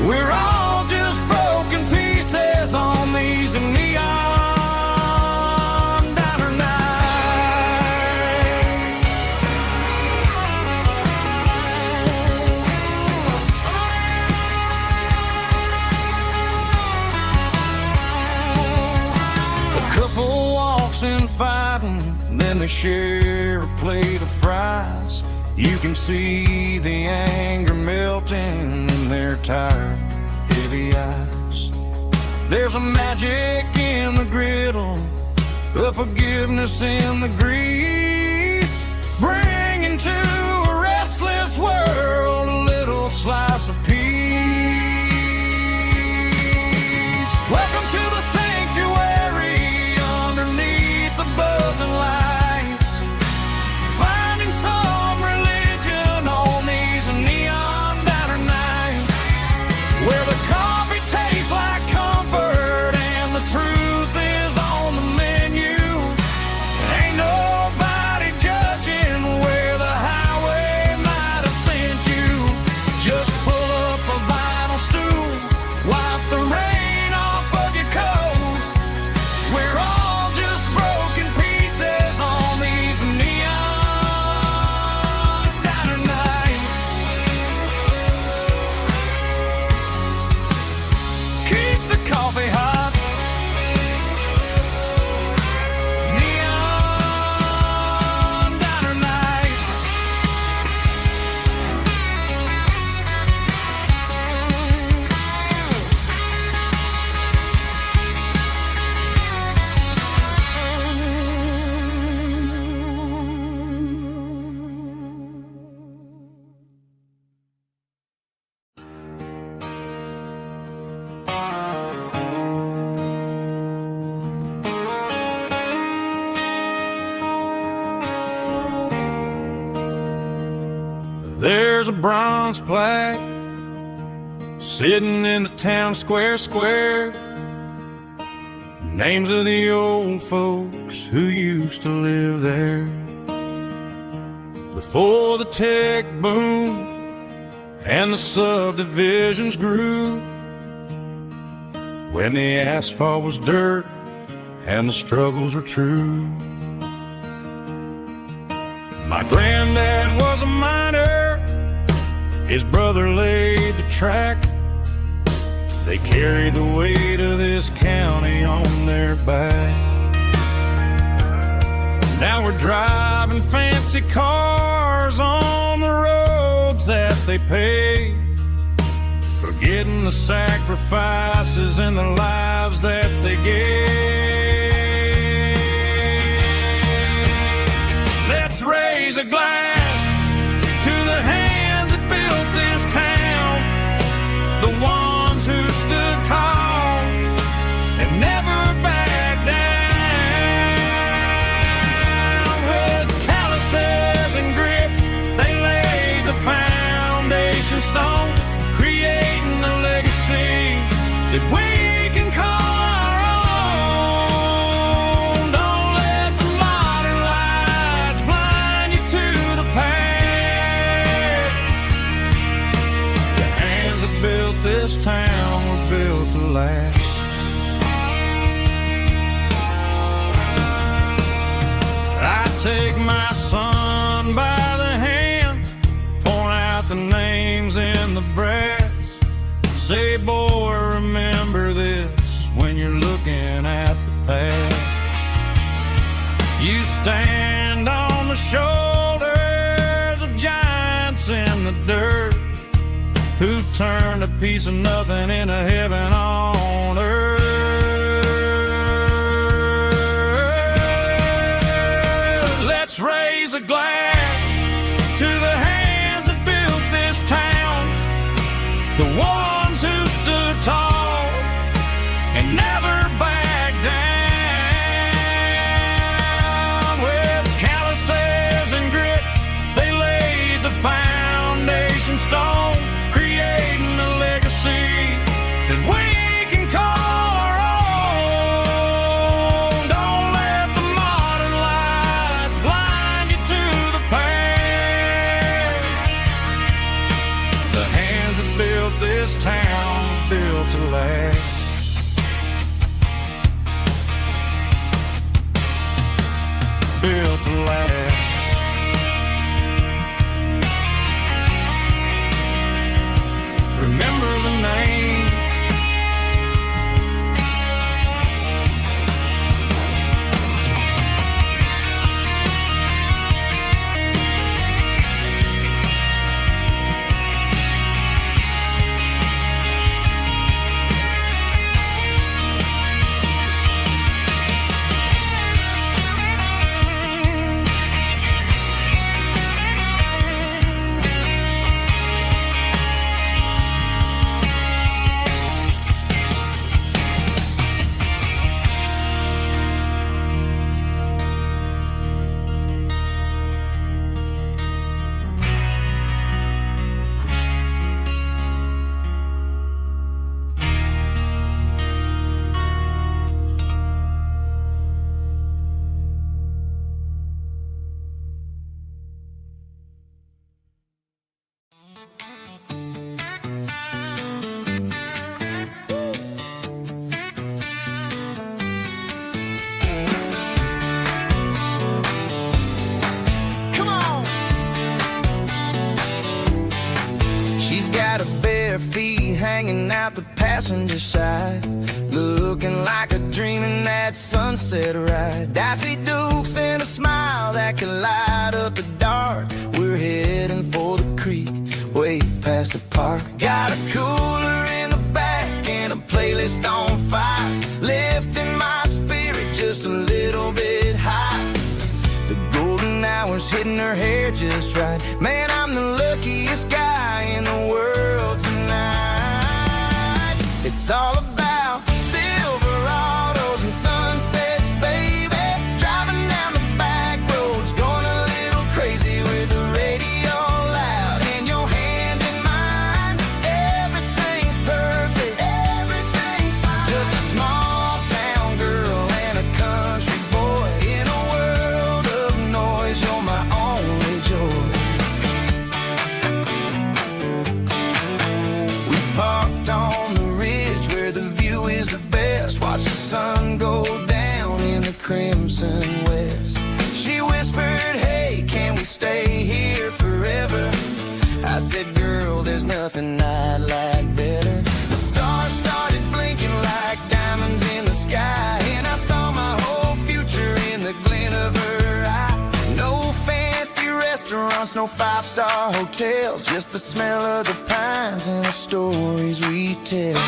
We're all just broken pieces on these neon diner nights. A couple walks in fighting, then they share a plate of fries. You can see the anger melting in their tired, heavy eyes. There's a magic in the griddle, a forgiveness in the grease, bringing to a restless world a little slice of peace. Welcome to the sanctuary underneath the buzzing lights, finding some religion on these neon diner nights, where the coffee tastes like comfort and the truth is on the menu. Ain't nobody judging where the highway might have sent you. Just pull up a vinyl stool, wipe the rain off of your coat. We're all just broken pieces on these neon diner nights. Keep the coffee hot. Neon diner nights. There's a bronze plaque sitting in the town square. Names of the old folks who used to live there before the tech boom and the subdivisions grew, when the asphalt was dirt and the struggles were true. My granddad was a miner, his brother laid the track. They carried the weight of this county on their back. Now we're driving fancy cars on the roads that they paved, forgetting the sacrifices and the lives that they gave. Let's raise a glass to the hands that built this town, the ones who stood tall and never backed down. With calluses and grit, they laid the foundation stone, creating a legacy that we can call our own. Don't let the modern lights blind you to the past. The hands that built this town were built to last. I take my son by the hand, point out the names in the brass, say, boy, remember this when you're looking at the past. You stand on the shoulders of giants in the dirt, who turned a piece of nothing into heaven on earth. Let's raise a glass to the hands that built this town, the ones who stood tall and never backed down. With calluses and grit, they laid the foundation stone, creating a legacy that we can call our own. Don't let the modern lights blind you to the past. The hands that built this town town built to last. Built to last. Remember the names. Got her bare feet hanging out the passenger side, looking like a dream in that sunset ride. Dicey dukes and a smile that can light up the dark. We're heading for the creek, way past the park. Got a cooler in the back and a playlist on fire, lifting my spirit just a little bit high. The golden hours hitting her hair just right. Man, I'm the luckiest guy in the world tonight. It's all about Silverados and sunsets, baby. Driving down the back roads, going a little crazy with the radio loud and your hand in mine. Everything's perfect, everything's fine. Just a small town girl and a country boy in a world of noise. You're my only joy. We parked on the ridge where the view is the best. Watch the sun go down in the crimson west. She whispered, hey, can we stay here forever? I said, girl, there's nothing I'd like better. The stars started blinking like diamonds in the sky, and I saw my whole future in the glint of her eye. No fancy restaurants, no five-star hotels, just the smell of the pines and the stories we tell.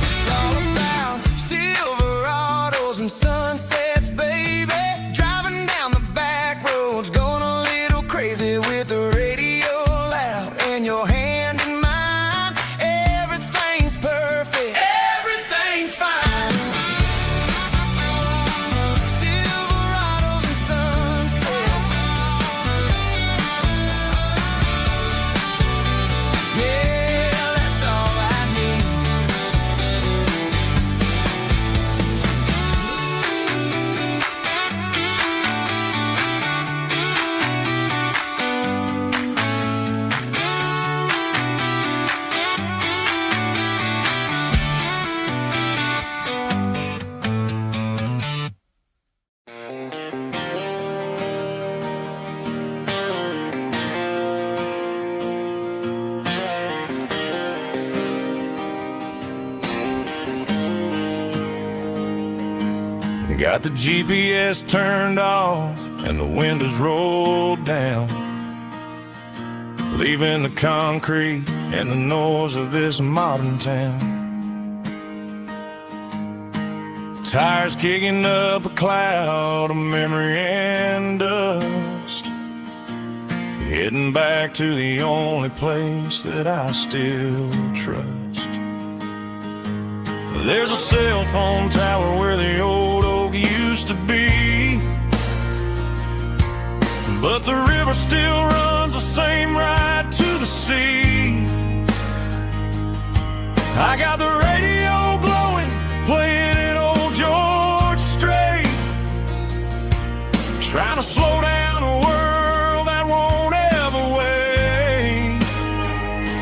It's all about Silverados and sunsets, baby. Driving down the back roads, going a little crazy with the radio loud and your hand in mine. Everything's perfect, everything's fine. Silverados and sunsets. Yeah, that's all I need. Got the GPS turned off and the windows rolled down, leaving the concrete and the noise of this modern town. Tires kicking up a cloud of memory and dust, heading back to the only place that I still trust. There's a cell phone tower where the old oak used to be, but the river still runs the same right to the sea. I got the radio glowing, playing an old George Strait, trying to slow down a world that won't ever wait.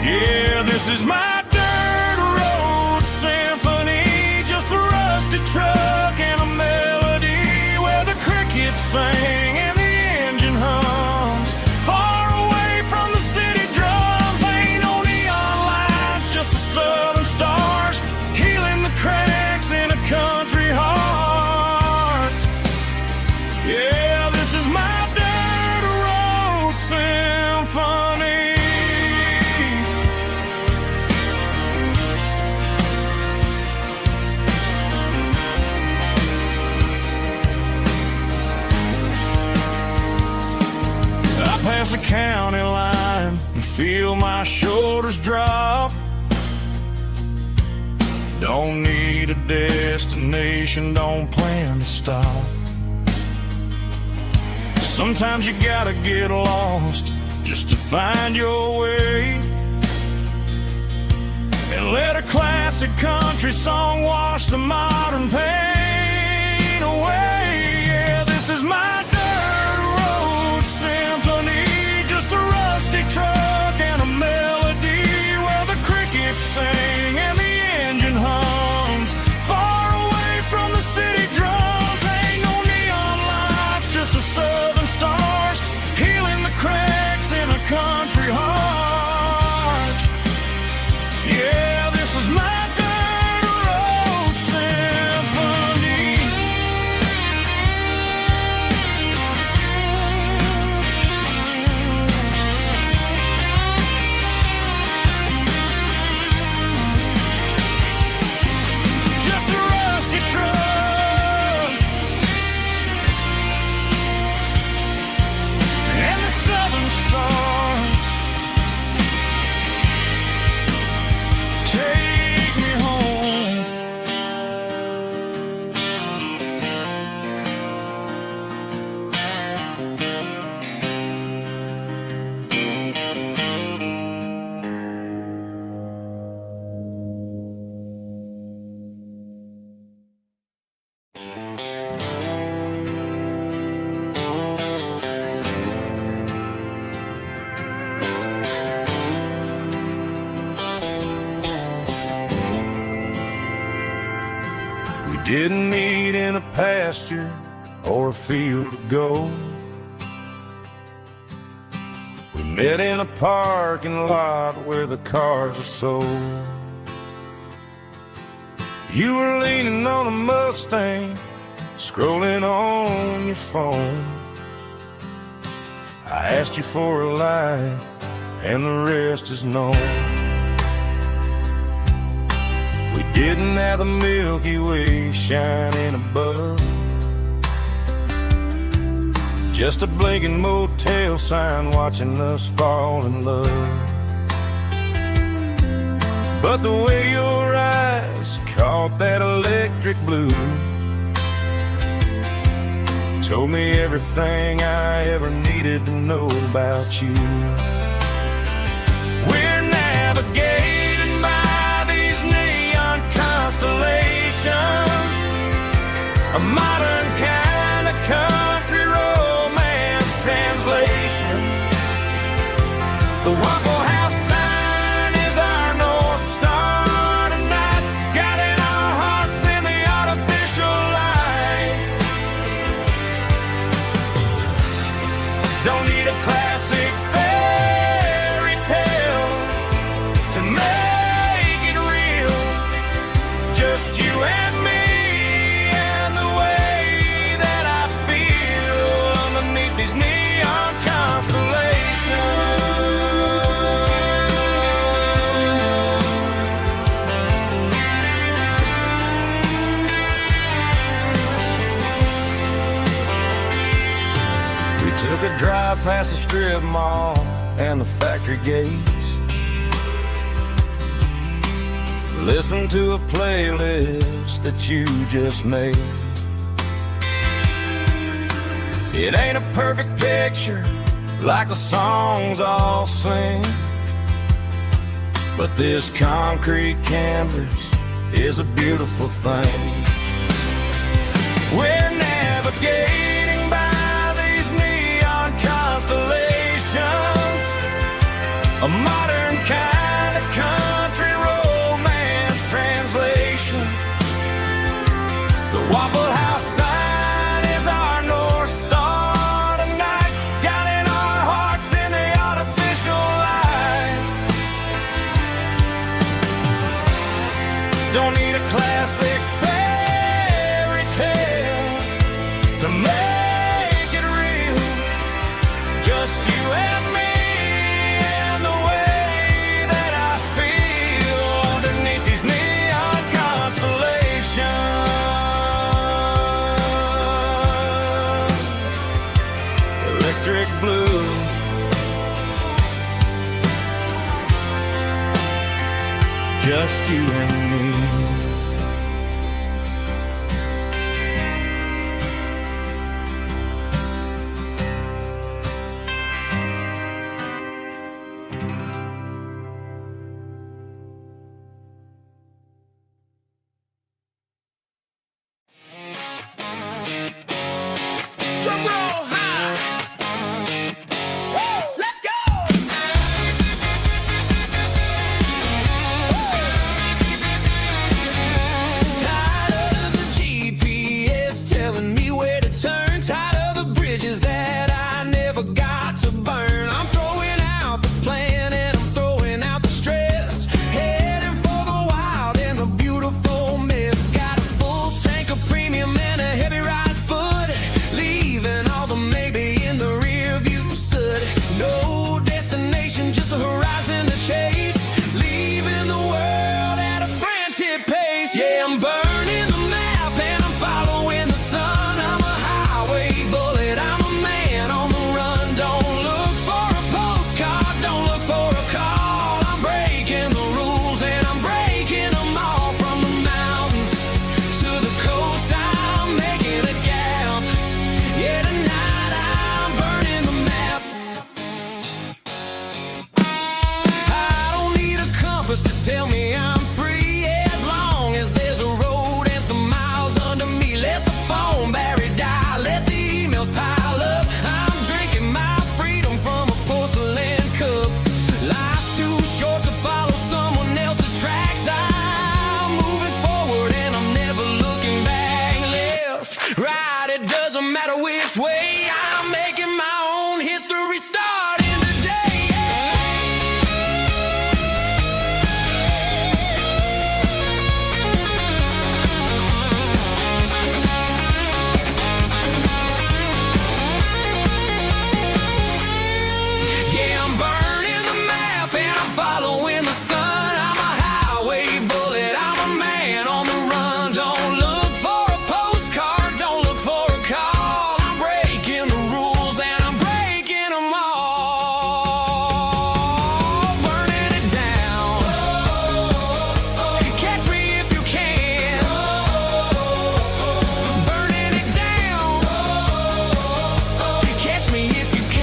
Yeah, this is my dirt road symphony, just a rusty truck and a melody where the crickets sing and the engine hums. Far away from the city drums, ain't no neon lights, just the southern stars healing the cracks in a country heart. Yeah, this is my dirt road symphony. I pass the county line and feel my shoulders drop. Don't need a destination, don't plan to stop. Sometimes you gotta get lost just to find your way, and let a classic country song wash the modern pain away. Yeah, this is my dirt road symphony, just a rusty truck and a melody where the crickets sing and the engine hums. Far away from the city drums, ain't no neon lights, just the southern stars healing the cracks in a country heart. Yeah, this is my dirt road symphony. Just a rusty truck and the southern stars take me home. We didn't meet in a pasture or a field of gold. We met in a parking lot where the cars are sold. You were leaning on a Mustang, scrolling on your phone. I asked you for a light, and the rest is known. We didn't have the Milky Way shining above, just a blinking motel sign watching us fall in love. But the way your eyes caught that electric blue told me everything I ever needed to know about you. We're navigating by these neon constellations, a modern kind of country romance translation. The Waffle House sign is our North Star tonight, guiding our hearts in the artificial light. Don't need a classic fairy tale to make it real, just you and me and the way that I feel underneath these neon constellations. We took a drive past the strip mall and the factory gates, listened to a playlist that you just made. It ain't a perfect picture like the songs all sing, but this concrete canvas is a beautiful thing. We're navigating by these neon constellations, a modern kind of country romance translation. The Waffle House sign is our North Star tonight, guiding our hearts in the artificial light. Don't need a classic fairy tale to make it real, just you and me and the way that I feel underneath these neon constellations. Electric blue, just you and me. Drum roll high. Woo, let's go. Tired of the GPS telling me where to turn, tired of the bridges that I never got to burn. I'm throwing out the plan and I'm throwing out the stress, heading for the wild and the beautiful mess. Got a full tank of premium and a heavy right foot, leaving all the maybe in the rear view soot. No destination, just a horizon to chase, leaving the world at a frantic pace. Yeah, I'm burning the map and I'm following the sun. I'm a highway bullet, I'm a man on the run. Don't look for a postcard, don't look for a call. I'm breaking the rules and I'm breaking them all. From the mountains to the coast, I'm making a gap. Yeah, tonight I'm burning the map. I don't need a compass to tell me I'm free, as long as there's a road and some miles under me. Let the phone battery die, let the emails pile up. I'm drinking my freedom from a porcelain cup. Life's too short to follow someone else's tracks. I'm moving forward and I'm never looking back. Left, right, it doesn't matter which way. I'm making my own history starting today. Yeah, I'm burning the map and I'm following the sun. I'm a highway bullet, I'm a man on the run. Don't look for a postcard, don't look for a call. I'm breaking the rules and I'm breaking them all. Burning it down. Catch me if you can. Burning it down. Catch me if you can.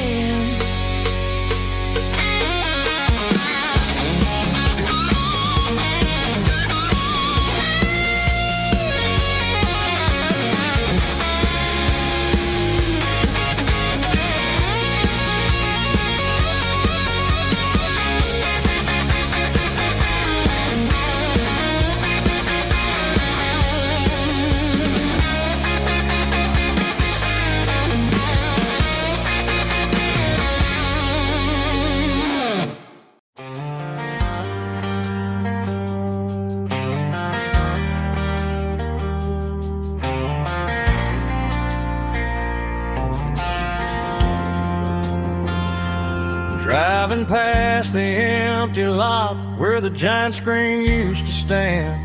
Driving past the empty lot where the giant screen used to stand.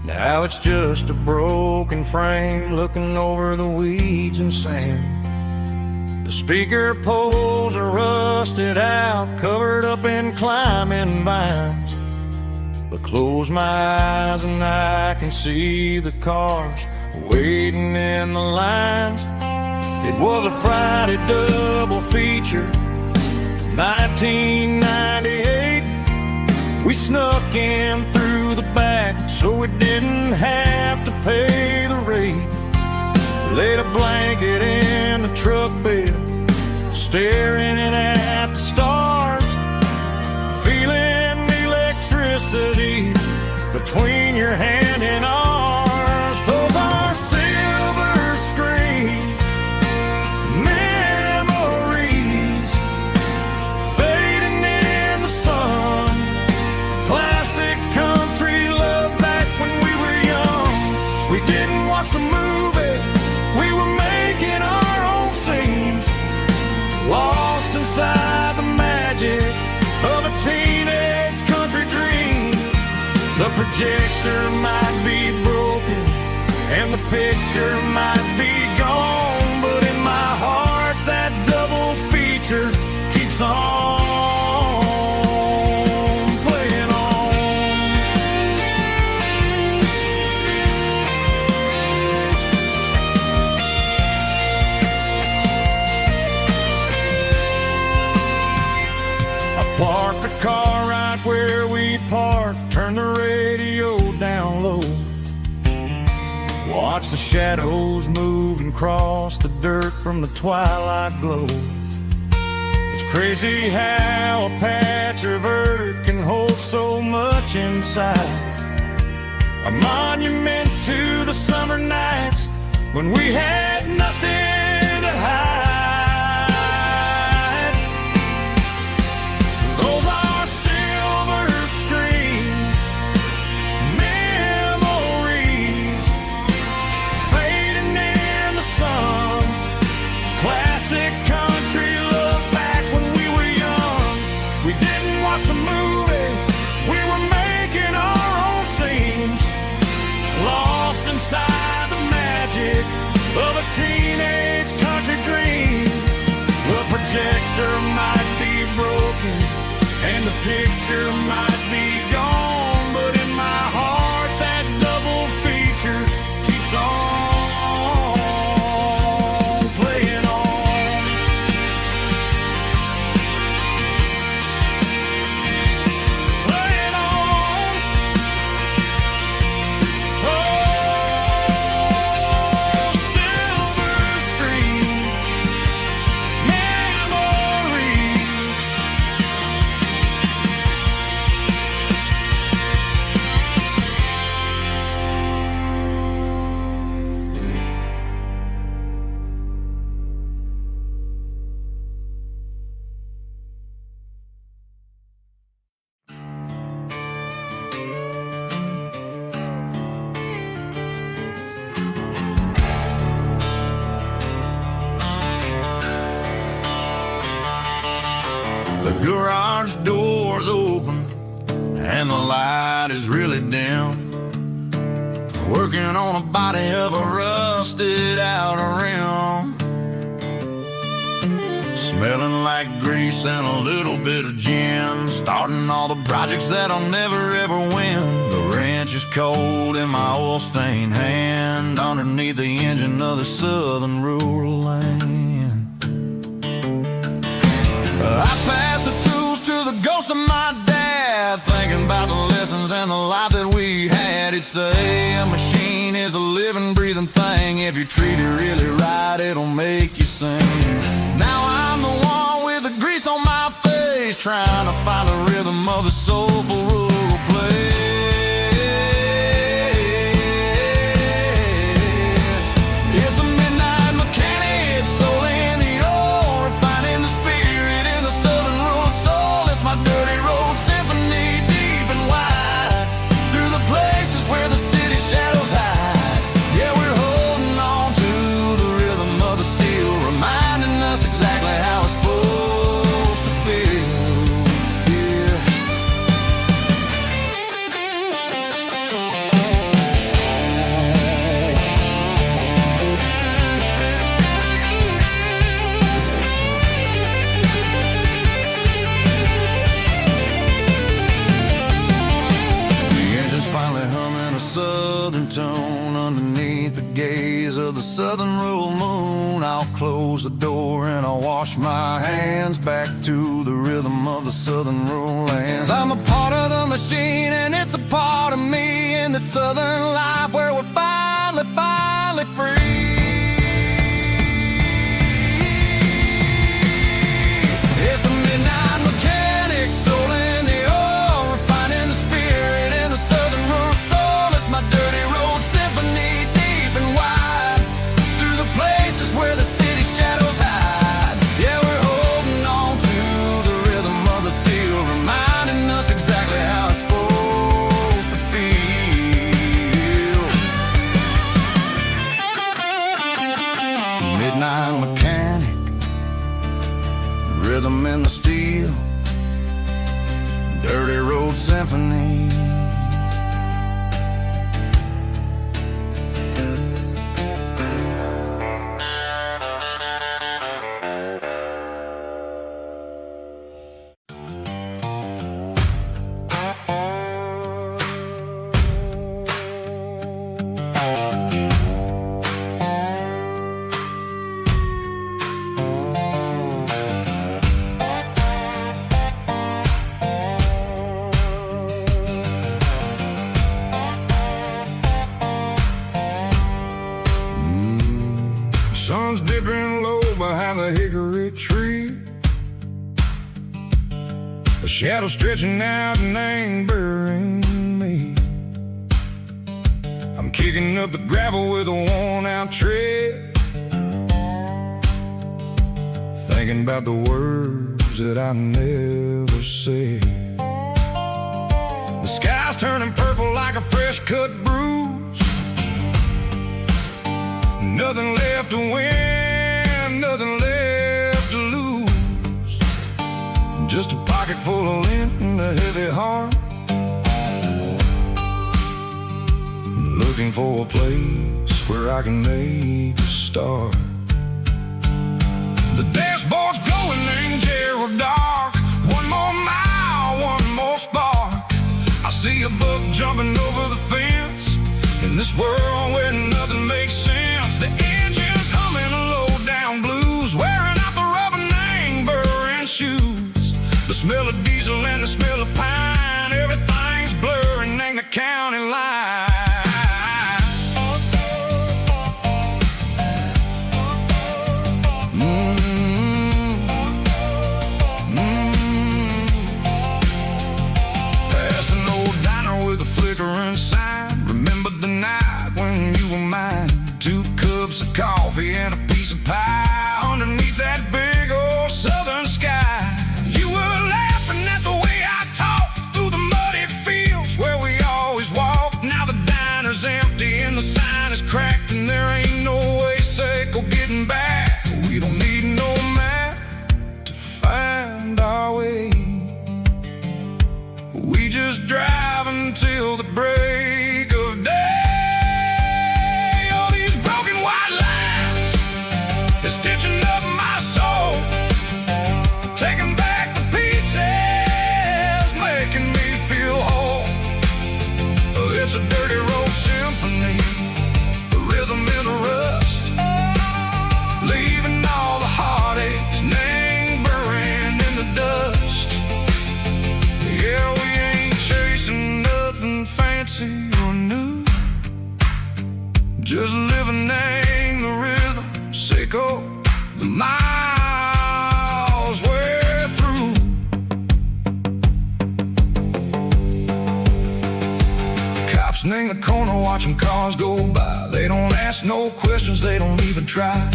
Now it's just a broken frame looking over the weeds and sand. The speaker poles are rusted out, covered up in climbing vines. But close my eyes and I can see the cars waiting in the lines. It was a Friday double feature, 1998, We snuck in through the back so we didn't have to pay the rate. Laid a blanket in the truck bed, staring at the stars, feeling the electricity between your hand and ours. Those are silver screen memories, fading in the sun. Classic country love back when we were young. We didn't watch the movie, we were making our own scenes, lost inside the magic of a teenage country dream. The projector might be broken and the picture might be gone, but in my heart that double feature keeps on playing on. I parked the car right where we parked, turned the radio down low, watch the shadows move and cross the dirt from the twilight glow. It's crazy how a patch of earth can hold so much inside, a monument to the summer nights when we had nothing to hide. Those are silver screen memories, fading in the sun. Classic country love back when we were young. We didn't watch the movie, we were making our own scenes, lost inside the magic of a teenage country dream. The projector might be broken and the picture might be gone, but in my heart that double feature keeps on playing on. Playing on. Oh, silver screen memories. The garage door's open and the light is really dim, working on a body of a rusted out rim, smelling like grease and a little bit of gin, starting all the projects that I'll never ever win. The wrench is cold in my oil-stained hand, underneath the engine of the southern rural land. I pass the tools to the ghost of my dad, thinking about the lessons and the life that we had. He'd say a machine is a living, breathing thing. If you treat it really right, it'll make you sing. Now I'm the one with the grease on my face, trying to find the rhythm of the soulful rural place. It's a midnight mechanic, soul in the ore, refining the spirit in the southern rural soul. It's my dirty road symphony, deep and wide, through the places where the city shadows hide. Yeah, we're holding on to the rhythm of the steel, reminding us exactly how it's supposed to feel. Yeah. The engine's finally humming a southern tone underneath the gaze of the southern rural moon, I'll close the door and I'll wash my hands back to the rhythm of the southern rural lands. I'm a part of the machine and it's a part of me in the southern life where we're finally free. It's a midnight mechanic, soul in the oil, refining the spirit in the southern rural soul. It's my dirty road symphony, deep and wide, through the places where the city shadows hide. Yeah, we're holding on to the rhythm of the steel, reminding us exactly how it's supposed to feel. Midnight mechanic, rhythm in the steel, dirty road symphony. Sun's dipping low behind the hickory tree, a shadow stretching out and ain't burying me. I'm kicking up the gravel with a worn-out tread, thinking about the words that I never said. The sky's turning purple like a fresh-cut bruise. Nothing left to win, nothing left to lose. Just a pocket full of lint and a heavy heart, looking for a place where I can make a start. The dashboard's glowing, ain't Gerald dark. One more mile, one more spark. I see a buck jumping over the fence in this world where nothing makes sense. The engine's humming a low-down blues, wearing out the rubber name, burring shoes. The smell of diesel and the smell of pine, everything's blurring, ain't the county line. Past an old diner with a flickering sign, remember the night when you were mine. 2 cups of coffee and a piece of pie underneath that big old southern sky. You were laughing at the way I talked through the muddy fields where we always walked. Now the diner's empty and the sign is cracked, and there ain't no way safe or getting back. We don't need no map to find our way. We just drive until the break of day. It's a dirty road symphony, a rhythm in the rust, leaving all the heartaches, name burning in the dust. Yeah, we ain't chasing nothing fancy or new, just living in the rhythm, sicko, the miles we're through. In the corner watching cars go by, they don't ask no questions, they don't even try.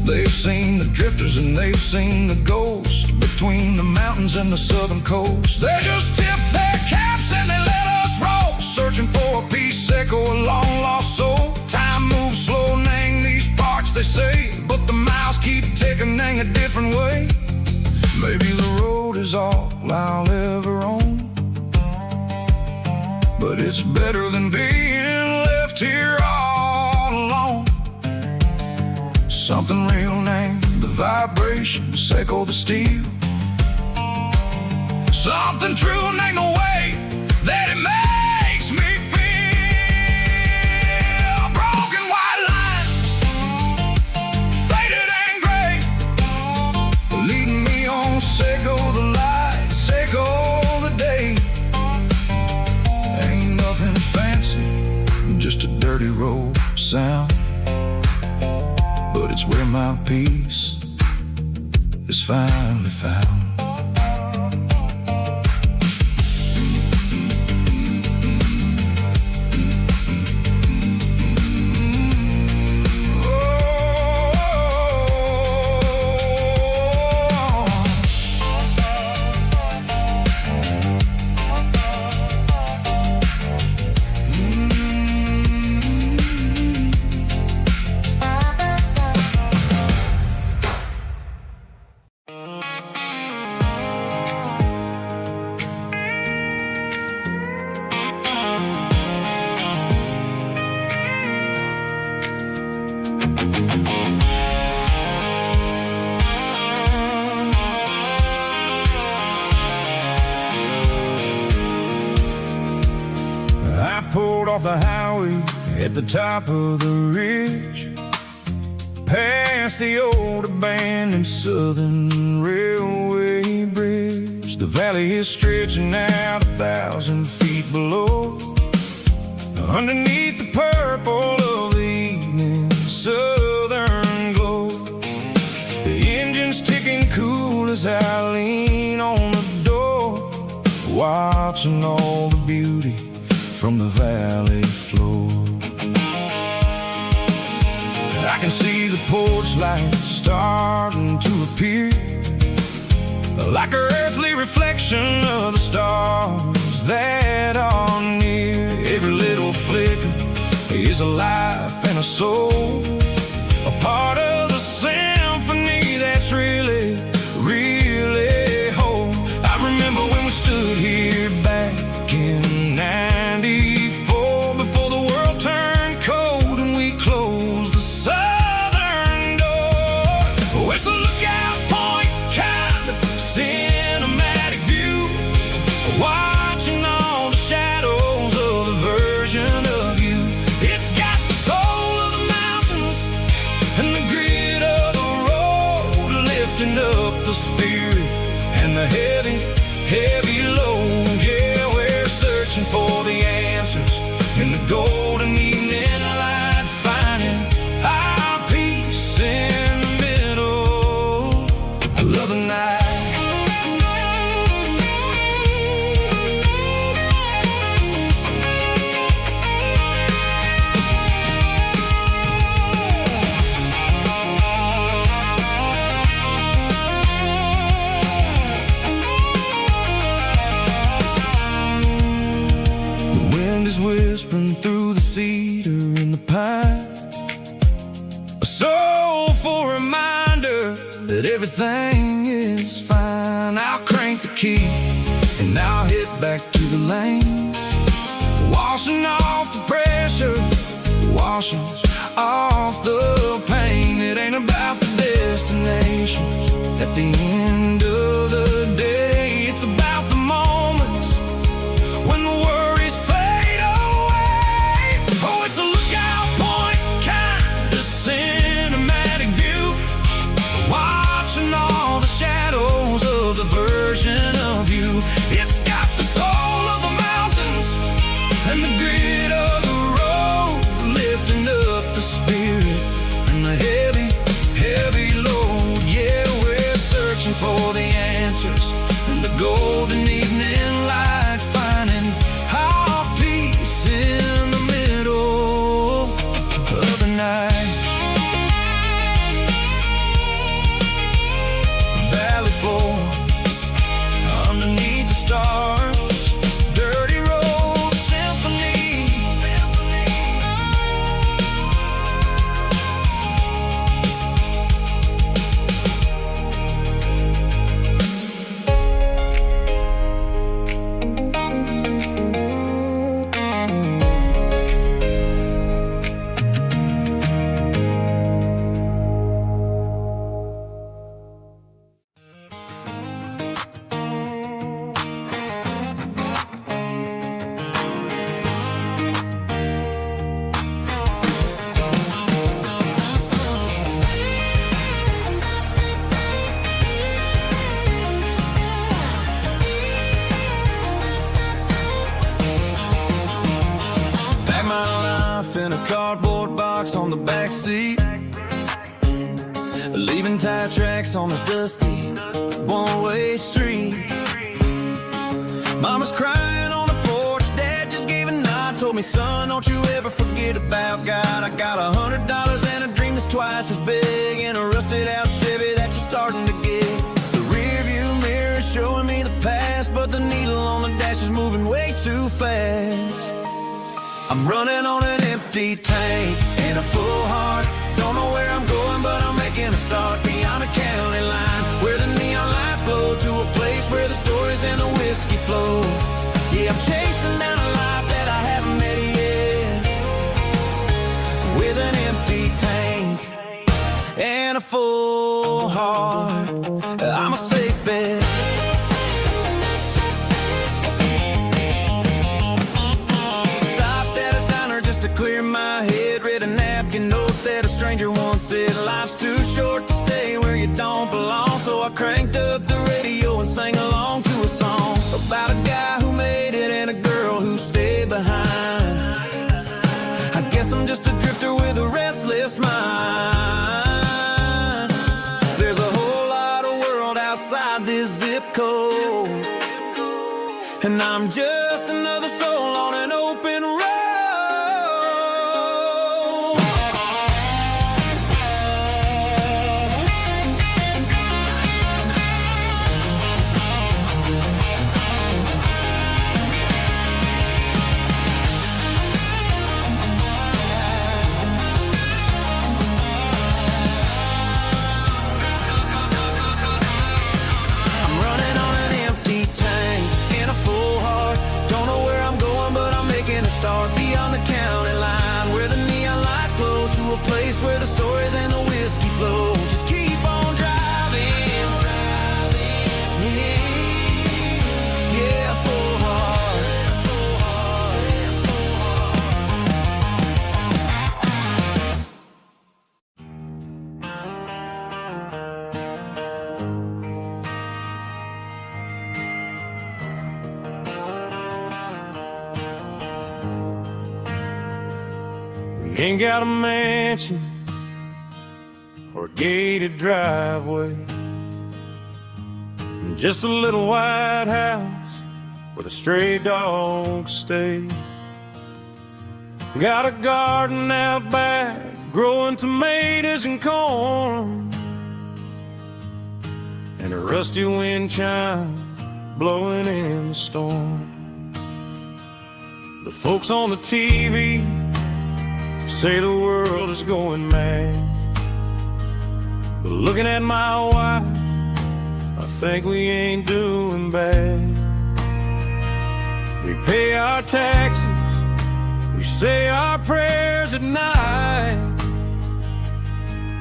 They've seen the drifters and they've seen the ghosts between the mountains and the southern coast. They just tip their caps and they let us roll, searching for a piece secco, a long lost soul. Time moves slow, nang these parts they say, but the miles keep ticking, nang a different way. Maybe the road is all I'll ever own, but it's better than being left here all alone. Something real named the vibration, secco the steel. Something true named the way that it makes me feel. Broken white line. dirty road sound, but it's where my peace is finally found. I pulled off the highway at the top of the ridge, past the old abandoned Southern Railway bridge. The valley is stretching out 1,000 feet below, underneath the purple of the evening southern glow. The engine's ticking cool as I lean on the door, watching all the beauty from the valley floor. I can see the porch lights starting to appear, like an earthly reflection of the stars that are near. Every little flicker is a life and a soul, a part of the symphony that's really, really whole. I remember when we stood here back in '94, before the world turned cold and we closed the southern door. Oh, it's a lookout point, kind of cinematic view, watching all the shadows of the version of you. It's got the soul of the mountains and the grit of the road, lifting up the spirit and the heavy, heavy load. Yeah, we're searching for the answers in the golden evening light, finding our peace in the middle of the night. The wind is whispering through the cedar and the pine, a soulful reminder that everything is fine. I'll crank the key and I'll hit back to the lane, washing off the pressure, washing off the pain. It ain't about the destination at the end of the day, it's about the moments when the worries fade away. Oh, it's a lookout point, kind of cinematic view, watching all the shadows of the version of you. It's got the soul of the mountains and the grit of the road, lifting up the spirit and the heavy, heavy load. Yeah, we're searching for the in a cardboard box on the back seat, leaving tire tracks on this dusty one-way street. Mama's crying on the porch, Dad just gave a nod, told me, son, don't you ever forget about God. I got $100 and a dream that's twice as big, in a rusted out Chevy that you're starting to get. The rear view mirror is showing me the past, but the needle on the dash is moving way too fast. I'm running on an empty tank and a full heart. Don't know where I'm going, but I'm making a start beyond a county line, where the neon lights glow, to a place where the stories and the whiskey flow. Yeah, I'm chasing down a life that I haven't met yet, with an empty tank and a full heart. I'm a safe bet. Clear my head, read a napkin note that a stranger once said, life's too short to stay where you don't belong. So I cranked up the radio and sang along to a song about a guy who made it and a girl who stayed behind. I guess I'm just a drifter with a restless mind. There's a whole lot of world outside this zip code, and I'm just another soul on an open road. Start beyond the county line, where the neon lights glow, to a place where the stories and the whiskey flow. Just keep on driving, yeah, full heart. Ain't got a mansion or a gated driveway, just a little white house where the stray dogs stay. Got a garden out back, growing tomatoes and corn, and a rusty wind chime blowing in the storm. The folks on the TV say the world is going mad, but looking at my wife, I think we ain't doing bad. We pay our taxes, we say our prayers at night,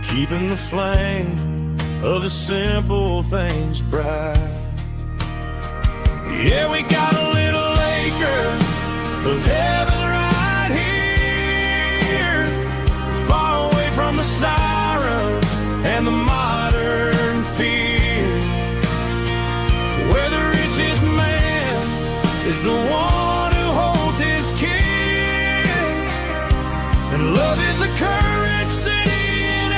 keeping the flame of the simple things bright. Yeah, we got a little acre of heaven right here, far away from the sirens and the modern fear, where the richest man is the one who holds his kids, and love is the currency in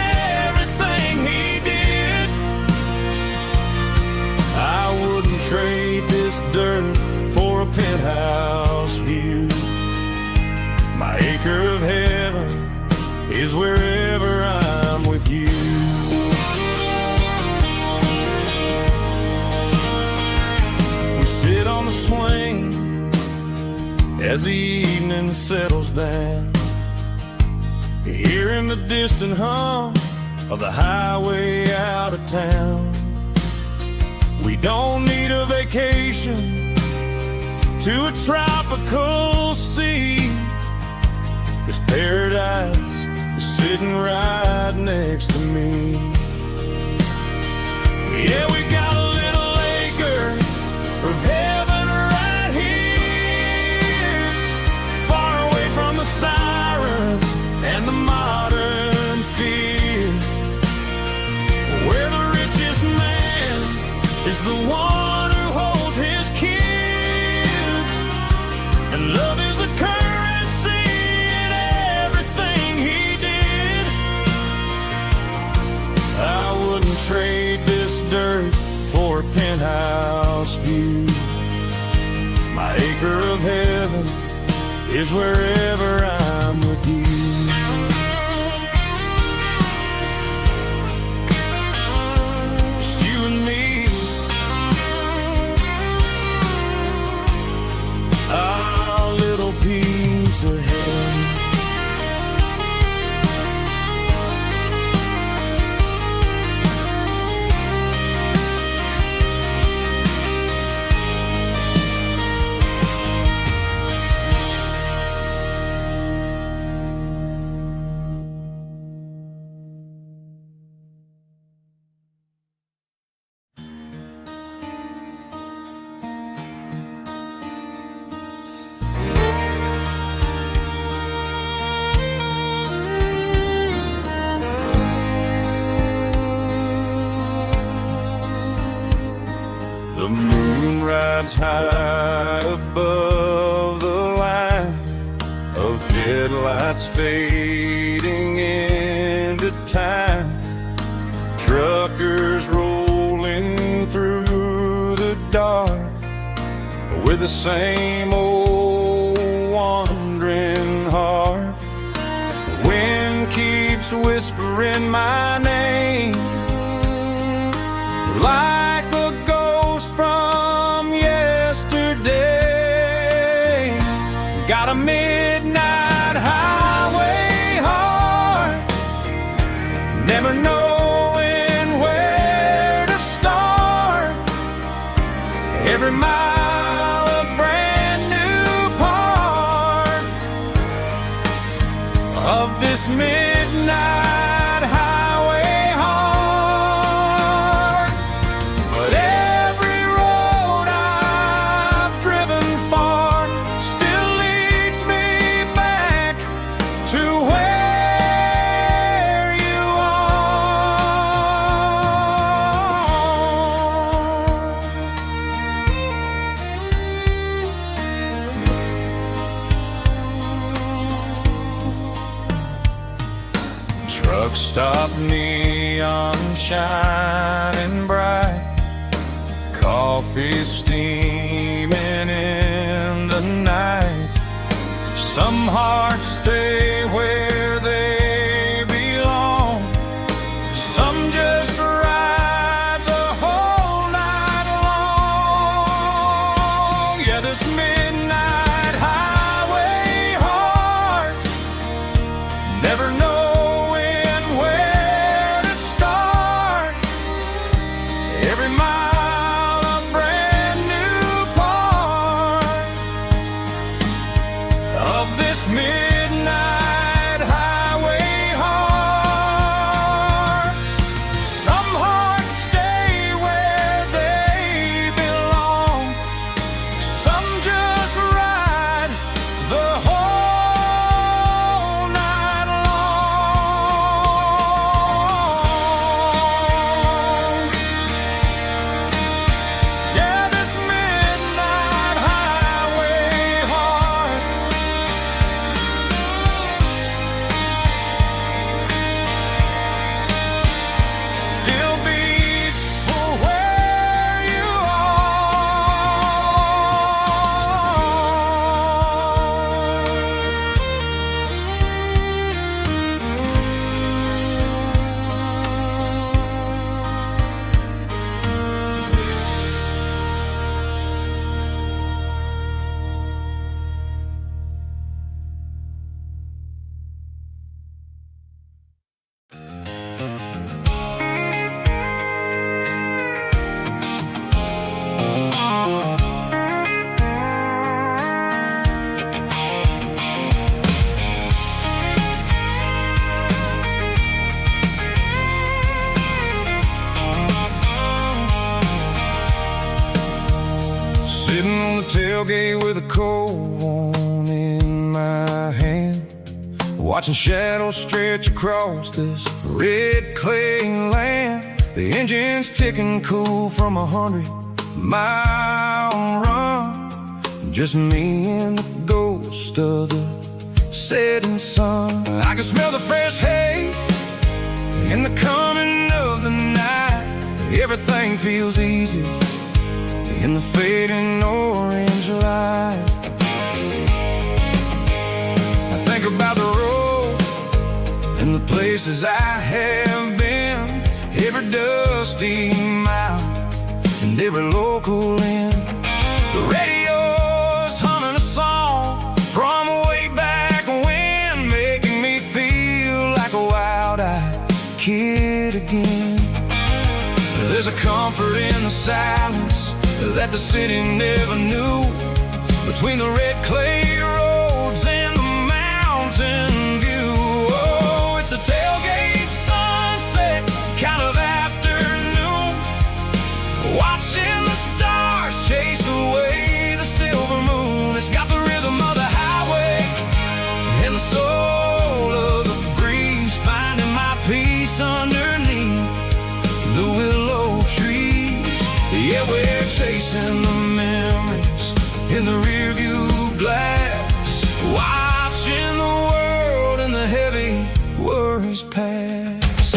everything he did. I wouldn't trade this dirt for a penthouse view. My acre of heaven is wherever I'm with you. We sit on the swing as the evening settles down, hearing the distant hum of the highway out of town. We don't need a vacation to a tropical sea, 'cause paradise is sitting right next to me. Yeah, we got a little acre of heaven right here, far away from the sirens and the modern fear, where the richest man is the one who holds his kids, and love is the currency in everything is wherever I'm with you. Just you and me, our little piece of heaven. The moon rides high above the line of headlights fading into time. Truckers rolling through the dark with the same old wandering heart. The wind keeps whispering my name like a ghost from yesterday. Got a midnight highway heart, never knowing where to start. Every mile a brand new part of this midnight highway heart. But every road I've driven far still leads me back to where you are. Truck stop, neon shining bright, coffee steaming in the night. Some hearts stay where they belong, some just ride the whole night long. Yeah, this midnight highway heart, never knowing where to start. Every mile a brand new part of this midnight highway heart. Some hearts stay where they belong, some just ride the whole night long. Yeah, this midnight highway heart still beats for where you sitting on the tailgate with a cold one in my hand, watching shadows stretch across this red clay land. The engine's ticking cool from 100-mile run. Just me and the ghost of the setting sun. I can smell the fresh hay in the coming of the night. Everything feels easy in the fading orange light. the places I have been, every dusty mile and every local inn. The radio's humming a song from way back when, making me feel like a wild-eyed kid again. There's a comfort in the silence that the city never knew, between the red clay roads and the mountain view. Oh, it's a tailgate sunset kind of afternoon, watching the stars chase away the silver moon. It's got the rhythm of the highway and the soul of the breeze, finding my peace underneath the willow trees. Yeah, we're chasing the memories in the rearview glass, watching the world and the heavy worries pass.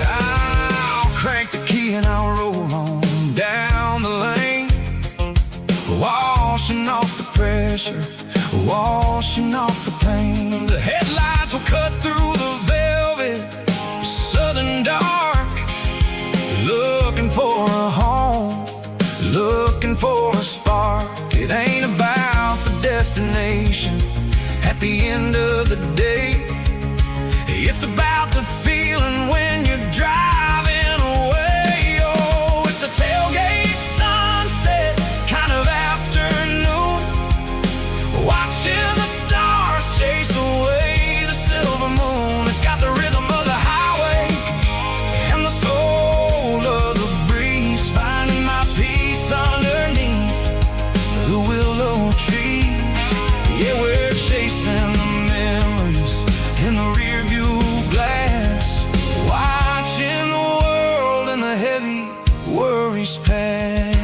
I'll crank the key and I'll roll on down the lane, washing off the pressure, washing off the pain. The headlights will cut through the velvet southern dark, looking for a home, looking for a spark. It ain't about the destination at the end of the day, it's about the feeling when you're driving away. Oh, it's a tailgate sunset kind of afternoon, watching the stars chase away the silver moon. It's got the rhythm of the highway and the soul of the breeze, finding my peace underneath the willow trees. Yeah, we're chasing the memories in the rearview glass, watching the world and the heavy worries pass.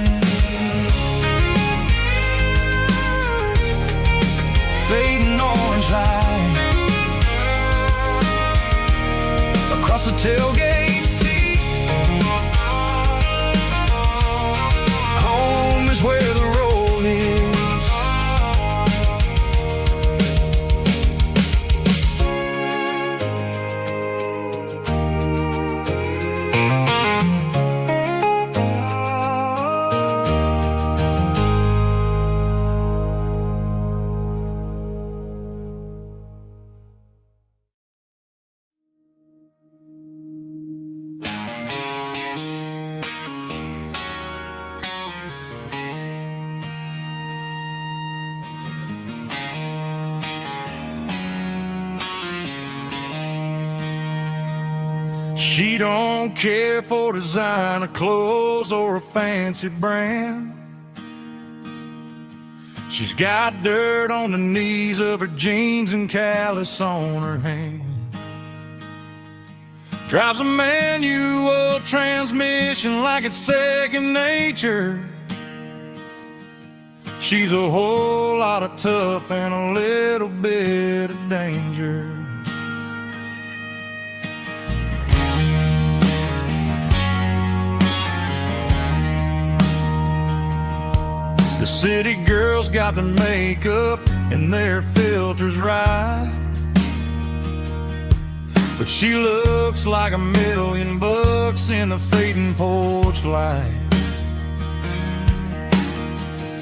Fading orange light across the tailgate seat. Home is where the road is. She don't care for designer clothes or a fancy brand. She's got dirt on the knees of her jeans and callus on her hand. Drives a manual transmission like it's second nature. She's a whole lot of tough and a little bit of danger. The city girls got their makeup and their filters right, but she looks like $1,000,000 in the fading porch light.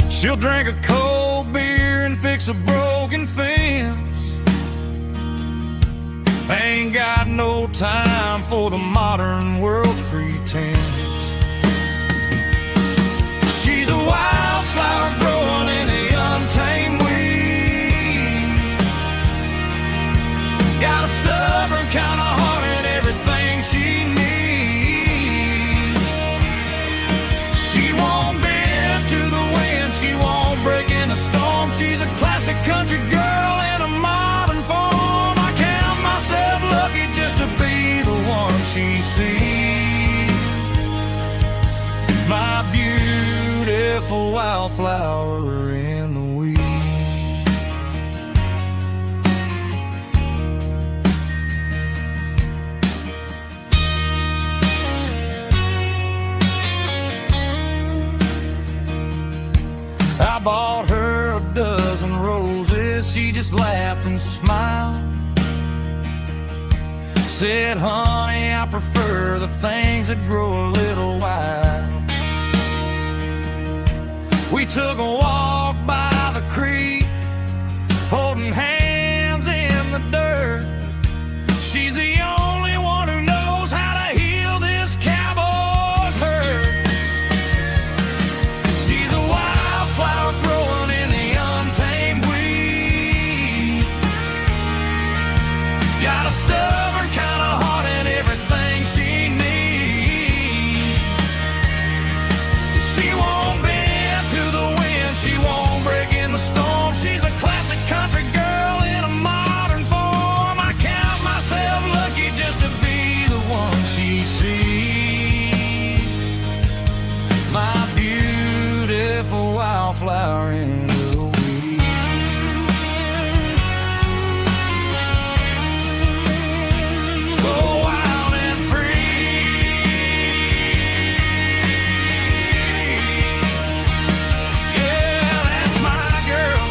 She'll drink a cold beer and fix a broken fence. Ain't got no time for the modern world's pretense. She's a wildflower growing in the untamed weeds. Got a stubborn kind of heart and everything she needs. She won't bend to the wind, she won't break in the storm. She's a classic country girl in a modern form. I count myself lucky just to be the one she sees. My beautiful wildflower in the weeds. she just laughed and smiled. Said, honey, I prefer the things that grow a little wild. We took a walk by the creek, holding hands in the dirt. She's the only one who knows how to heal this cowboy's hurt. She's a wildflower growing in the untamed weed. Got a stubborn kind of heart and everything she needs. She won't bend to the wind, she won't break in the storm. She's a classic country girl in a modern form. I count myself lucky just to be the one she sees. My beautiful wildflower in the weed. So wild and free. Yeah, that's my girl.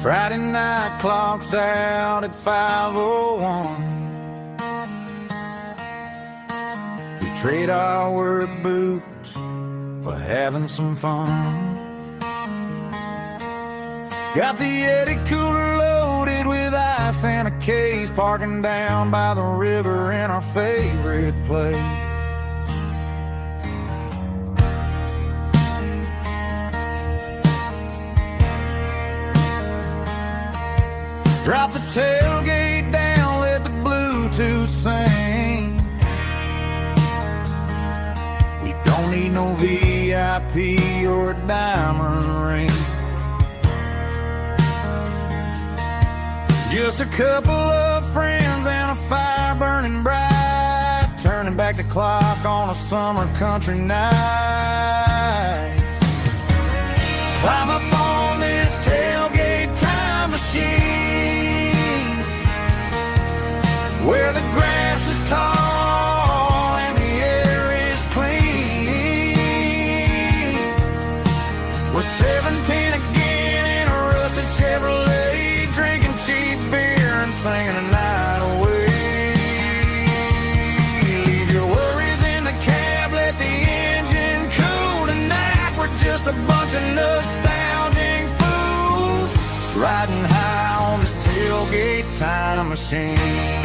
Friday night clock's out at 5:01. We trade our work boots for having some fun. Got the Yeti cooler loaded with ice and a case, parking down by the river in our favorite place. Drop the tailgate down, let the Bluetooth sing. We don't need no VIP or a diamond ring. Just a couple of friends and a fire burning bright, turning back the clock on a summer country night. Climb up on this tailgate time machine, where the grass is tall and the air is clean. We're 17 again in a rusted Chevrolet, drinking cheap beer and singing the night away. Leave your worries in the cab, let the engine cool tonight. We're just a bunch of nostalgic fools, riding high on this tailgate time machine.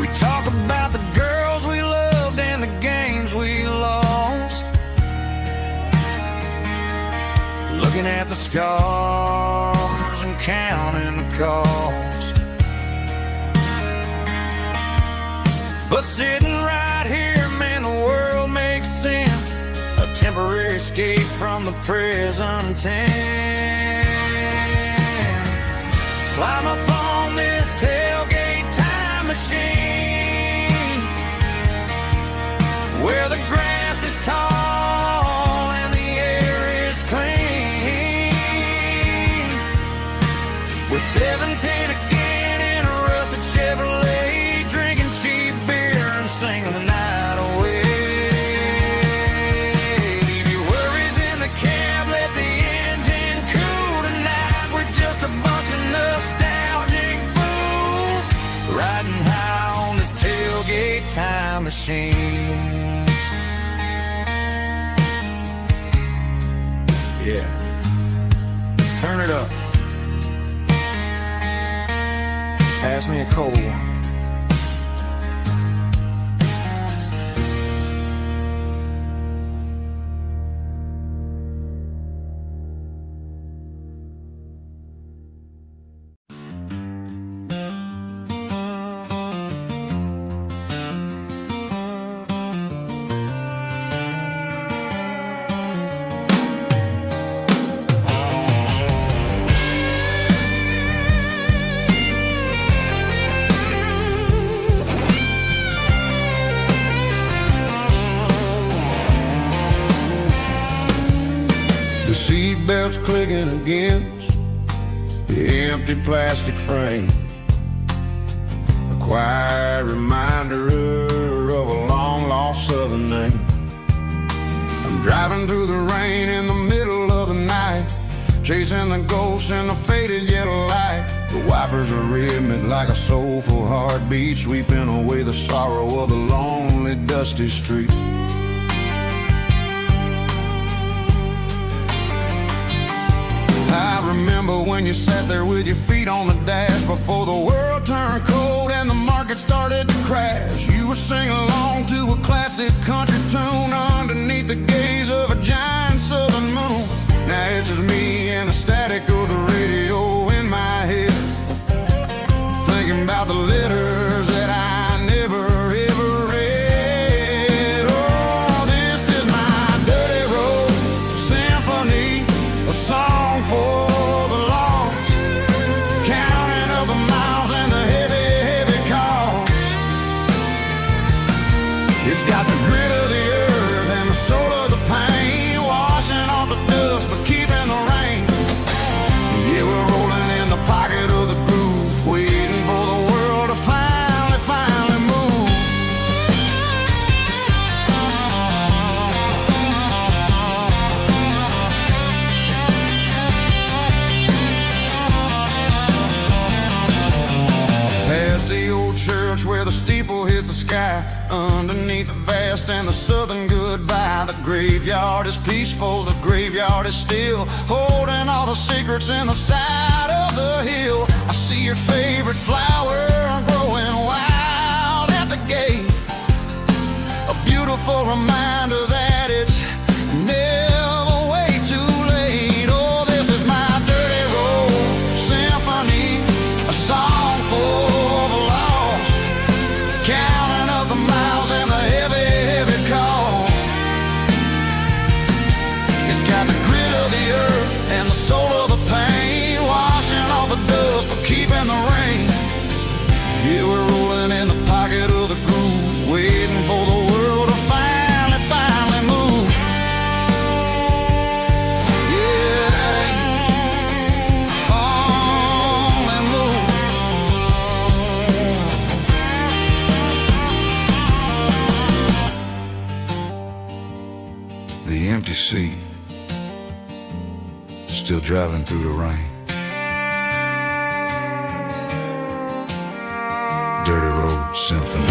We talk about the girls we loved and the games we lost, looking at the scars and counting the cost. But sitting right here, man, the world makes sense. A temporary escape from the present tense. Climb up on this tailgate time machine, where the grass is tall and the air is clean. We're 17 again in a rusted Chevrolet, drinking cheap beer and singing the night away. Leave your worries in the cab, let the engine cool tonight. We're just a bunch of nostalgic fools, riding high on this tailgate time machine. Yeah. Turn it up. Pass me a cold one. The seatbelt's clicking against the empty plastic frame, a quiet reminder of a long-lost southern name. I'm driving through the rain in the middle of the night, chasing the ghosts in the faded yellow light. The wipers are rhythmic like a soulful heartbeat, sweeping away the sorrow of the lonely, dusty street. I remember when you sat there with your feet on the dash before the world turned cold and the market started to crash. You were singing along to a classic country tune underneath the gaze of a giant southern moon. Now it's just me and the static of the radio in my head, thinking about the letters that I never ever read. Oh, this is my dirty road symphony, a song for the lost, counting up the miles and the heavy, heavy cost. It's got the grit of the earth and the soul of the pain, washing off the dust but keeping the rain. Yeah, we're rolling in the pocket of the groove, waiting for the world to finally move. Past the old church where the steeple hits the sky, underneath the vast and the southern goodbye. The graveyard is peaceful, the graveyard is still, holding all the secrets in the side of the hill. I see your favorite flower growing wild at the gate, a beautiful reminder that it's never way too late. Oh, this is my dirty road symphony, a song for the lost, counting up the miles and the heavy, heavy call. It's got the grit of the earth and the soul of the pain, washing off the dust but keeping the rain. Yeah, we're rolling in the pocket of the groove, waiting for the world to finally move. Yeah, finally move. The empty seat, still driving through the rain. Dirty road symphony.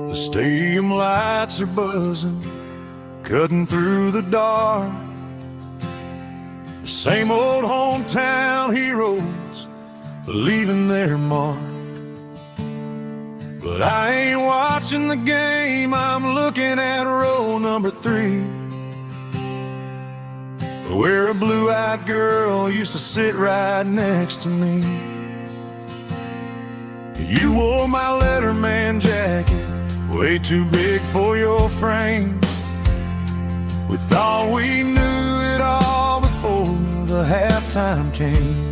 The stadium lights are buzzing, cutting through the dark. The same old hometown heroes leaving their mark. But I ain't watching the game, I'm looking at row number 3, where a blue-eyed girl used to sit right next to me. You wore my Letterman jacket, way too big for your frame. We thought we knew it all before the halftime came.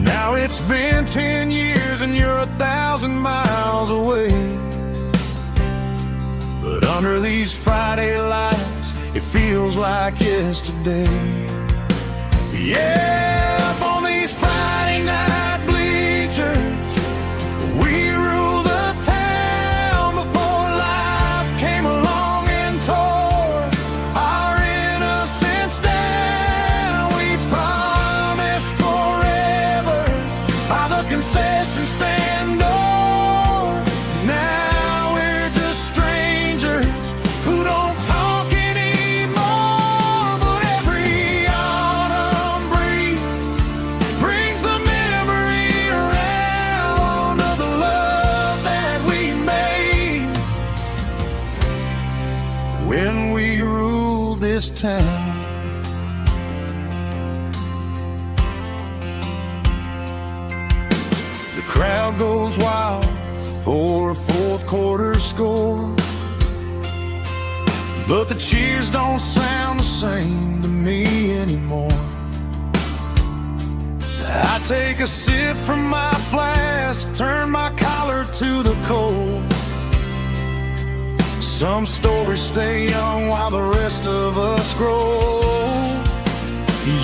Now it's been 10 years and you're 1,000 miles away. But under these Friday lights, it feels like yesterday. Yeah, up on these Friday night bleachers, we ruled the town before life came along and tore our innocence down. We promised forever by the concession stand door. Now we're just strangers who don't talk anymore. But every autumn breeze brings the memory around of the love that we made when we ruled this town. The crowd goes wild for a fourth quarter score, but the cheers don't sound the same to me anymore. I take a sip from my flask, turn my collar to the cold. Some stories stay young while the rest of us grow.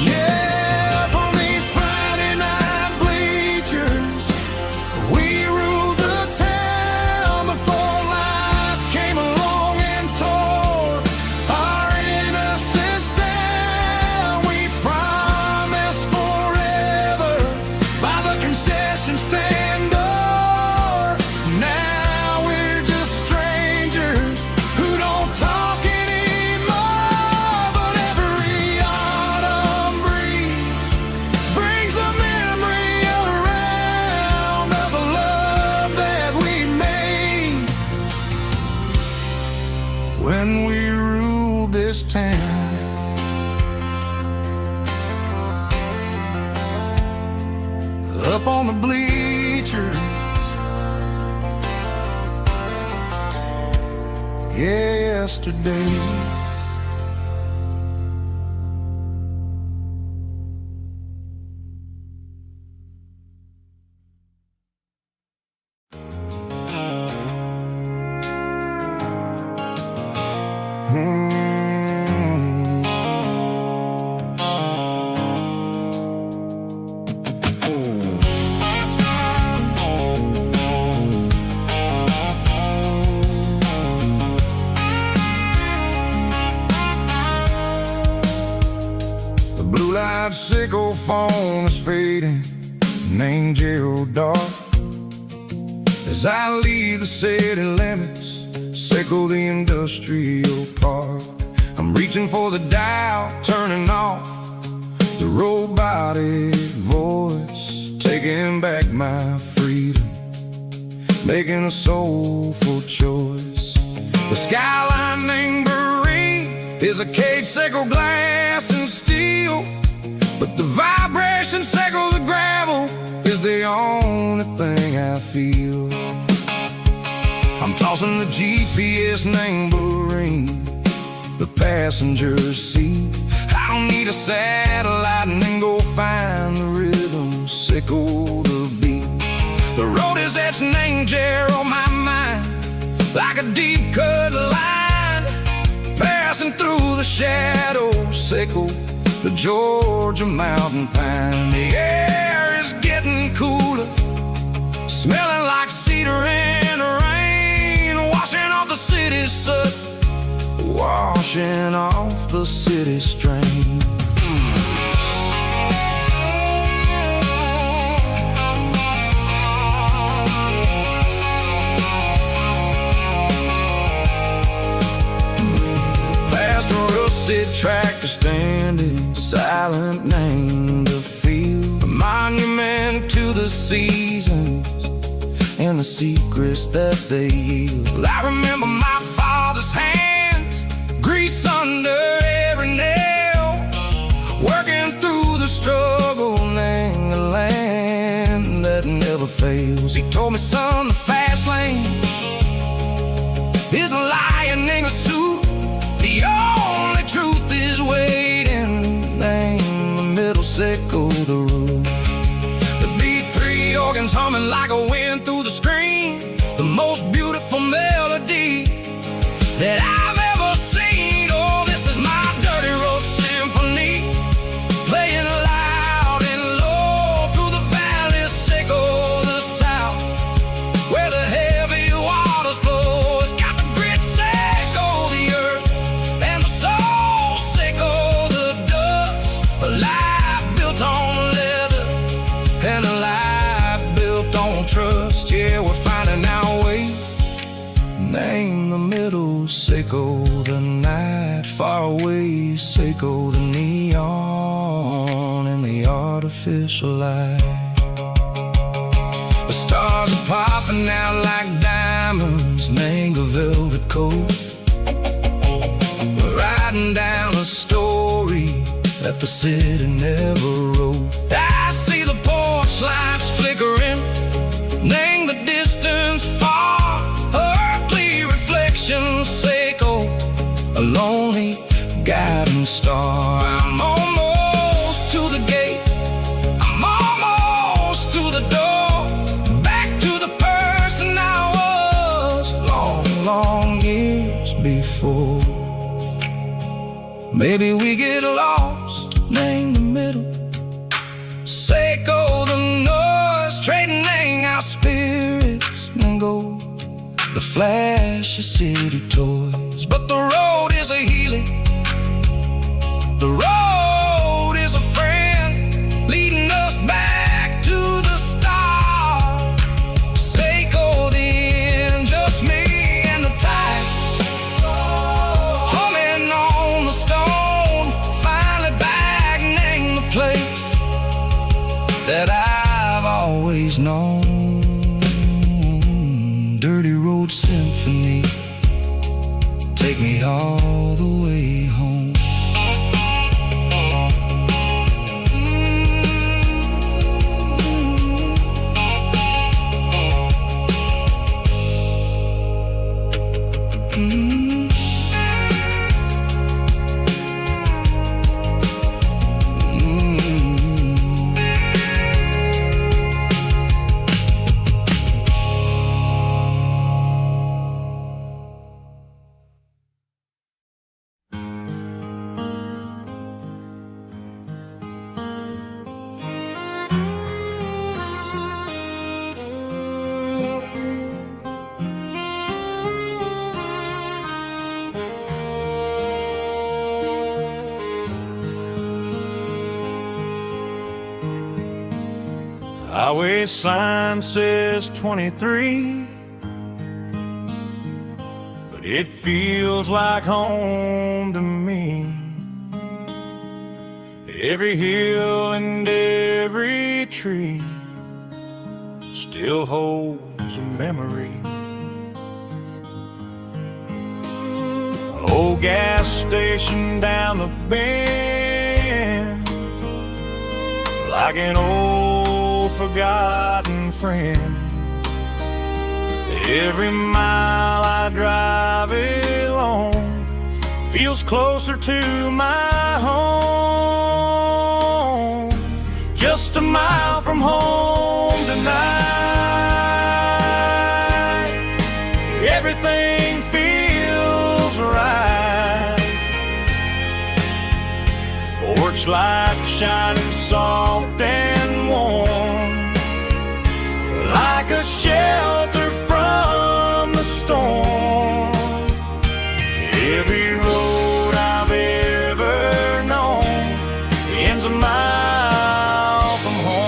Yeah, up on these Friday night bleachers, we ruled the town before life came along and tore our innocence down. We promised forever by the concession stand door. Now we're just strangers who don't talk anymore. But every autumn breeze brings the memory around of the love that we made when we ruled this town. Up on the bleachers, yesterday. The blue-light sickle phone is fading, named Gerald Dark. As I leave the city limits, sickle the industrial park. I'm reaching for the dial, turning off the robotic voice, taking back my freedom, making a soulful choice. The skyline named Marine is a cage sickle, glass and steel, but the vibration sickle, the gravel, is the only thing I feel. I'm tossing the GPS named Marine, the passenger seat. I don't need a satellite and then go find the rhythm, sickle the beat. The road is etched named Jer on my mind, like a deep cut line, passing through the shadows, sickle the Georgia mountain pine. The air is getting cooler, smelling like cedar in the rain, washing off the city's soot, washing off the city strain. Past a rusted tractor standing silent, named the field, a monument to the seasons and the secrets that they yield. Well, I remember my father's hands, grease under every nail, working through the struggle, laying a land that never fails. He told me, son, the fast lane is a lion in a suit. The only truth is waiting. Name the middle, sickle the root. The beat, three organs humming like a wind through the screen. The most beautiful melody that I've ever seen. Oh, this is my dirty road symphony, playing loud and low through the valleys, sickle the south, where the heavy waters flow. It's got the grit, sickle the earth, and the soul, sickle the dust. A life built on leather and a life built on trust. Yeah, we're finding our way. Name the middle, sickle the night, far away, sickle the neon and the artificial light. The stars are popping out like diamonds, mango velvet coat. We're writing down a story that the city never wrote. I see the porch lights flickering, name the distance far, earthly reflections, sickle a lonely guiding star. I'm almost to the gate, I'm almost to the door, back to the person I was long, long years before. Maybe we get lost, name the middle, sickle the noise, trading our spirits and gold, the flash of city toys. But the road is a healing, the road is a friend, leading us back to the start. Sickle the end, just me and the tides, humming on the stone, finally back, name the place that I've always known. Dirty road symphony, take me all the way home. Highway sign says 23, but it feels like home to me. Every hill and every tree still holds a memory. Old gas station down the bend, like an old forgotten friend. Every mile I drive it along feels closer to my home. Just a mile from home tonight, everything feels right. Porch light shining soft and warm, like a shelter from the storm. Every road I've ever known ends a mile from home.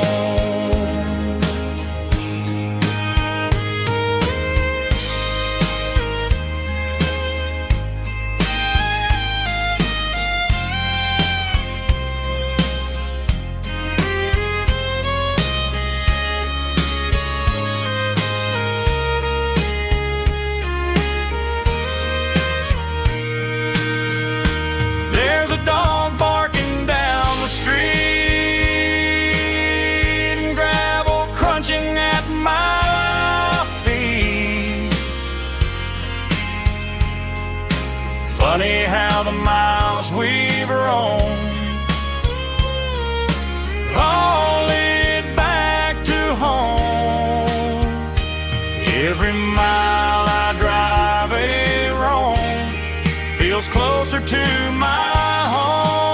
Every mile I drive a roam feels closer to my home.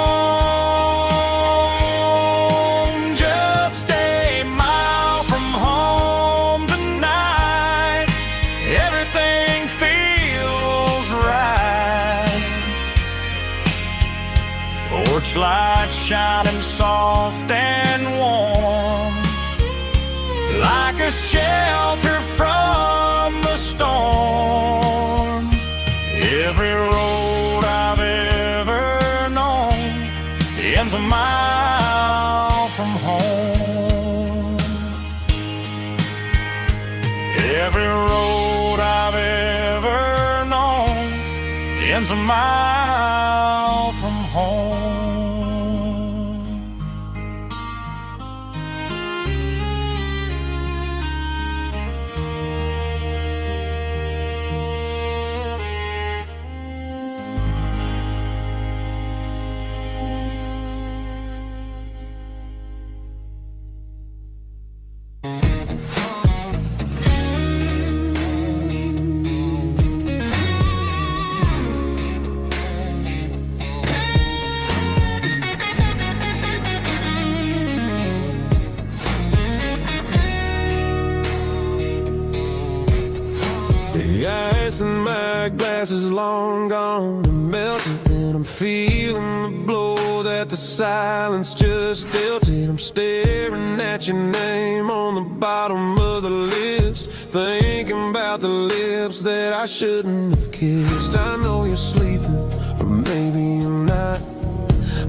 Just a mile from home tonight, everything feels right. Porch light shining soft and warm, like a shelter from the storm. Every road I've ever known ends a mile from home. Every road I've ever known ends a mile from home. The ice in my glass is long gone and melted, and I'm feeling the blow that the silence just dealt it. I'm staring at your name on the bottom of the list, thinking about the lips that I shouldn't have kissed. I know you're sleeping, or maybe you're not.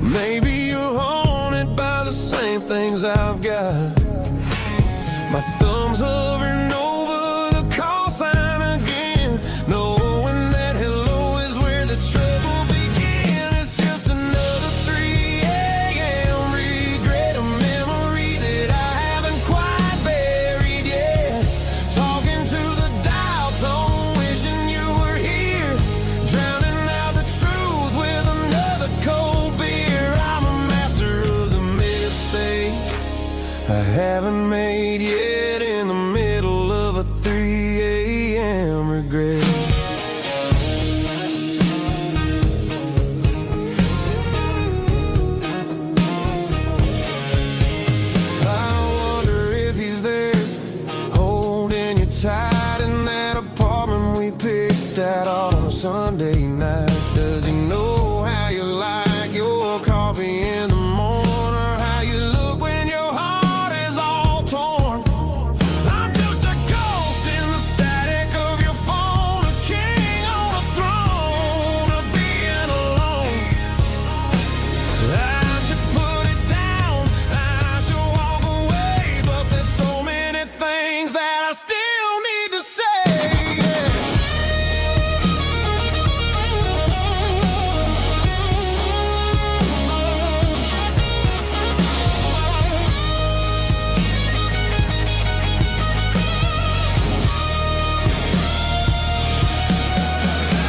Maybe you're haunted by the same things I've got. My thumb's hovering over the call sign again, knowing that hello is where the trouble began. It's just another 3 a.m. regret, a memory that I haven't quite buried yet. Talking to the dial tone, wishing you were here, drowning out the truth with another cold beer. I'm a master of the mistakes I haven't made yet, in the middle of a 3 a.m. regret. I wonder if he's there, holding you tight in that apartment we picked out on a Sunday night. Does he know how you like your coffee in the morning, or how you look when your heart is all torn? I'm just a ghost in the static of your phone, a king on a throne of being alone. I should put it down, I should walk away, but there's so many things that I still need to say.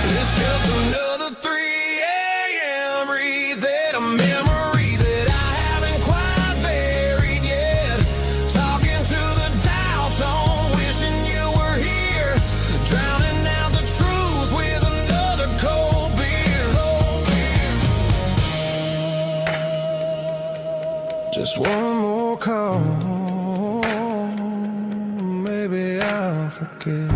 It's just another 3 a.m. read, a memory that I haven't quite buried yet. Talking to the dial tone, wishing you were here, drowning out the truth with another cold beer. Just one more call, maybe I'll forget.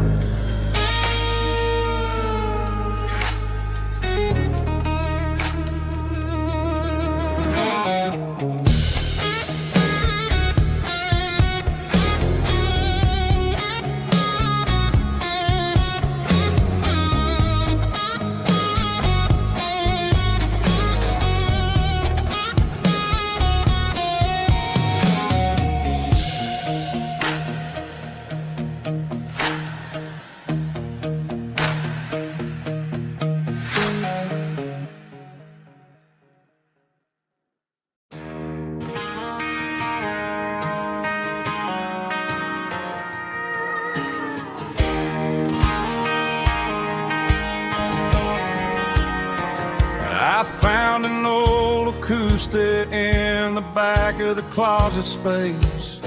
I found an old acoustic in the back of the closet space.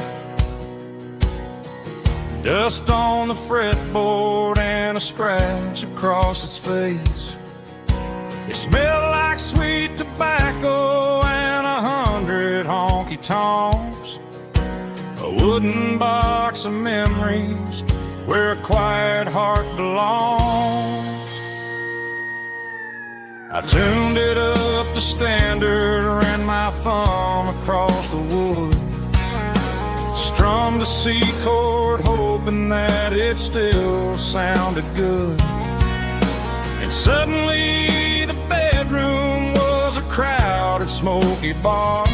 Dust on the fretboard and a scratch across its face. It smelled like sweet tobacco and 100 honky-tonks. A wooden box of memories where a quiet heart belongs. I tuned it up to standard, ran my thumb across the wood, strummed a C chord, hoping that it still sounded good. And suddenly the bedroom was a crowded, smoky bar,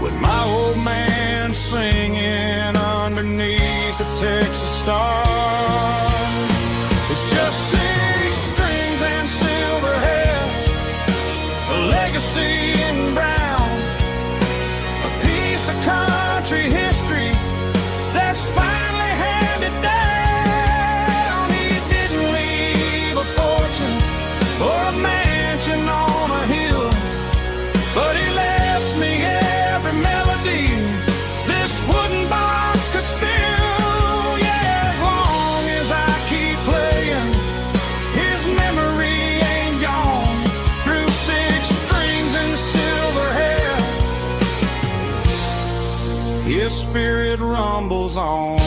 with my old man singing underneath the Texas star. It's just 6 strings and silver hair, a legacy in brown, a piece of country history that's finally handed down. He didn't leave a fortune or a mansion on a hill, but he left me every melody this wooden box could spill. Yeah, as long as I keep playing, his memory ain't gone. Through 6 strings and silver hair, his spirit rumbles on.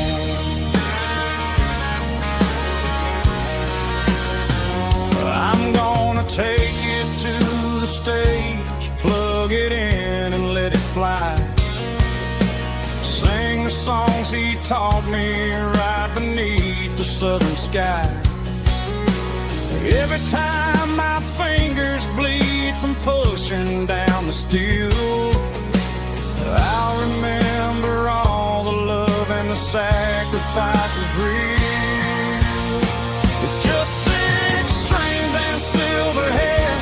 I'm gonna take it to the stage, plug it in and let it fly. Sing the songs he taught me right beneath the southern sky. Every time my fingers bleed from pushing down the steel, I'll remember all the love and the sacrifices real. It's just 6 strings and silver hair,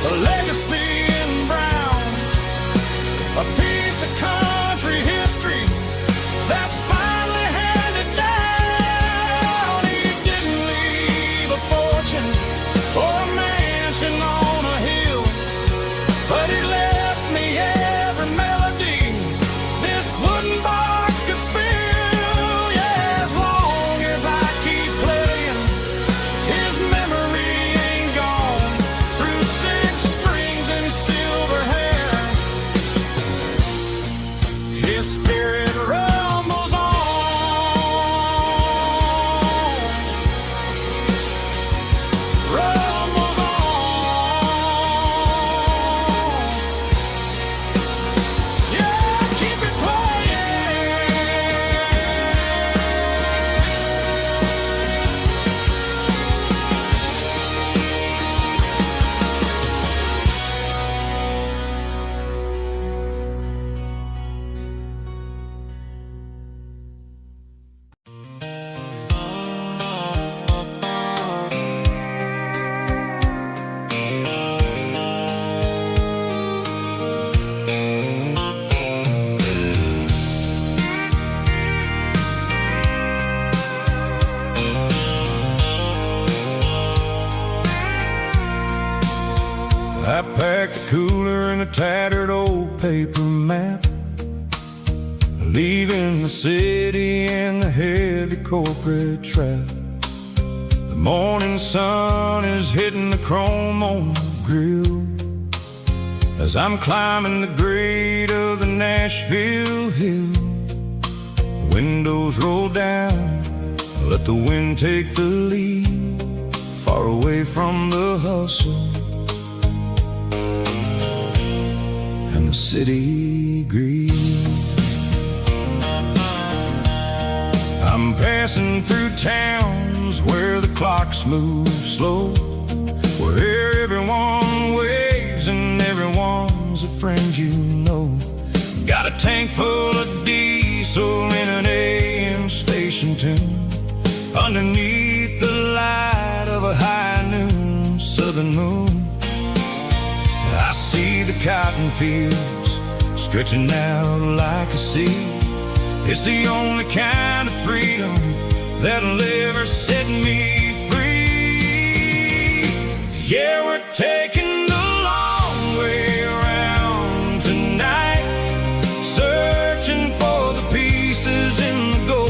a legacy in brown, a piece of country history that's finally handed down. He didn't leave a fortune or a mansion on a hill, but he left me every melody this wooden box could spill. Yeah, as long as I keep playing, his memory ain't gone. Through 6 strings and silver hair, his spirit rumbles on. Rumbles on. Yeah, keep it playing. I packed a cooler and a tattered old paper map, leaving the city and the heavy corporate trap. The morning sun is hitting the chrome on the grill as I'm climbing the grade of the Nashville hill. The windows roll down, let the wind take the lead, far away from the hustle and the city greed. I'm passing through towns where the clocks move slow, where everyone waves and everyone's a friend you know. Got a tank full of diesel in an AM station tune, underneath the light of a high noon southern moon. I see the cotton fields stretching out like a sea. It's the only kind of freedom that'll ever set me free. Yeah, we're taking the long way around tonight, searching for the pieces in the gold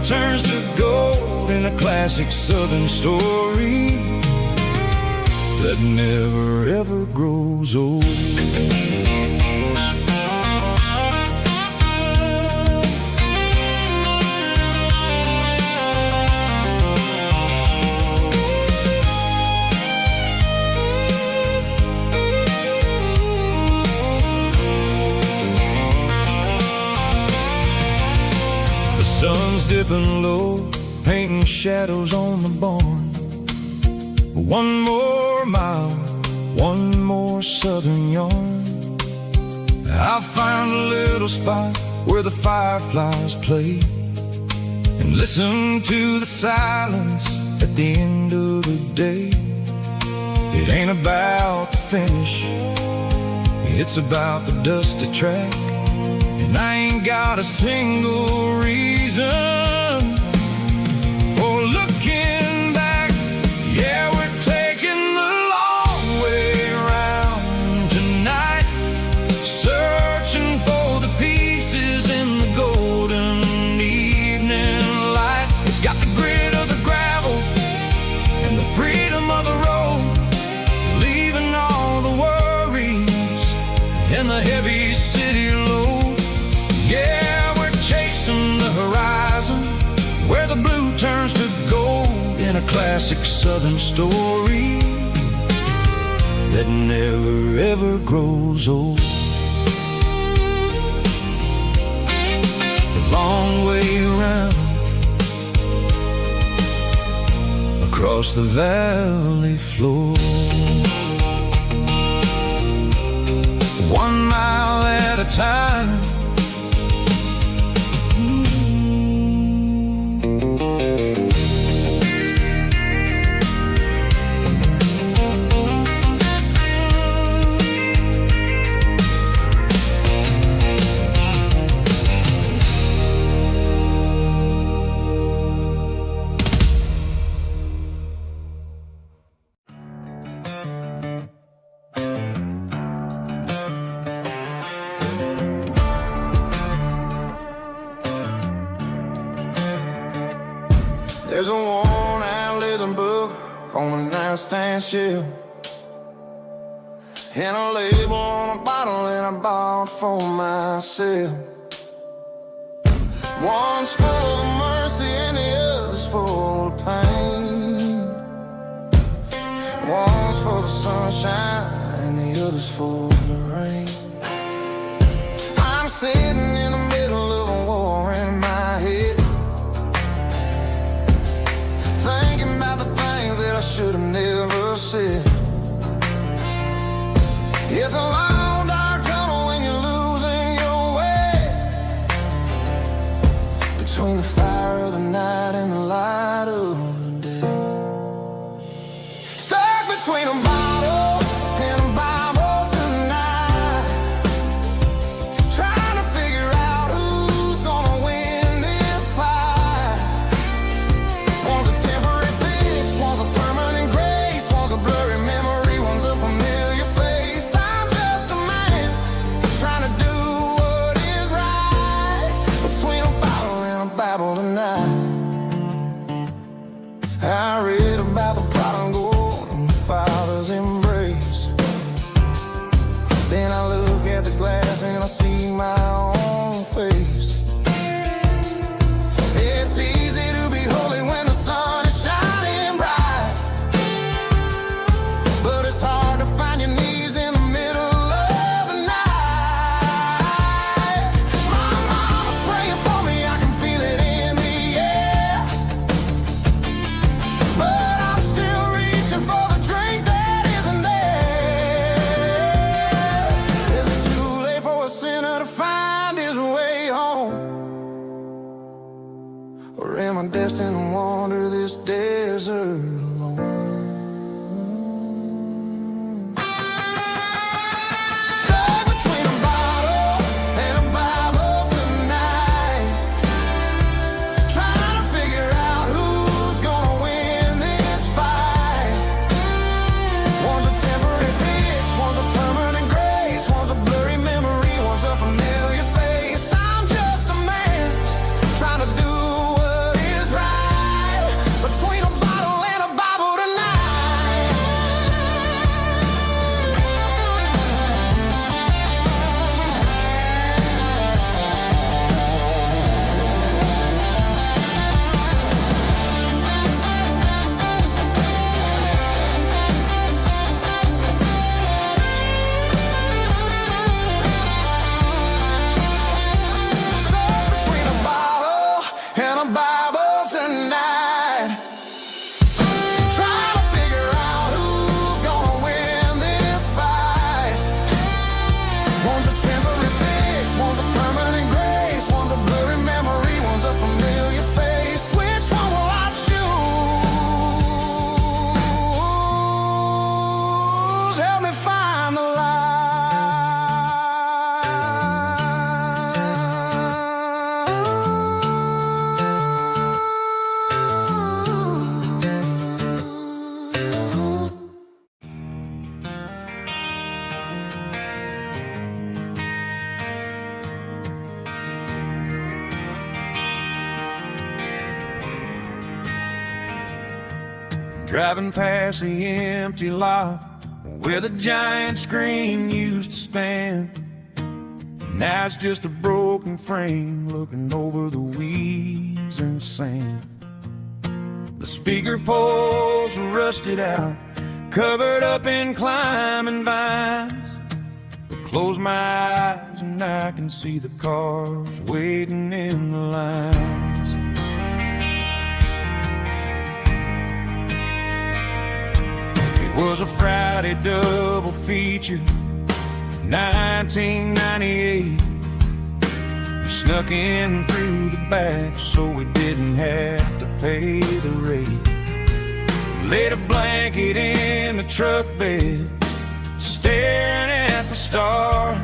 turns to gold in a classic southern story that never ever grows old. Sun's dipping low, painting shadows on the barn. One more mile, one more southern yarn. I'll find a little spot where the fireflies play and listen to the silence at the end of the day. It ain't about the finish, it's about the dusty track. And I ain't got a single reason for looking back. Yeah, we're taking the long way around tonight, searching for the pieces in the golden evening light. It's got the grit of the gravel and the freedom of the road, leaving all the worries and the heavy city load. Yeah, we're chasing the horizon where the blue turns to gold in a classic southern story that never ever grows old. The long way around across the valley floor, 1 mile at a time. There's a worn-out leather book on a nightstand shelf, and a label on a bottle that I bought for myself. One's full of mercy and the other's full of pain. One's for the sunshine and the other's for the rain. I'm sitting in the middle of a war in my head, thinking about the things that I should have never said. It's a long dark tunnel when you're losing your way, between the fire of the night and the light of the day. Stuck between a bottle and a Bible tonight, trying to figure out who's gonna win this fight. One's a temporary fix, one's a permanent grace, one's a blurry memory, one's a familiar face. I'm just a driving past the empty lot where the giant screen used to stand. Now it's just a broken frame looking over the weeds and sand. The speaker poles are rusted out, covered up in climbing vines. Close my eyes and I can see the cars waiting in the lines. It was a Friday double feature, 1998. We snuck in through the back so we didn't have to pay the rate. Laid a blanket in the truck bed, staring at the stars,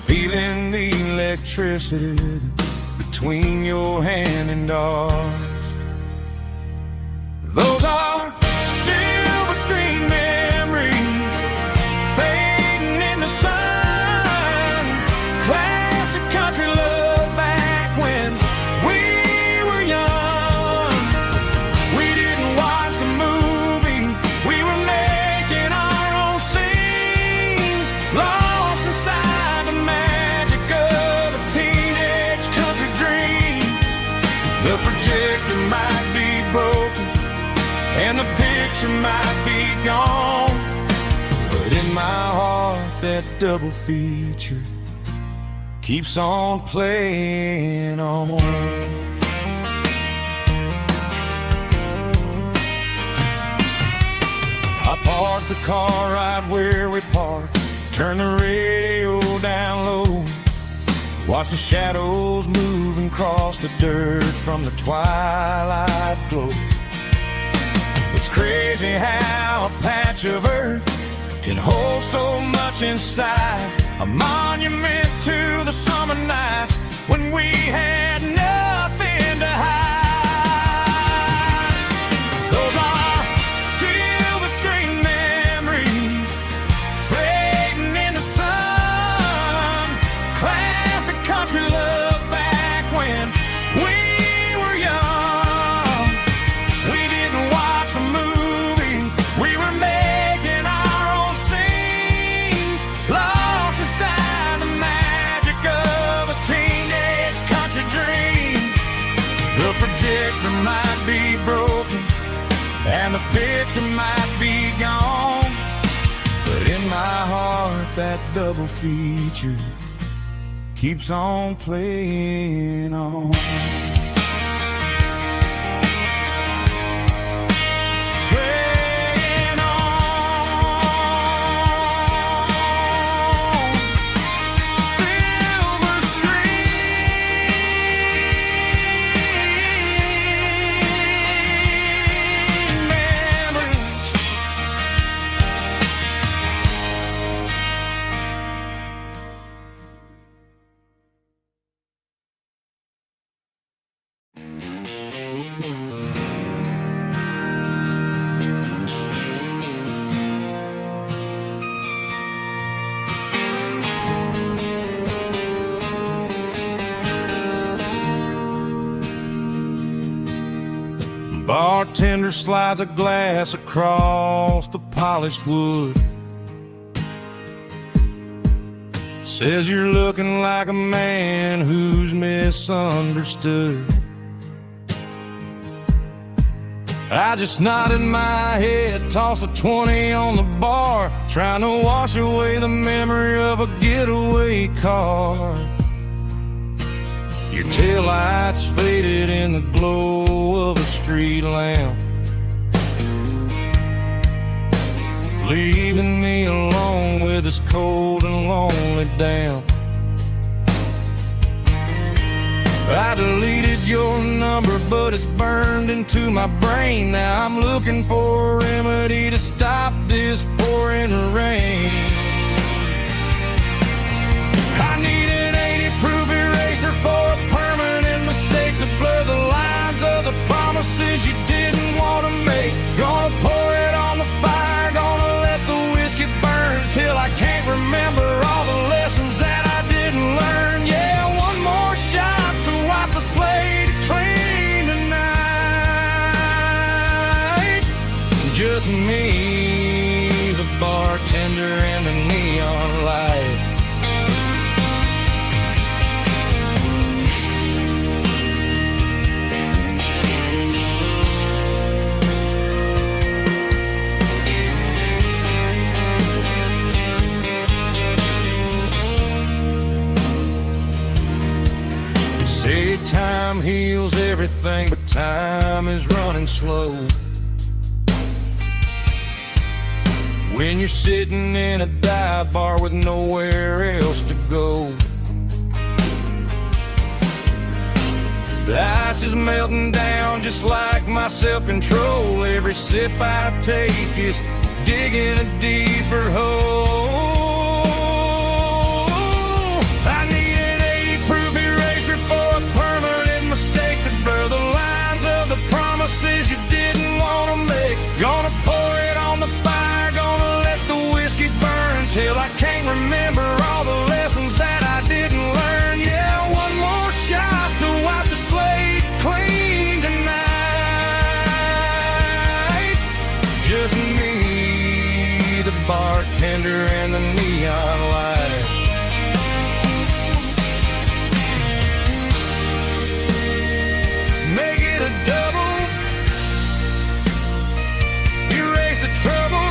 feeling the electricity between your hand and ours. Those are silver screen memories fading in the sun. Classic country love back when we were young. We didn't watch the movie, we were making our own scenes, lost inside the magic of a teenage country dream. The projector might be broken and the picture might be gone, but in my heart that double feature keeps on playing on. I parked the car right where we parked, turned the radio down low, watch the shadows moving across the dirt from the twilight glow. It's crazy how a patch of earth can hold so much inside, a monument to the summer nights when we had nothing to hide. Those are silver screen memories fading in the sun. Classic country love back when we were young. We didn't watch a movie, we were making our own scenes, lost inside the magic of a teenage country dream. The projector might be broken and the picture might be gone, but in my heart that double feature keeps on playing on. Playing on. Silver screen memories. Bartender slides a glass across the polished wood, says you're looking like a man who's misunderstood. I just nodded my head, tossed a 20 on the bar, trying to wash away the memory of a getaway car. Your taillights faded in the glow of a street lamp, leaving me alone with this cold and lonely damp. I deleted your number, but it's burned into my brain. Now I'm looking for a remedy to stop this pouring rain. I need an 80-proof eraser for a permanent mistake to blur the lines of the promises you didn't want to make. Gonna pour it on the fire, gonna let the whiskey burn till I can't remember all the lessons that I didn't learn. Yeah, one more shot to wipe the slate clean tonight. bartender and the neon light. Say time heals everything, but time is running slow. When you're sitting in a dive bar with nowhere else to go, the ice is melting down just like my self-control. Every sip I take is digging a deeper hole. I need an 80-proof eraser for a permanent mistake to blur the lines of the promises you didn't want to make. Gonna pour it on the fire, gonna let the whiskey burn till I can't remember all the lessons that I didn't learn. Yeah, one more shot to wipe the slate clean tonight. Just me, the bartender, and the neon light. Make it a double, erase the trouble.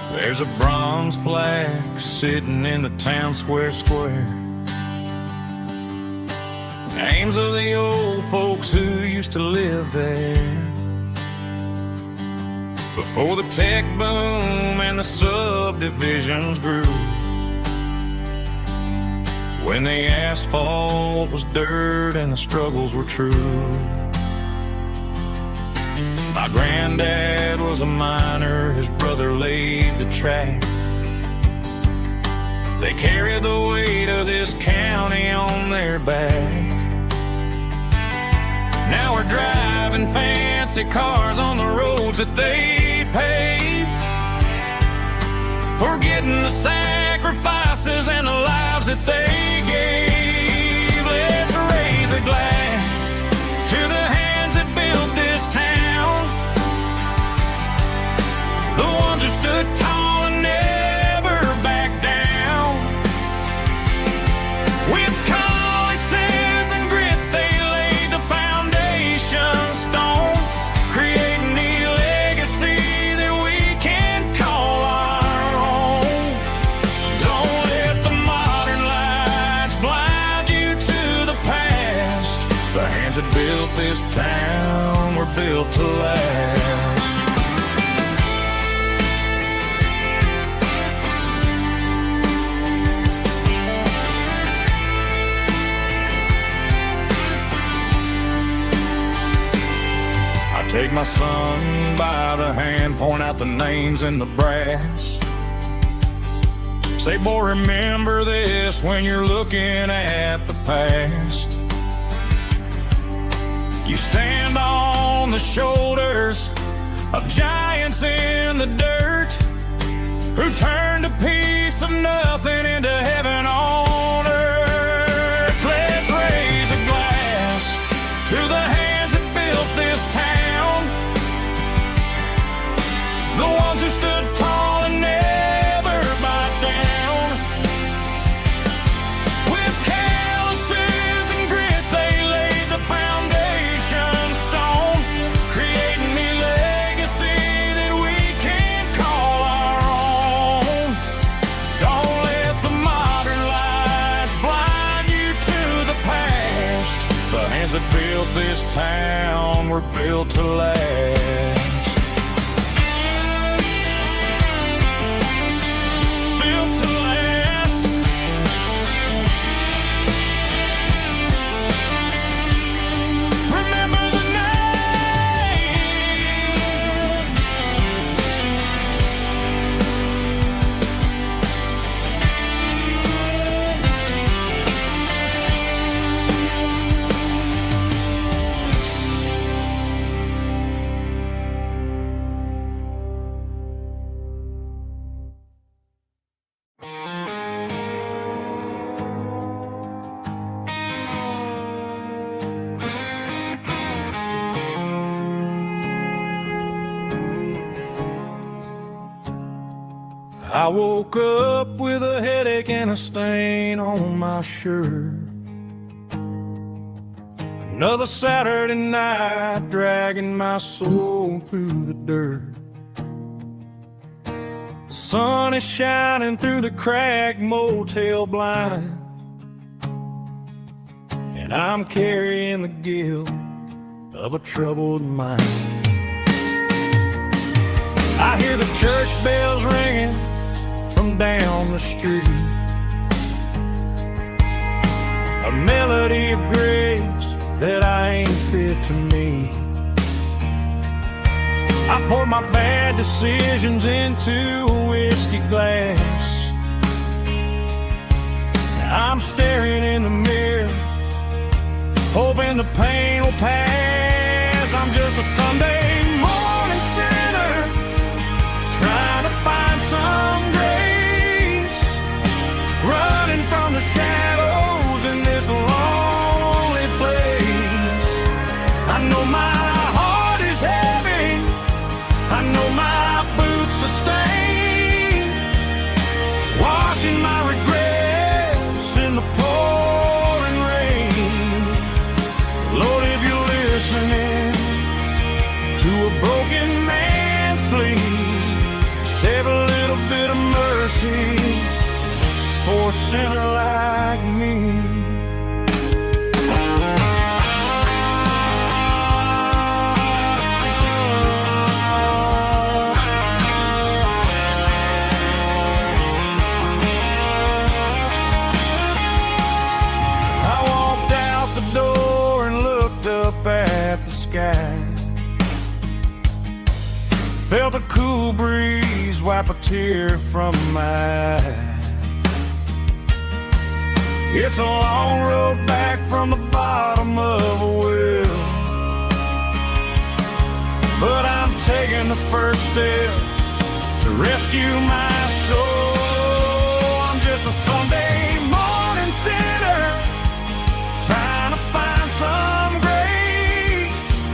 There's a bronze plaque sitting in the town square. Names of the old folks who used to live there before the tech boom and the subdivisions grew, when the asphalt was dirt and the struggles were true. My granddad was a miner, his brother laid the track. They carried the weight of this county on their back. Now we're driving fancy cars on the roads that they paved, forgetting the sacrifices and the lives that they gave. Let's raise a glass to the hands that built this town, the ones who stood tall and never backed down. With calluses and grit, they laid the foundation stone, creating the legacy that we can call our own. Don't let the modern lights blind you to the past. The hands that built this town were built to last. Take my son by the hand, point out the names in the brass. Say, boy, remember this when you're looking at the past. You stand on the shoulders of giants in the dirt, who turned a piece of nothing into heaven on earth. Let's raise a glass to the hands that built this town, the ones who stood tall and never backed down. With calluses and grit, they laid the foundation stone, creating the legacy that we can call our own. Don't let the modern lights blind you to the past. The hands that built this town were built to last. Built to last. I woke up with a headache and a stain on my shirt. Another Saturday night dragging my soul through the dirt. The sun is shining through the cracked motel blind, and I'm carrying the guilt of a troubled mind. I hear the church bells ringing from down the street, a melody of grace that I ain't fit to meet. I pour my bad decisions into a whiskey glass. I'm staring in the mirror, hoping the pain will pass. I'm just a Sunday morning sinner, trying to find some grace, running from the shadows in this lonely place. I know my heart is heavy, I know my boots are stained, washing my regrets in the pouring rain. Lord, if you're listening to a broken man's plea, save a little bit of mercy for a sinner like me. At the sky, felt a cool breeze wipe a tear from my eye. It's a long road back from the bottom of a well, but I'm taking the first step to rescue my soul. I'm just a Sunday morning sinner, trying to find some grace,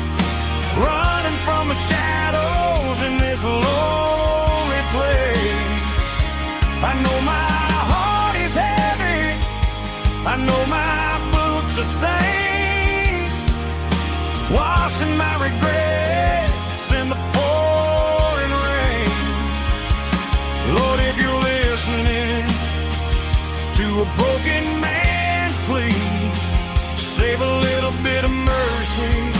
running from the shadows in this lonely place. I know my heart is heavy, I know my boots are stained, washing my regrets in the pouring rain. Lord, if you're listening to a broken man's plea, save a little bit of mercy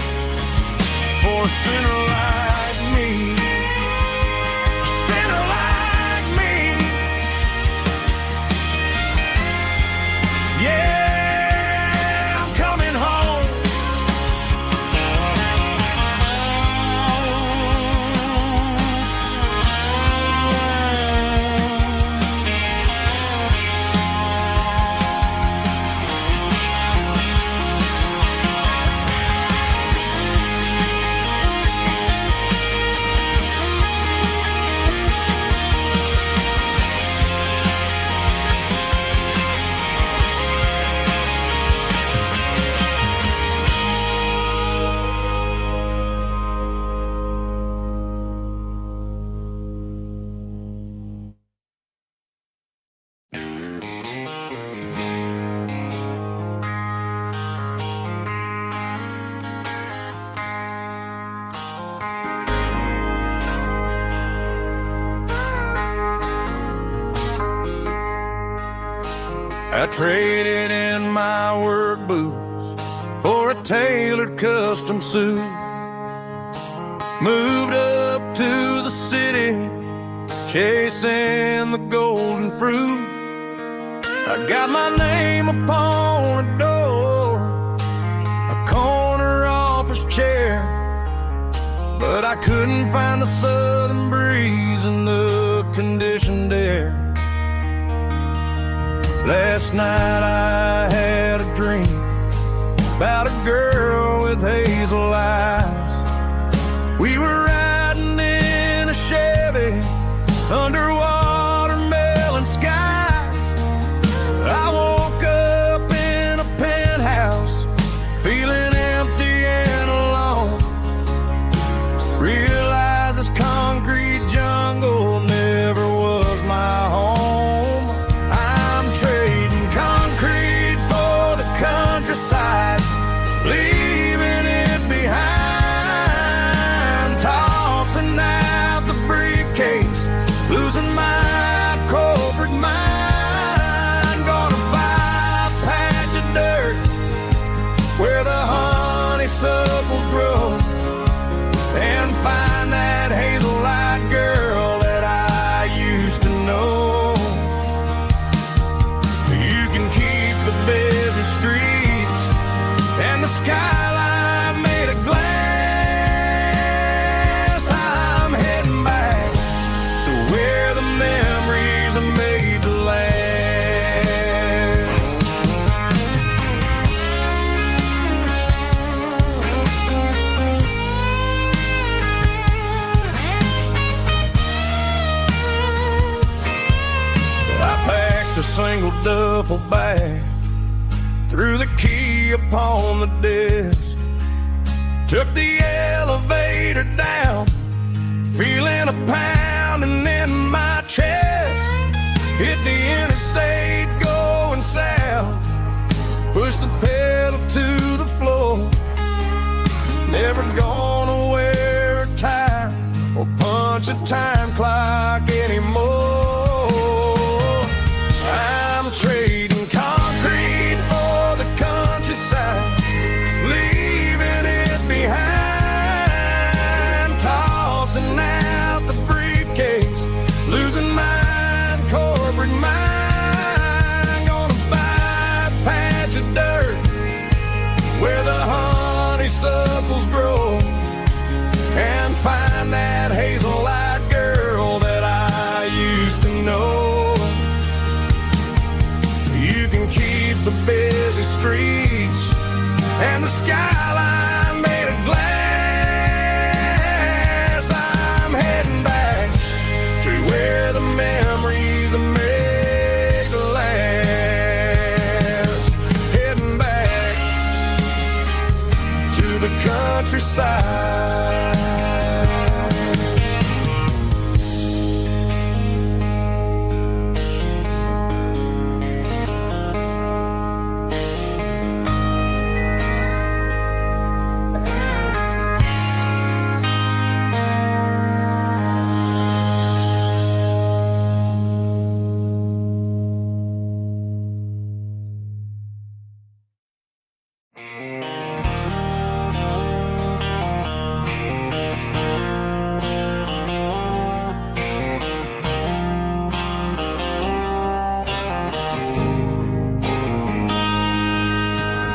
for a sinner like me. A sinner like me. Yeah, I'm coming home. I traded in my work boots for a tailored custom suit, moved up to the city, chasing the golden fruit. I got my name upon a door, a corner office chair, but I couldn't find the southern breeze in the conditioned air. Last night I had a dream about a girl with hazel eyes. We were riding in a Chevy under watermelon skies. I woke up in a penthouse, feeling empty and alone. Realized this concrete jungle never was my back, threw the key upon the desk, took the elevator down, feeling a pounding in my chest. Hit the interstate going south, pushed the pedal to the floor. Never gonna wear a tie or punch a time clock anymore. I'm trading concrete for the countryside, leaving it behind, tossing out the briefcase, losing my corporate mind. Gonna buy a patch of dirt where the honeysuckles grow, and find that hazel-eyed girl that I used to know. You can keep the busy streets and the skyline made of glass. I'm heading back to where the memories are made to last. Heading back to the countryside.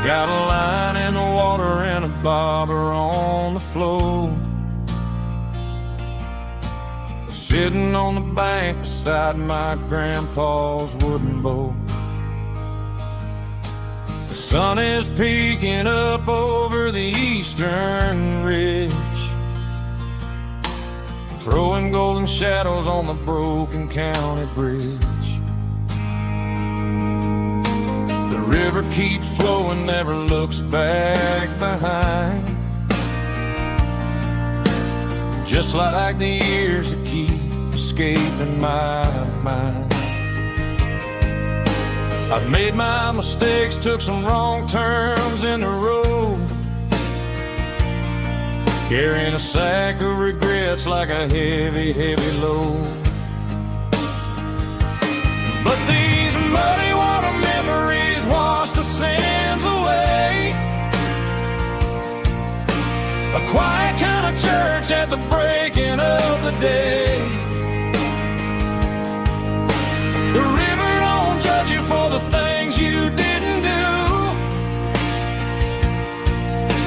Got a line in the water and a bobber on the floor, sitting on the bank beside my grandpa's wooden boat. The sun is peeking up over the eastern ridge, throwing golden shadows on the broken county bridge. The river keeps flowing, never looks back behind, just like the years that keep escaping my mind. I've made my mistakes, took some wrong turns in the road, carrying a sack of regrets like a heavy, heavy load. But these muddy water memories wash the sins away. A quiet kind of church at the breaking of the day. The river don't judge you for the things you didn't do.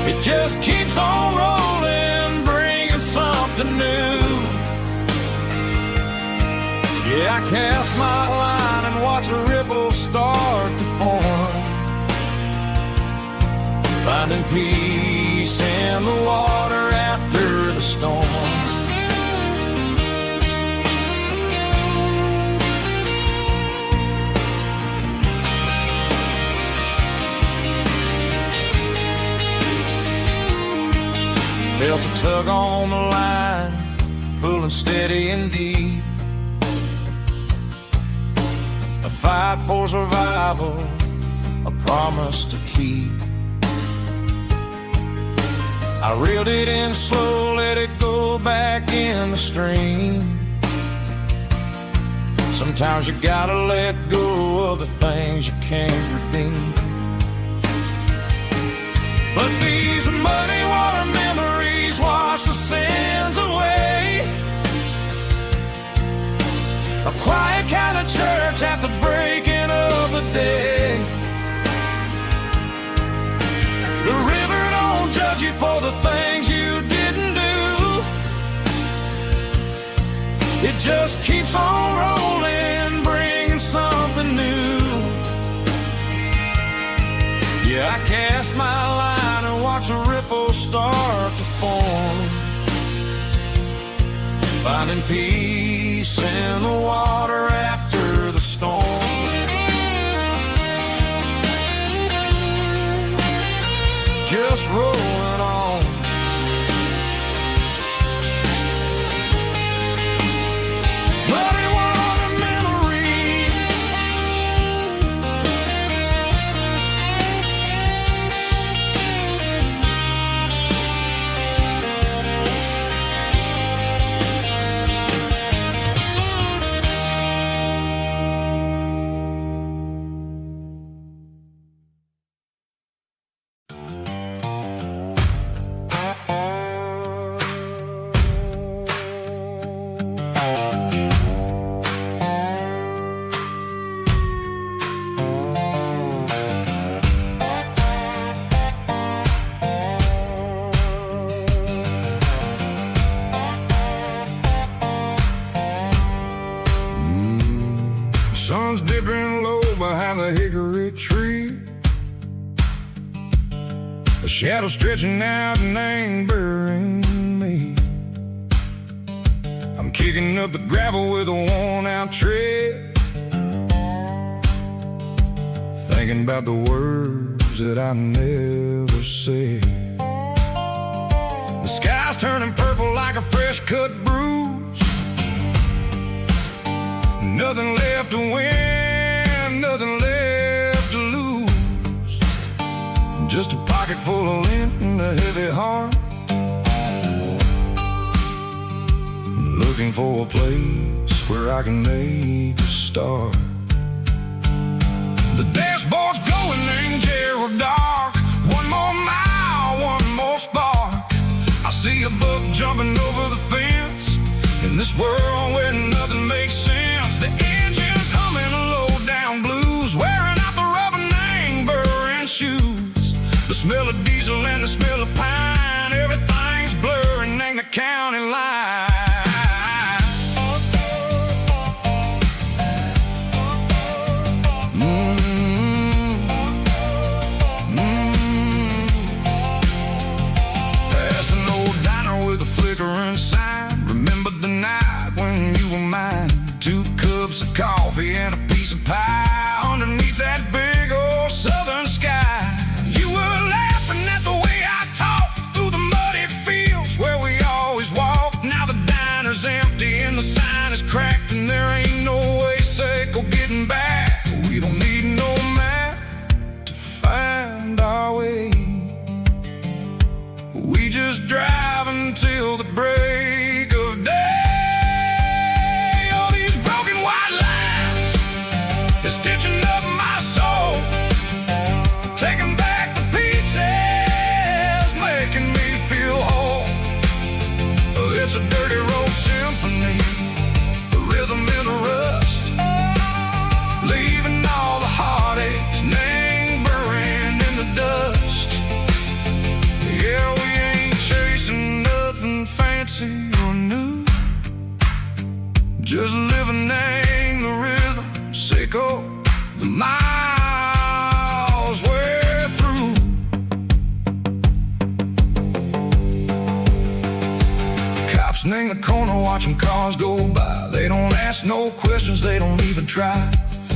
It just keeps on rolling, bringing something new. Yeah, I cast my line and watch a ripple start to form, finding peace in the water after the storm. Felt a tug on the line, pulling steady and deep. A fight for survival, a promise to keep. I reeled it in slow, let it go back in the stream. Sometimes you gotta let go of the things you can't redeem. But these muddy water memories wash the sins away. A quiet kind of church at the breaking of the day. The river don't judge you for the things you didn't do. It just keeps on rolling, bringing something new. Yeah, I cast my line and watch a ripple start to form, finding peace in the water after the storm. just rolling on. But it was a memory. Sun's dipping low behind the hickory tree. A shadow stretching out and ain't burying me. I'm kicking up the gravel with a worn-out tread, thinking about the words that I never said. The sky's turning purple like a fresh-cut bruise. Nothing left to win, nothing left to lose. Just a pocket full of lint and a heavy heart, looking for a place where I can make a start. The dashboard's glowing, ain't Gerald dark. One more mile, one more spark. I see a buck jumping over the fence in this world where nothing makes sense. The engine's humming a low-down blues, wearing out the rubber name, burring shoes. The smell of diesel and the smell of pine, everything's blurring, ain't the county line. Past an old diner with a flickering sign. Remember the night when you were mine. 2 cups of coffee and a piece of pie underneath that big old southern sky. You were laughing at the way I talked through the muddy fields where we always walked. Now the diner's empty and the sign is cracked, and there ain't no way safe or getting back. We don't need no map to find our way. We just drive until the break of day. It's a dirty road symphony, a rhythm in the rust, leaving all the heartaches, name burning in the dust. Yeah, we ain't chasing nothing fancy or new, just living name the rhythm, sicko, the miles we're through. In the corner watching cars go by. They don't ask no questions, they don't even try.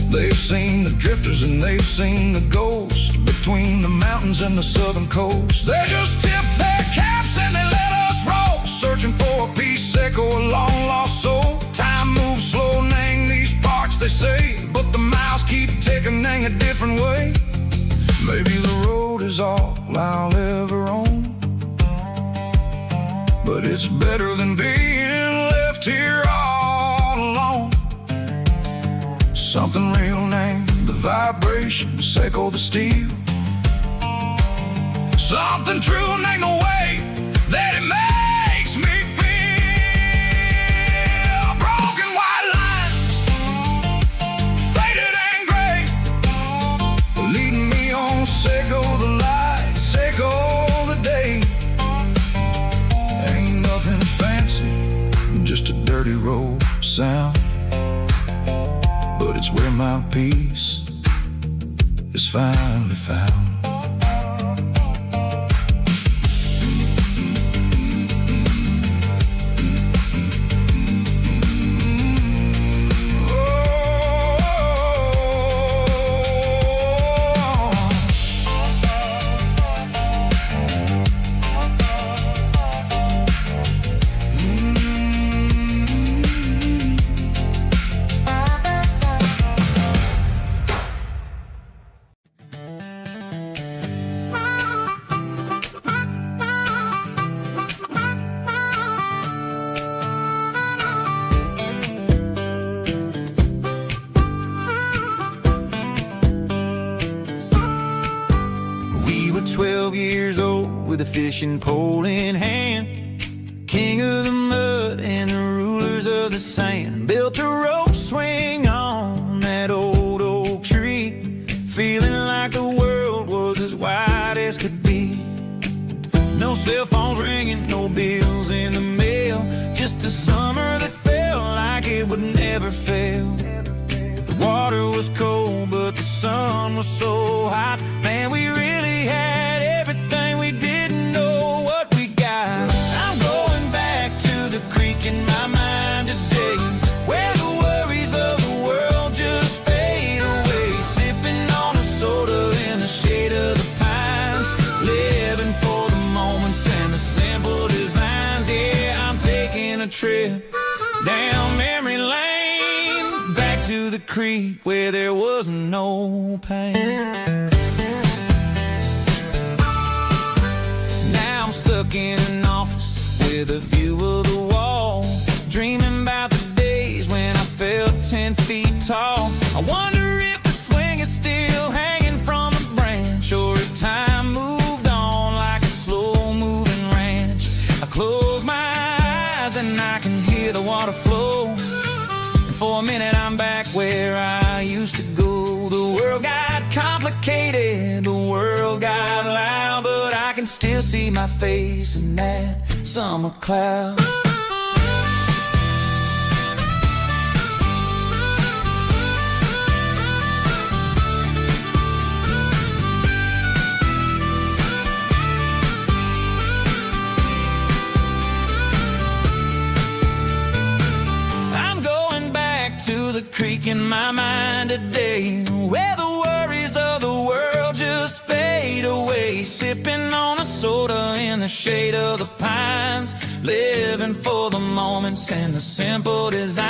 They've seen the drifters and they've seen the ghosts between the mountains and the southern coast. They just tip their caps and they let us roll, searching for a piece echo, a long lost soul. Time moves slow, nang these parts they say, but the miles keep ticking, nang a different way. Maybe the road is all I'll ever own, but it's better than being left here all alone. Something real named the vibrations echo the steel. Something true named the way that it makes me feel. Broken white lines, faded and gray, leading me on, echo the light, echo the day. Just a dirty road sound, but it's where my peace is finally found. 12 years old with a fishing pole in hand. King of the mud and the rulers of the sand. Built a rope swing on that old oak tree, feeling like the world was as wide as could be. No cell phones ringing, no bills in the mail, just a summer that felt like it would never fail. The water was cold, but the sun was so hot. Man, we really had everything, we didn't know what we got. I'm going back to the creek in my mind today, where the worries of the world just fade away. Sipping on a soda in the shade of the pines, living for the moments and the simple designs. Yeah, I'm taking a trip down memory lane, back to the creek where there was no pain. Now I'm stuck in an office with a view of the wall, dreaming about the days when I felt 10 feet tall. I wonder if the swing is still hanging from a branch, or if time moved on like a slow-moving ranch. I close my eyes and I can hear the water flow, and for a minute I'm back where I used to go. The world got complicated, the world got loud, but I can still see my face in that summer cloud. I'm going back to the creek in my mind today, where the worries of the world just fade away. Sipping on a soda in the shade of the pines, living for the moments and the simple designs.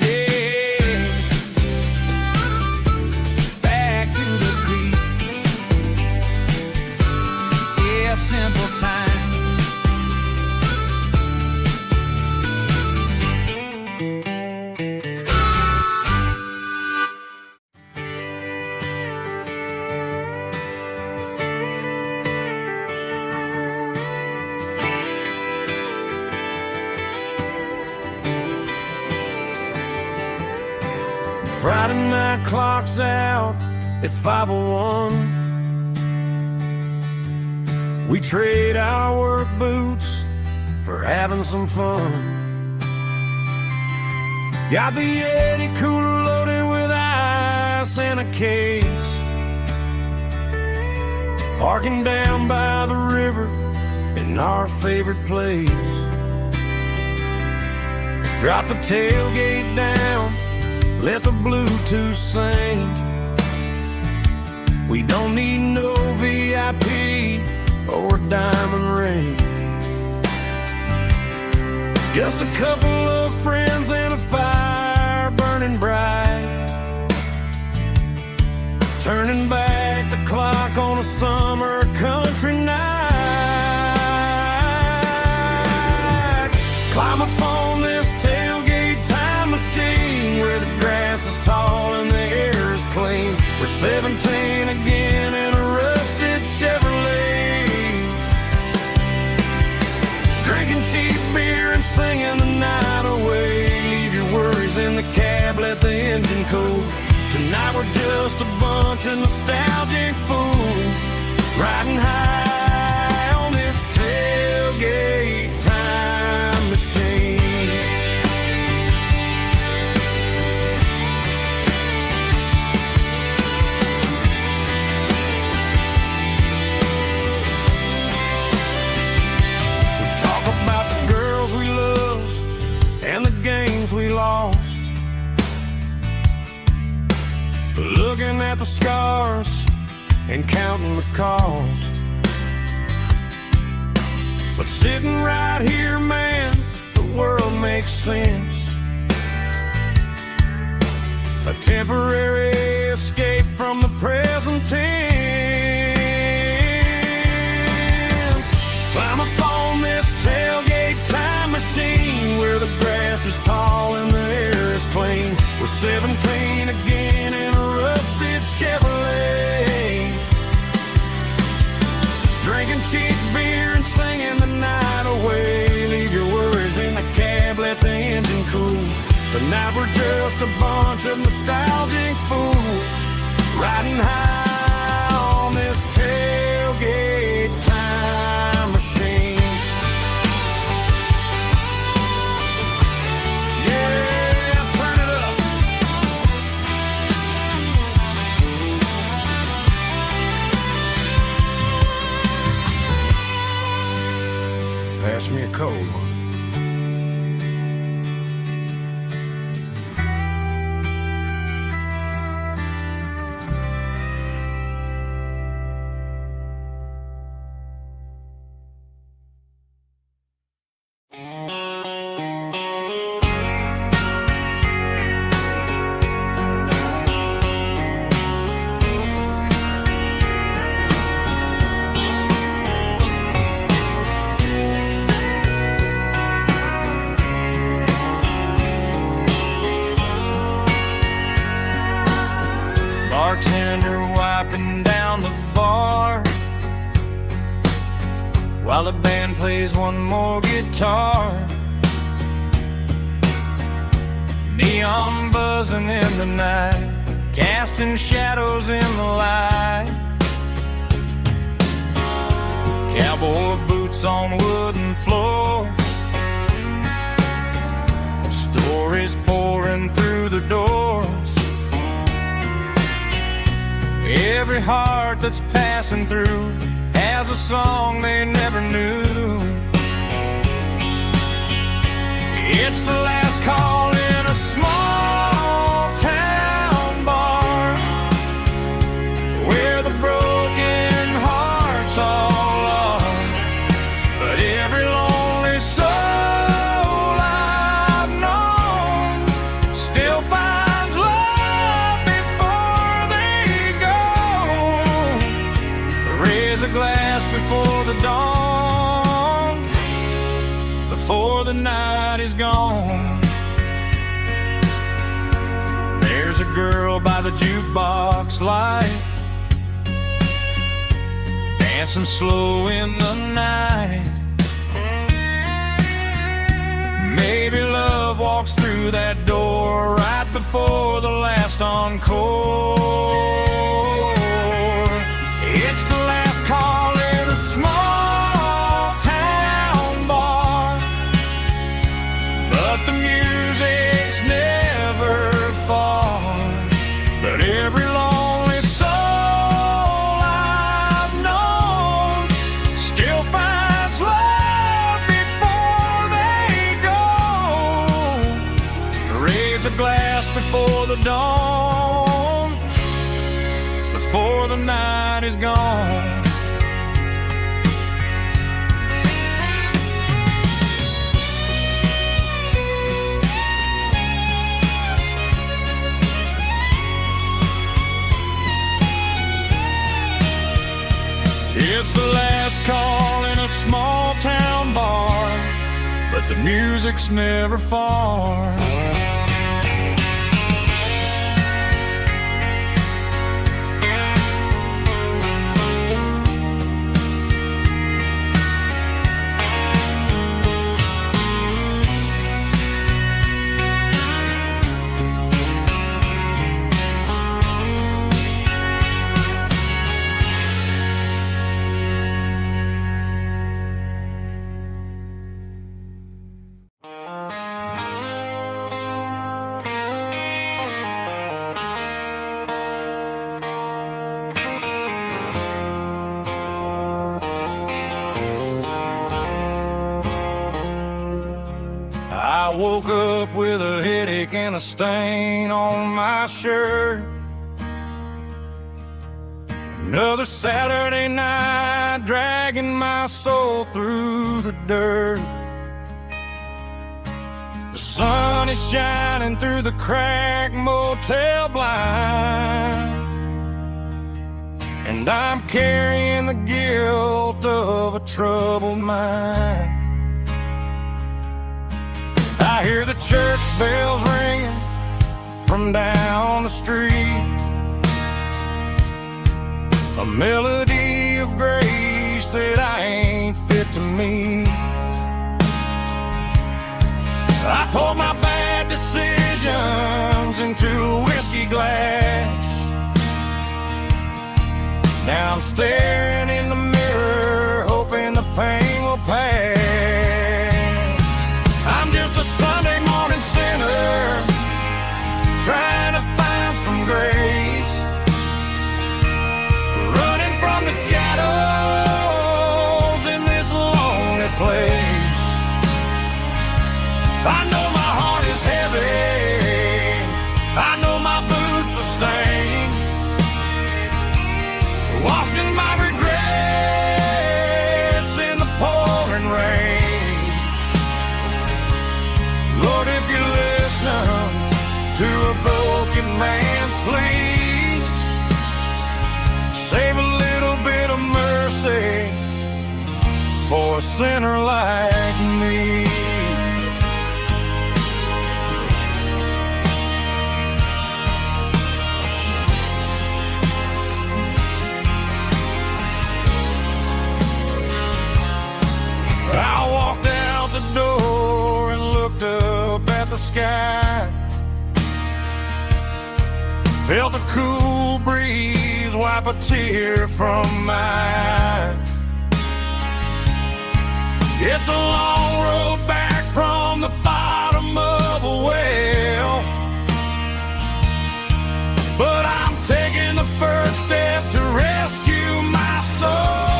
Yeah, back to the creek. Yeah, simple times. Friday night clock's out at 5:01. We trade our work boots for having some fun. Got the Yeti cooler loaded with ice and a case, parking down by the river in our favorite place. Drop the tailgate down, let the Bluetooth sing. We don't need no VIP or a diamond ring, just a couple of friends and a fire burning bright, turning back the clock on a summer country night. Climb up on this tailgate time machine, where the grass is tall and the air is clean. We're 17 again in a rusted Chevrolet, drinking cheap beer and singing the night away. Leave your worries in the cab, let the engine cool. Tonight we're just a bunch of nostalgic fools, riding high on this tailgate time machine. We lost, looking at the scars and counting the cost. But sitting right here, man, the world makes sense. A temporary escape from the present tense. Climb up on this tailgate time machine, where the grass is tall and the air is clean. We're 17 again in a rusted Chevrolet, drinking cheap beer and singing the night away. Leave your worries in the cab, let the engine cool. Tonight we're just a bunch of nostalgic fools, riding high on this tailgate time machine. Yeah, turn it up. Pass me a cold one. Bartender wiping down the bar while the band plays one more guitar. Neon buzzing in the night, casting shadows in the light. Cowboy boots on wooden floors, stories pouring through the doors. Every heart that's passing through has a song they never knew. It's the last call in a small town bar where the broken hearts all are. But every lonely soul I've known still finds love before they go. Raise a glass before the dawn, before the night is gone. There's a girl by the jukebox light, dancing slow in the night. Maybe love walks through that door right before the last encore. It's the last call in a small town bar, but the music's never far. But every lonely soul I've known still finds love before they go. Raise a glass before the dawn, before the night is gone. It's the last call in a small town bar, but the music's never far. I woke up with a headache and a stain on my shirt. Another Saturday night dragging my soul through the dirt. The sun is shining through the cracked motel blind, and I'm carrying the guilt of a troubled mind. I hear the church bells ringing from driving down the street. A melody of grace that I ain't fit to meet. I poured my bad decisions into a whiskey glass. Now I'm staring in the mirror, hoping the pain will pass. I'm just a Sunday morning sinner, trying to find some grace, running from the shadows in this lonely place. I know my heart is heavy, I know my boots are stained, washing my regrets in the pouring rain. Lord, if you're listening to a broken man's plea, save a little bit of mercy for a sinner like me. I walked out the door and looked up at the sky. Felt a cool breeze wipe a tear from my eye. It's a long road back from the bottom of a well, but I'm taking the first step to rescue my soul.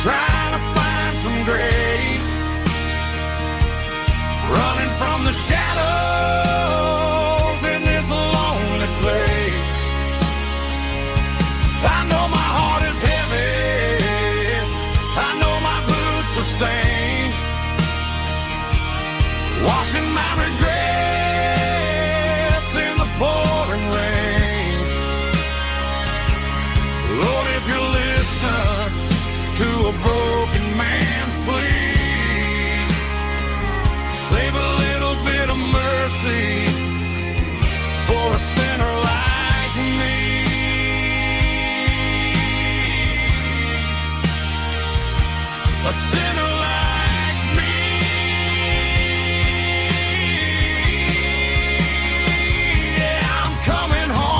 Trying to find some grace, running from the shadows in this lonely place. I know my heart is heavy, I know my boots are stained, washing my regrets in the pouring rain. Lord, if you're listening to a broken man's plea, save a little bit of mercy for a sinner like me. A sinner like me. Yeah, I'm coming home.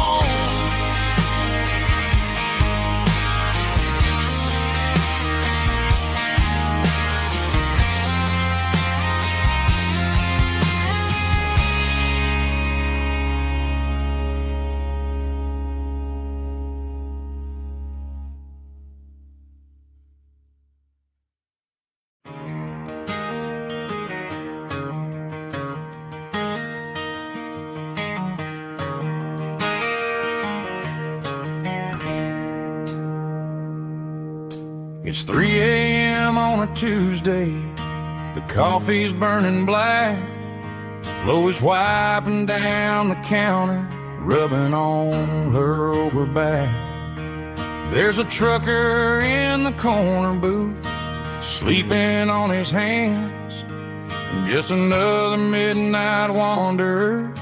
It's 3 a.m. on a Tuesday, the coffee's burning black, Flo is wiping down the counter, rubbing on her over back. There's a trucker in the corner booth, sleeping on his hands, and just another midnight wanderer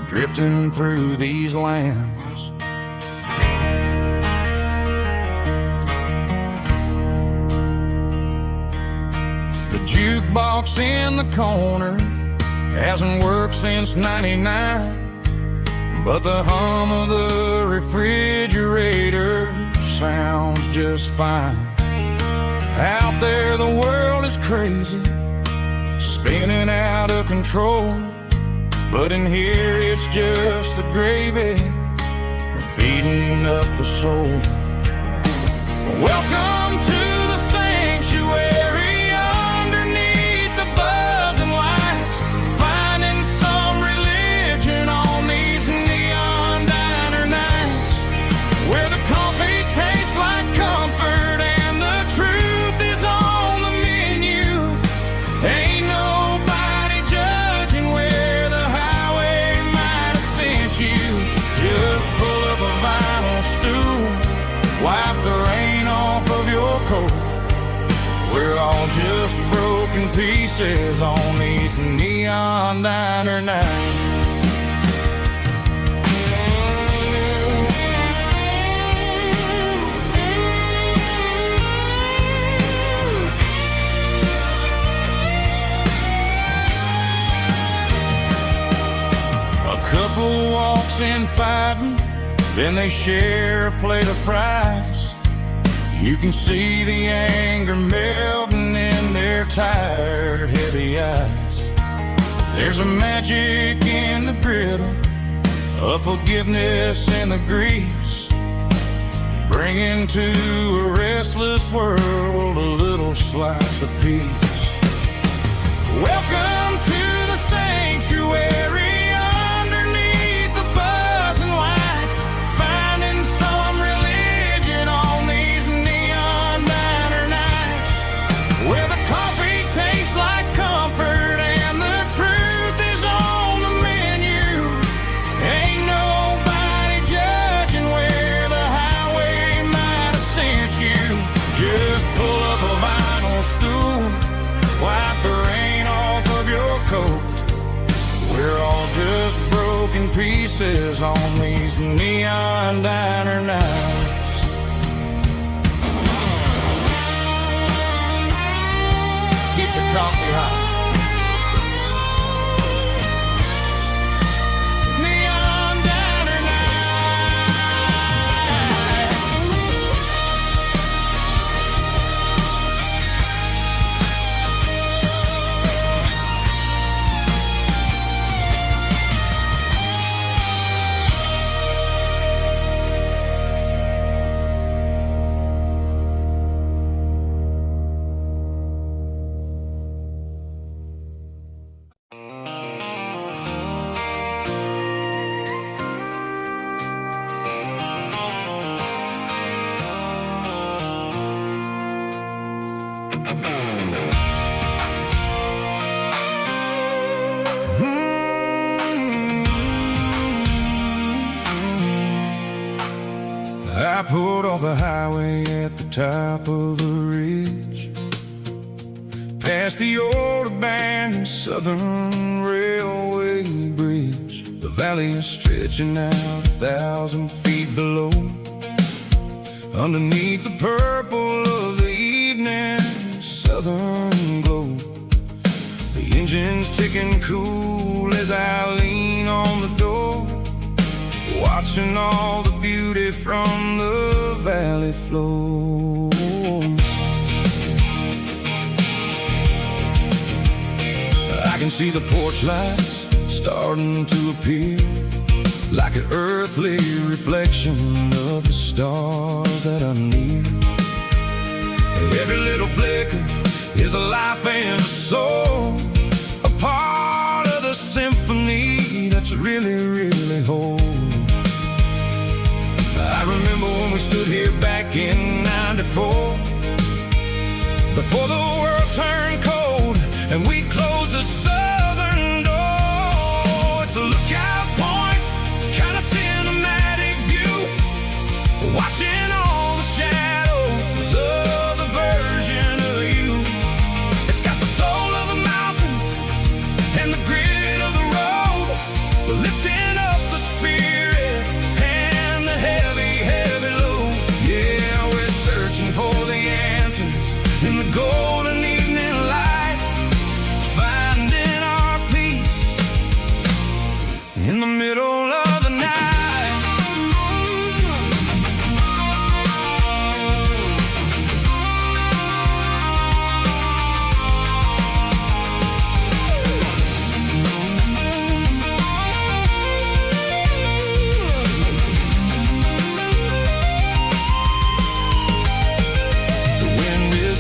drifting through these lands. The jukebox in the corner hasn't worked since '99, but the hum of the refrigerator sounds just fine. Out there the world is crazy, spinning out of control, but in here it's just the gravy feeding up the soul. Welcome to the sanctuary, underneath the buzzing lights, finding some religion on these neon diner nights, where the coffee tastes like comfort and the truth is on the menu. Ain't nobody judging where the highway might have sent you. Just pull up a vinyl stool, wipe the rain off of your pieces on these neon diner nights. Couple walks in fighting, then they share a plate of fries. You can see the anger melting in their tired, heavy eyes. There's a magic in the griddle, a forgiveness in the grease, bringing to a restless world a little slice of peace. Welcome to the sanctuary. We're all just broken pieces on these neon diner nights. Keep the coffee hot. I pulled off the highway at the top of a ridge, past the old abandoned Southern Railway bridge. The valley is stretching out 1,000 feet below, underneath the purple of the evening southern glow. The engine's ticking cool as I lean on the door, watching all the beauty from the valley flow. I can see the porch lights starting to appear, like an earthly reflection of the stars that are near. Every little flicker is a life and a soul, a part of the symphony that's really, really whole. I remember when we stood here back in '94, before the world turned cold and we closed the southern door. It's a lookout point, kind of cinematic view, watching all the shadows of the version of you. It's got the soul of the mountains and the grit of the road, lifting up the spirit and the heavy, heavy load. Yeah, we're searching for the answers in the golden evening light, finding our peace in the middle of the night.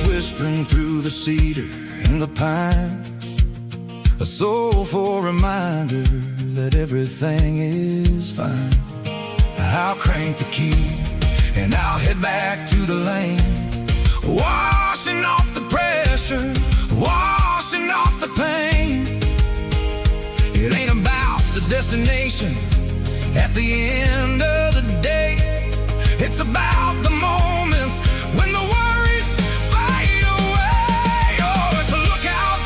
Whispering through the cedar and the pine, a soulful reminder that everything is fine. I'll crank the key and I'll head back to the lane, washing off the pressure, washing off the pain. It ain't about the destination at the end of the day, it's about the moments when the worries fade away. Oh, it's a lookout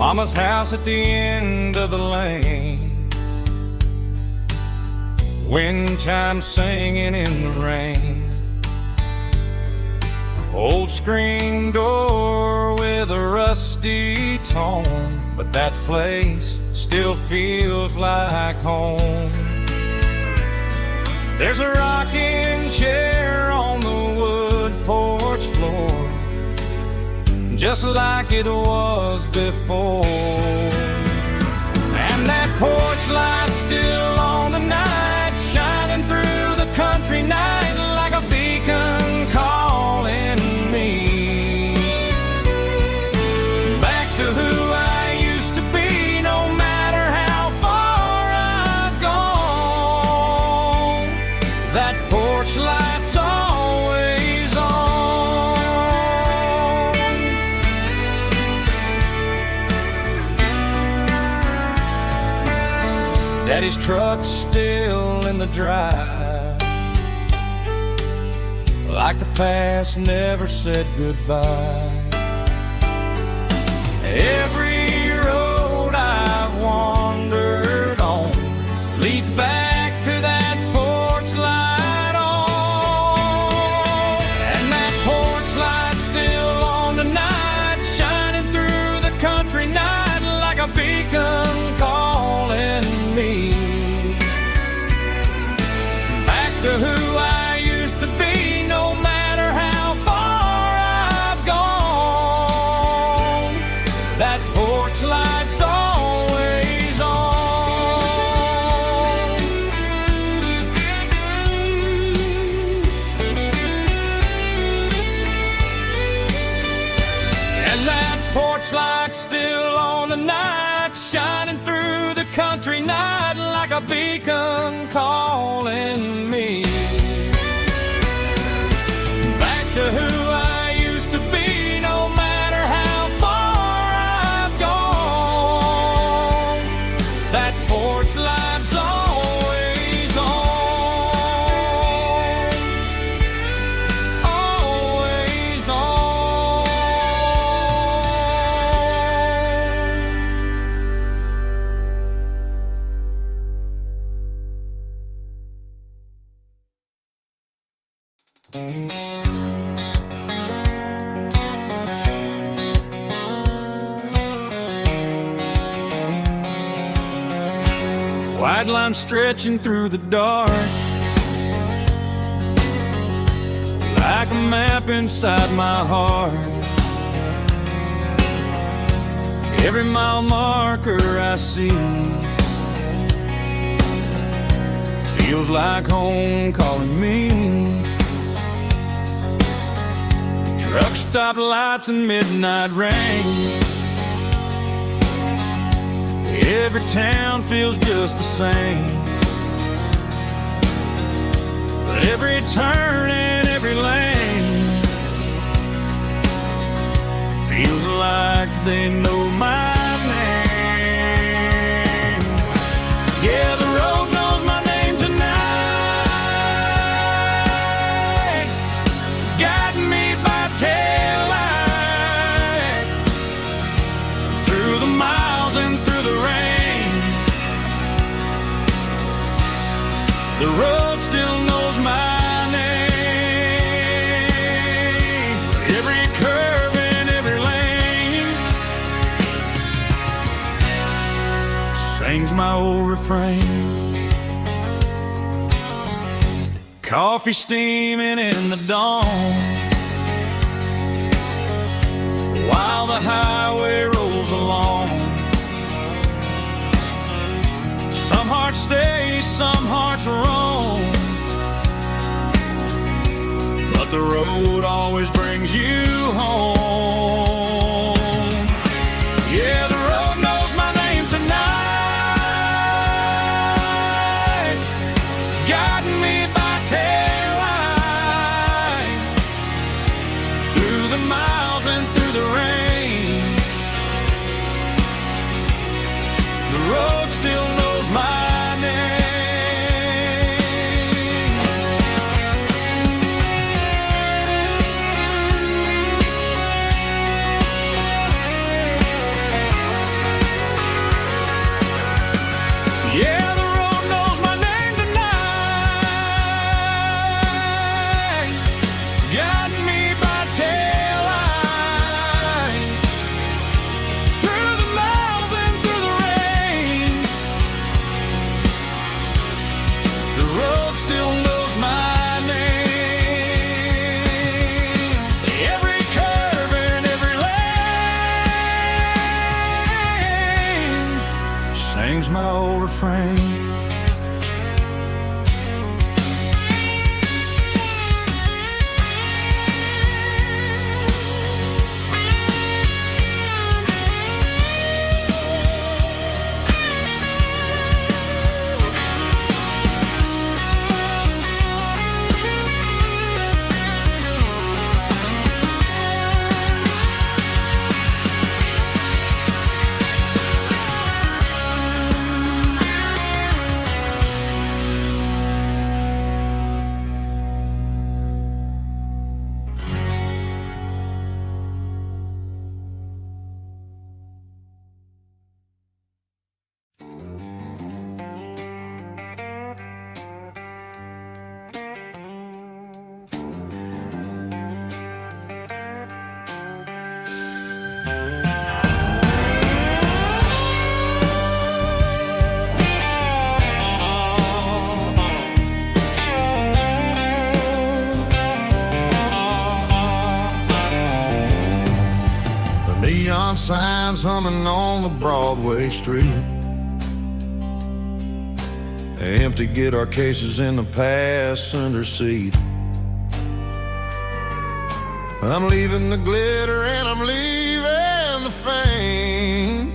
Mama's house at the end of the lane, wind chimes singing in the rain. Old screen door with a rusty tone, but that place still feels like home. There's a rocking chair on the wood porch floor, just like it was before. And that porch light's still on tonight, shining through the country night like a beacon calling me back to who I used to be. No matter how far I've gone, that porch light's always on. Daddy's truck's still in the drive, like the past never said goodbye. Every road I've wandered on leads back to that porch light on. And that porch light's still on tonight, shining through the country night like a beacon calling me back to who I used to be. No matter how far I've gone, that porch light's always on. And that porch light's still on tonight, shining through the country night like a beacon calling me back to who I used to be. No matter how far I've gone, that porch light's always on, always on. White line stretching through the dark, like a map inside my heart. Every mile marker I see feels like home calling me. Truck stop lights and midnight rain, every town feels just the same. But every turn and every lane feels like they know my name. Yeah, the road knows my name tonight, guiding me by taillight through the miles and through the rain. The road still knows my name. Every curve and every lane sings my old refrain. Coffee steaming in the dawn, while the highway rolls along. Some hearts stay, some hearts roam, but the road always brings you home. Yeah, the road knows my name tonight, guiding me by taillight through the miles and through the rain. The road still knows my name. sings my old refrain. Neon signs humming on the Broadway street. Empty guitar cases in the passenger seat. I'm leaving the glitter and I'm leaving the fame,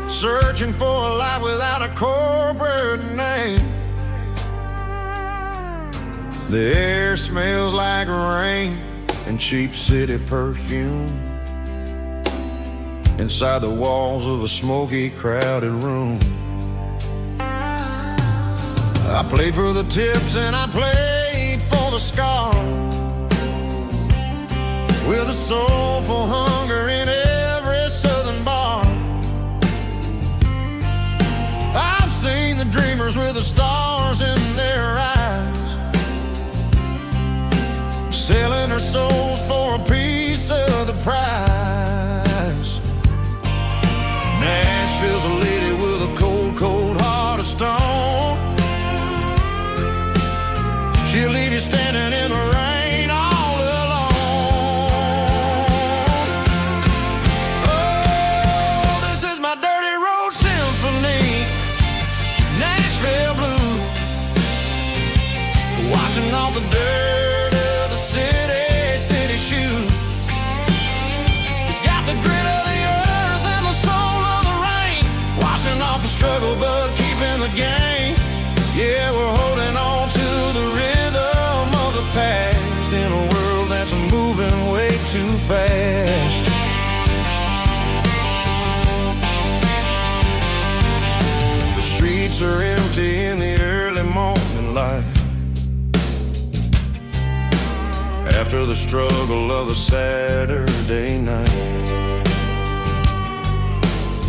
searching for a life without a corporate name. The air smells like rain and cheap city perfume inside the walls of a smoky, crowded room. I played for the tips and I played for the scars, with a soulful hunger in every southern bar. I've seen the dreamers with the stars in their eyes, selling their souls for a piece of the prize. Nashville's a lady with a cold, cold heart of stone. She'll leave you standing in the rain all alone. Oh, this is my dirty road symphony, Nashville blues, washing off the dirt of the city shoes. It's got the grit of the earth and the soul of the rain, washing off the struggle but keeping the game. Yeah, we're holding on to the rhythm of the past in a world that's moving way too fast. The streets are empty in the early morning light, after the struggle of the Saturday night.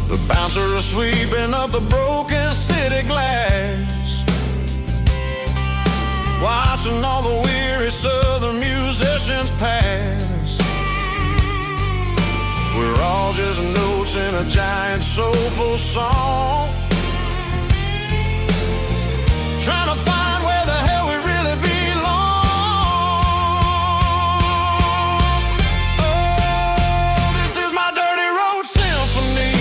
The bouncer is sweeping up the broken city glass, watching all the weary southern musicians pass. We're all just notes in a giant soulful song, trying to find where the hell we really belong. Oh, this is my dirty road symphony,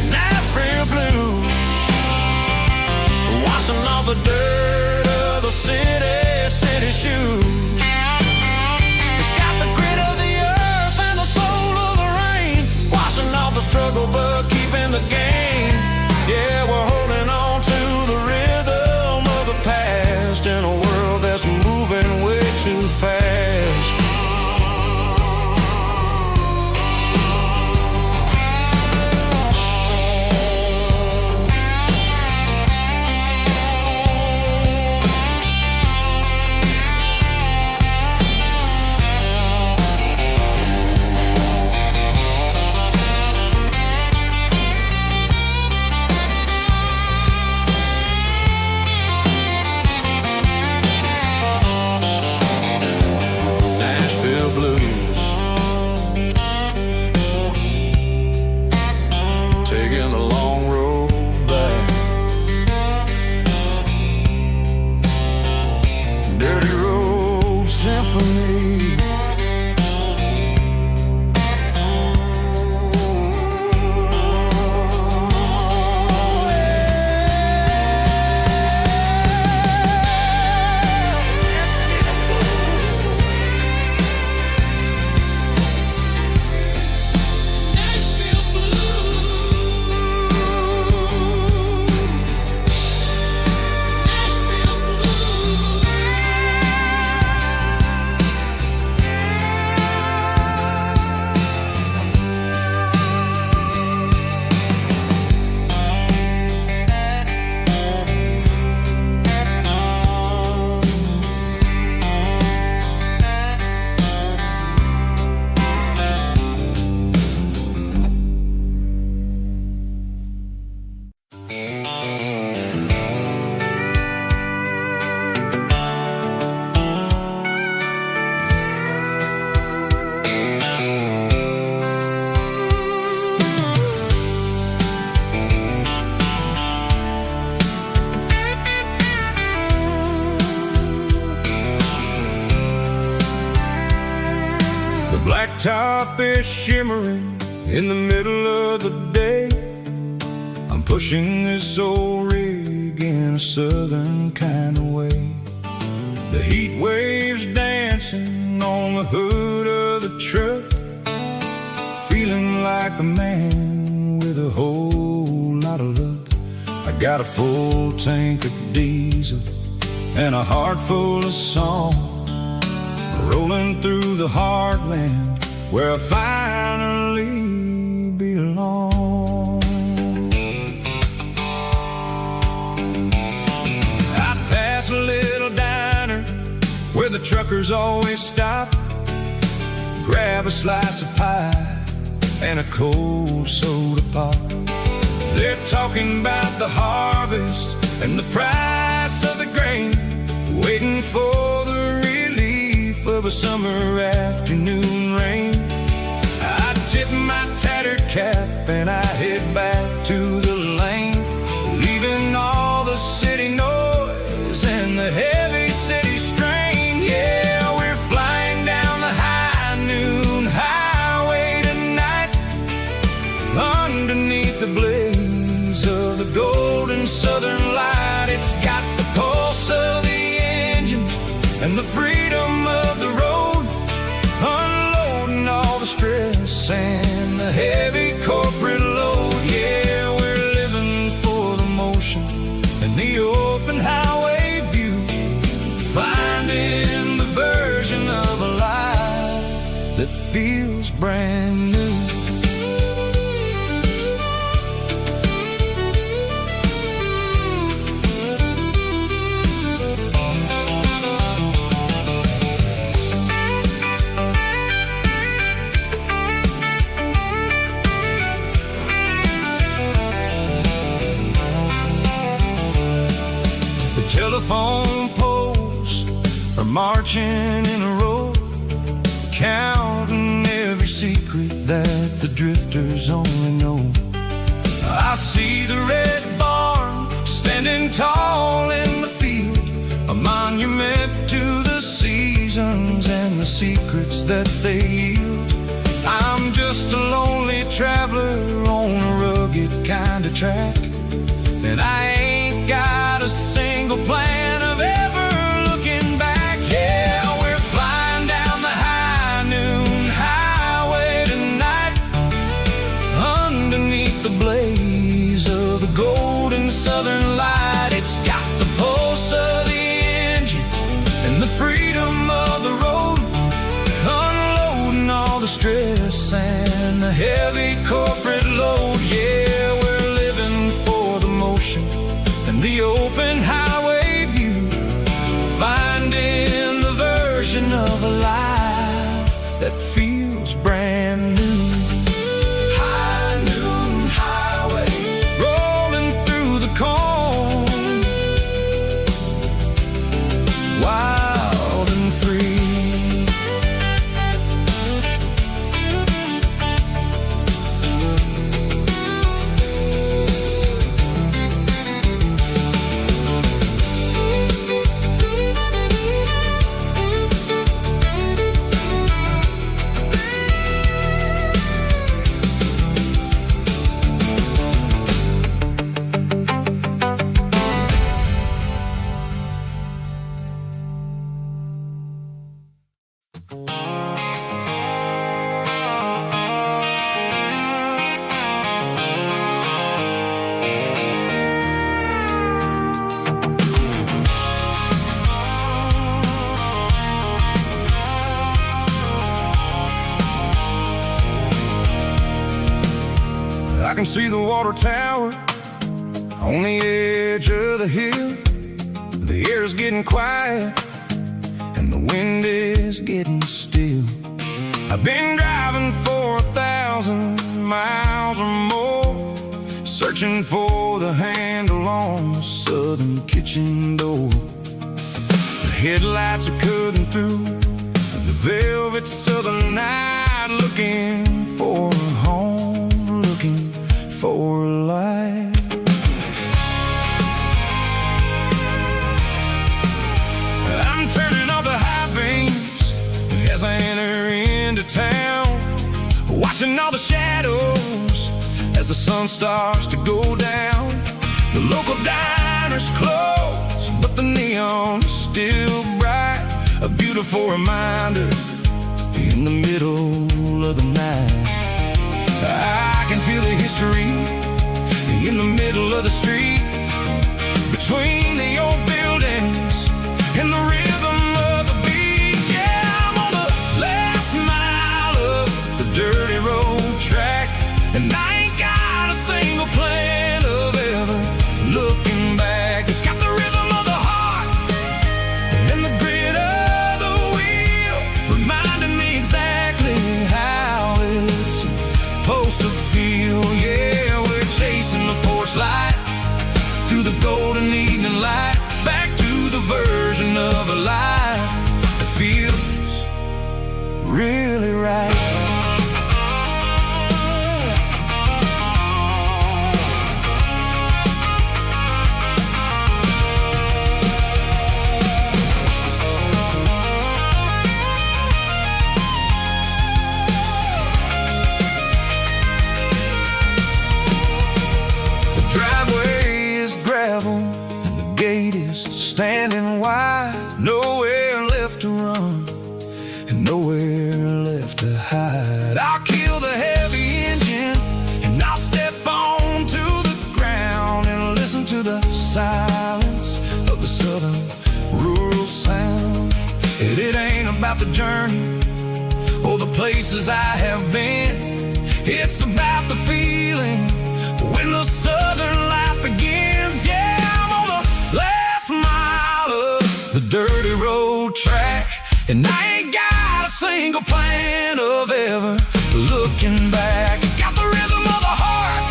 Nashville blues, washing off the dirt of the city shoes. It's got the grit of the earth and the soul of the rain, washing off the struggle but keeping the game. Yeah, we're holding on to the rhythm of the is shimmering in the middle of the day. I'm pushing this old rig in a southern kind of way. The heat waves dancing on the hood of the truck, feeling like a man with a whole lot of luck. I got a full tank of diesel and a heart full of song, rolling through the heartland where I finally belong. I pass a little diner where the truckers always stop, grab a slice of pie and a cold soda pop. They're talking about the harvest and the price of the grain, waiting for the relief of a summer afternoon rain. I tip my tattered cap and I head back to the lane, leaving all the city noise and the heavy city strain. Yeah, we're flying down the high noon highway tonight, underneath the blaze of the golden southern light. It's got the pulse of the engine and the freedom of the road, unloading all the stress and the heavy corporate load. Yeah, we're living for the motion and the open highway view, finding the version of a life that feels brand new. Telephone poles are marching in a row, counting every secret that the drifters only know. I see the red barn standing tall in the field, a monument to the seasons and the secrets that they yield. I'm just a lonely traveler on a rugged kind of track, and I ain't got a single plan of ever looking back. Yeah, we're flying down the high noon highway tonight, underneath the blaze of the golden southern light. It's got the pulse of the engine and the freedom of the road, unloading all the stress and the heavy corporate load. Yeah, we're living for the motion and the open highway view, finding the version of a life that feels brand new. High noon highway, rolling through the corn, wild and free. I can see the water tower on the edge of the hill. The air's getting quiet and the wind is getting still. I've been driving for 1,000 miles or more, searching for the handle on the southern kitchen door. The headlights are cutting through the velvet southern night, looking for a home, looking for a life. I'm turning off the high beams as I enter into town. windows as the sun starts to go down. The local diner's closed, but the neon's still bright. A beautiful reminder in the middle of the night. I can feel the history in the middle of the street, between the old buildings and the rhythm of the beats. Yeah, I'm on the last mile of the dirty road track, and I ain't got a single plan of ever looking back. It's got the rhythm of the heart and the grit of the wheel, reminding me exactly how it's supposed to feel. Yeah, we're chasing the porch light through the golden evening light, back to the version of a life that feels really right. Standing wide, nowhere left to run and nowhere left to hide. I'll kill the heavy engine and I'll step onto the ground and listen to the silence of the southern rural sound. And it ain't about the journey or the places I have been. It's about the feeling when the southern life begins. Yeah, I'm on the last mile of the dirty road track, and I ain't got a single plan of ever looking back. It's got the rhythm of the heart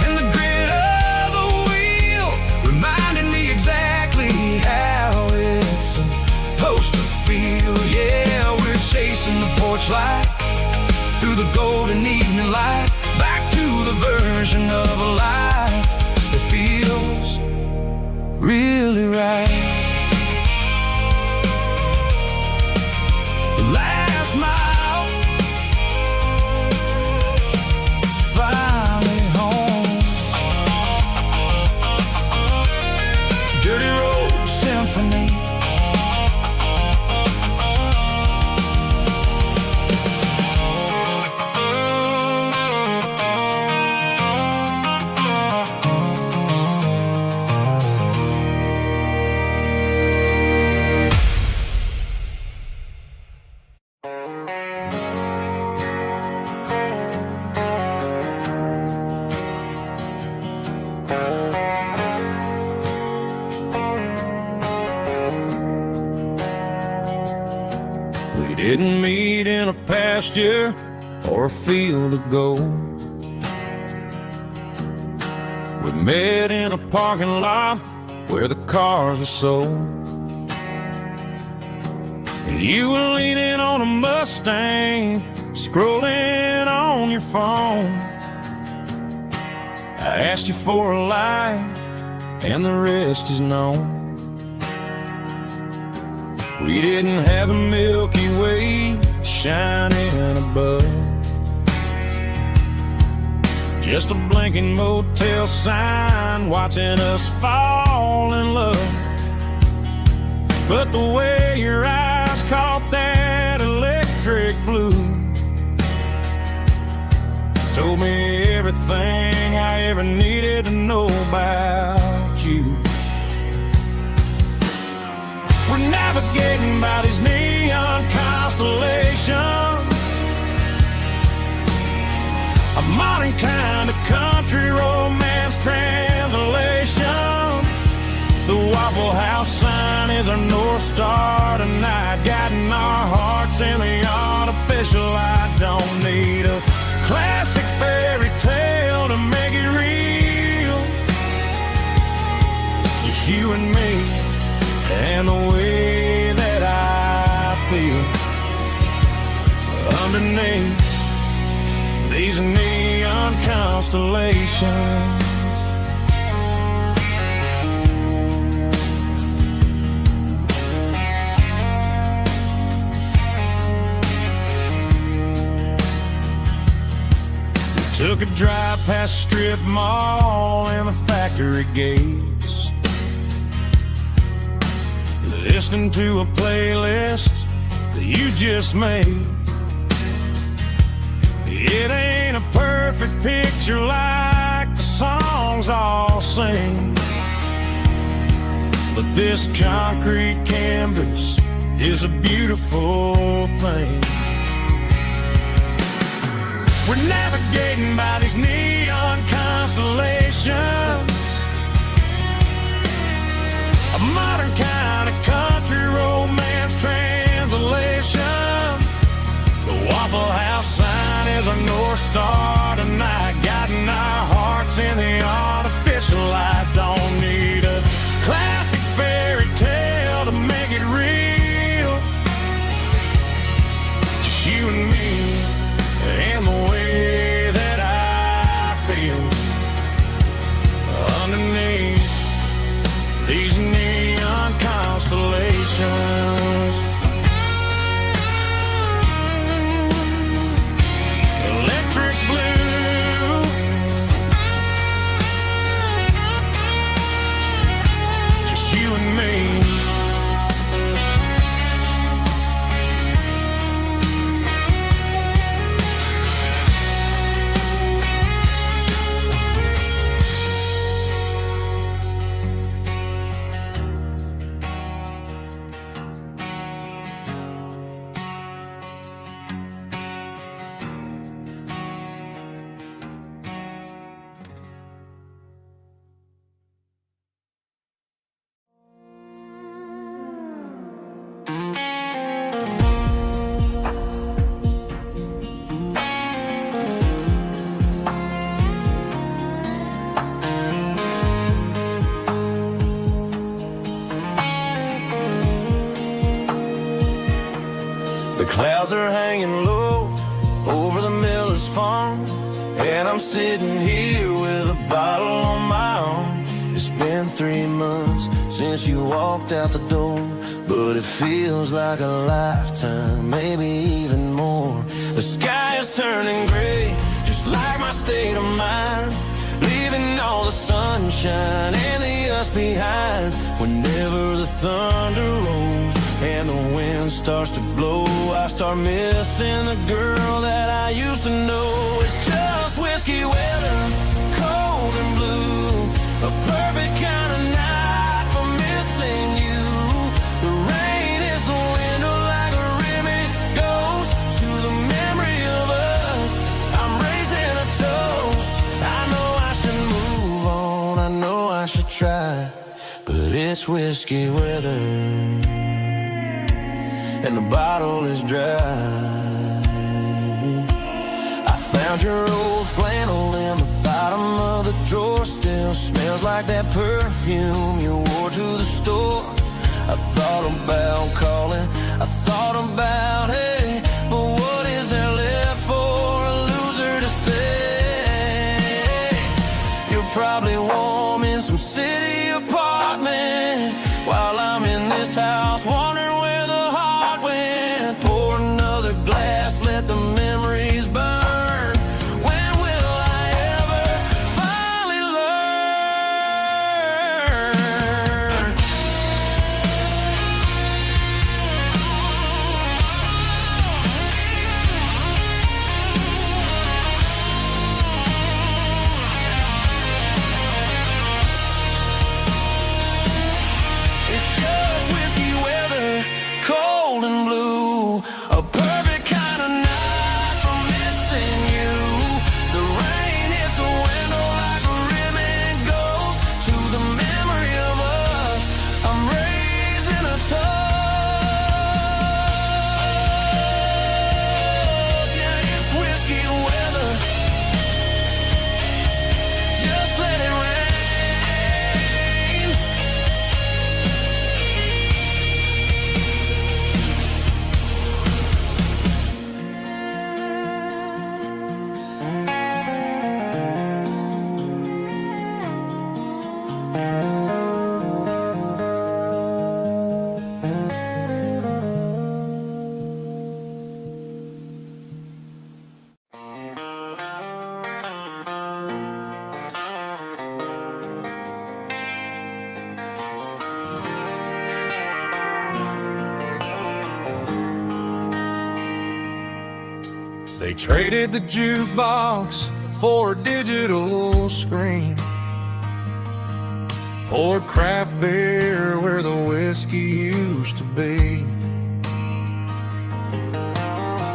and the grit of the wheel, reminding me exactly how it's supposed to feel. Yeah, we're chasing the porch light through the golden evening light, back to the version of a life that feels really right. The last mile, finally home. Dirty Road Symphony. We didn't meet in a pasture or a field of gold. We met in a parking lot where the cars are sold. You were leaning on a Mustang, scrolling on your phone. I asked you for a light, and the rest is known. We didn't have a Milky Way shining above, just a blinking motel sign watching us fall in love. But the way your eyes caught that electric blue told me everything I ever needed to know about you. We're navigating by these neon constellations, a modern kind of country romance translation. The Waffle House sign is our North Star tonight, guiding our hearts in the artificial light. Don't need a classic fairy tale to make it real, just you and me and the way that I feel underneath these neon constellations. Took a drive past strip mall and the factory gates, listening to a playlist that you just made. It ain't a perfect picture like the songs all sing, but this concrete canvas is a beautiful thing. We're navigating by these neon constellations, a modern kind of country romance translation. The Waffle House sign is a North Star tonight, guiding our hearts in the artificial light. Don't need a classic fairy tale to make it real, just you and me and the way that I feel underneath these neon constellations. Electric blue, just you and me. The clouds are hanging low over the miller's farm, and I'm sitting here with a bottle on my arm. It's been 3 months since you walked out the door, but it feels like a lifetime, maybe even more. The sky is turning gray, just like my state of mind, leaving all the sunshine and the us behind. Whenever the thunder rolls and the wind starts to blow, I start missing the girl that I used to know. It's just whiskey weather, cold and blue, a perfect kind of night for missing you. The rain is the window like a ribbon goes to the memory of us. I'm raising a toast. I know I should move on, I know I should try, but it's whiskey weather and the bottle is dry. I found your old flannel in the bottom of the drawer, still smells like that perfume you wore to the store. I thought about calling, I thought about, hey, but what is there left for a loser to say? You're probably warm in some city apartment while I'm in this house wondering where the heart went. Pour another glass, let the memories burn. When will I ever finally learn? They traded the jukebox for a digital screen, poured craft beer where the whiskey used to be.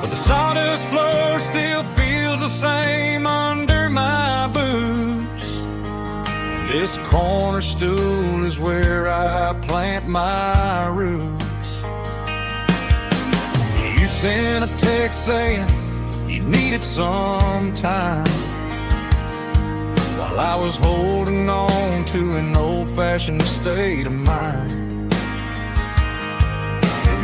But the sawdust floor still feels the same under my boots. This corner stool is where I plant my roots. You sent a text saying you needed some time, while I was holding on to an old-fashioned state of mind.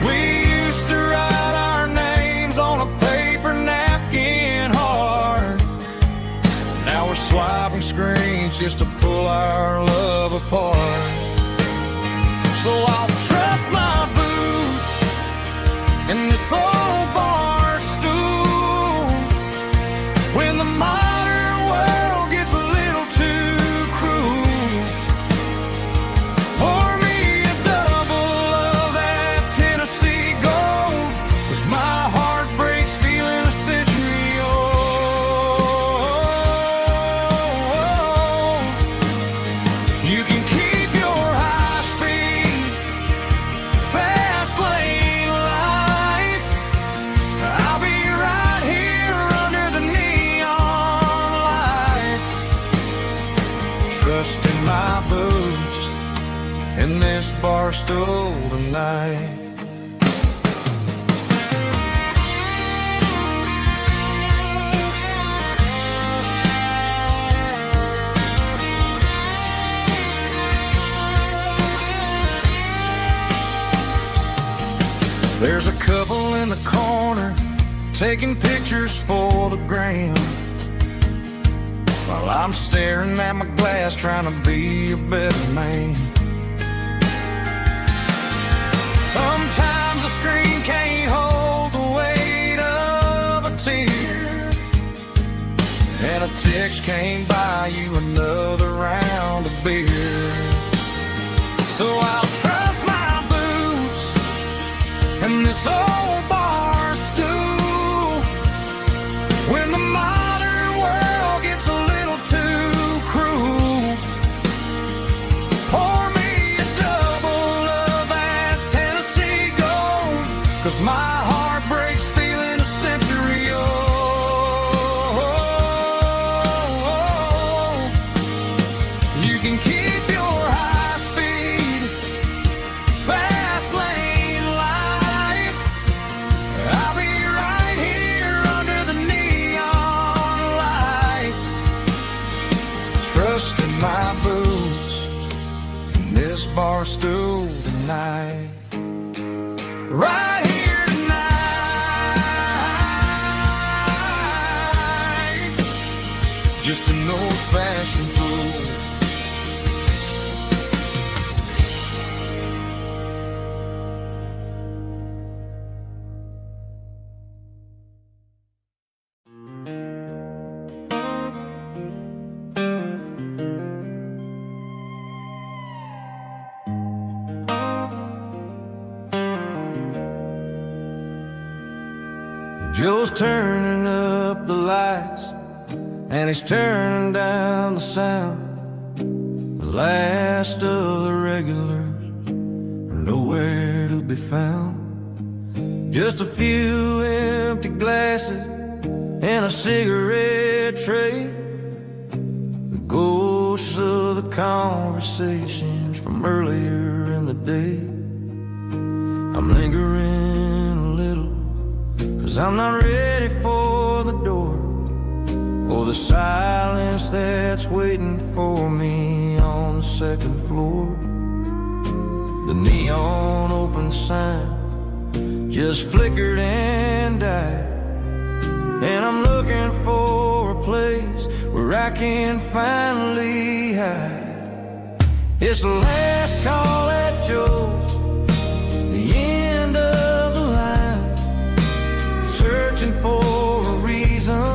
We used to write our names on a paper napkin hard. Now we're swiping screens just to pull our love apart. So I'll trust my boots in this old bar stool when the modern world gets a little too cruel. Pour me a double of that Tennessee Gold, 'cause my heart breaks feeling a century old. You can keep your high-speed, fast lane life. I'll be right here under the neon light, trusting my boots in this bar stool tonight. There's a couple in the corner taking pictures for the gram, while I'm staring at my glass trying to be a better man. Sometimes the screen can't hold the weight of a tear, and a text can't buy you another round of beer. So I'll trust my boots in this old bar stool when the modern world gets a little too cruel. Pour me a double of that Tennessee Gold, 'cause my heart breaks feeling a century old. You can keep your high-speed, fast lane life. I'll be right here under the neon light, trusting my boots in this bar stool tonight. Right here tonight, just an old-fashioned fool. Joe's turning up the lights, and he's turning down the sound. The last of the regulars are nowhere to be found. Just a few empty glasses and a cigarette tray, the ghosts of the conversations from earlier in the day. I'm lingering a little, 'cause I'm not ready for the door, or the silence that's waiting for me on the second floor. The neon open sign just flickered and died, and I'm looking for a place where I can finally hide. It's the last call at Joe's, the end of the line, searching for a reason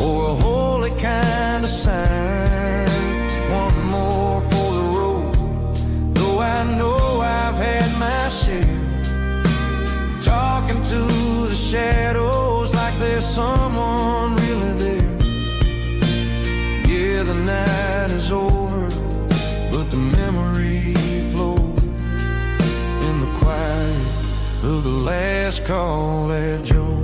or a holy kind of sign. One more for the road, though I know I've had my share, talking to the shadows like there's someone last call at Joe.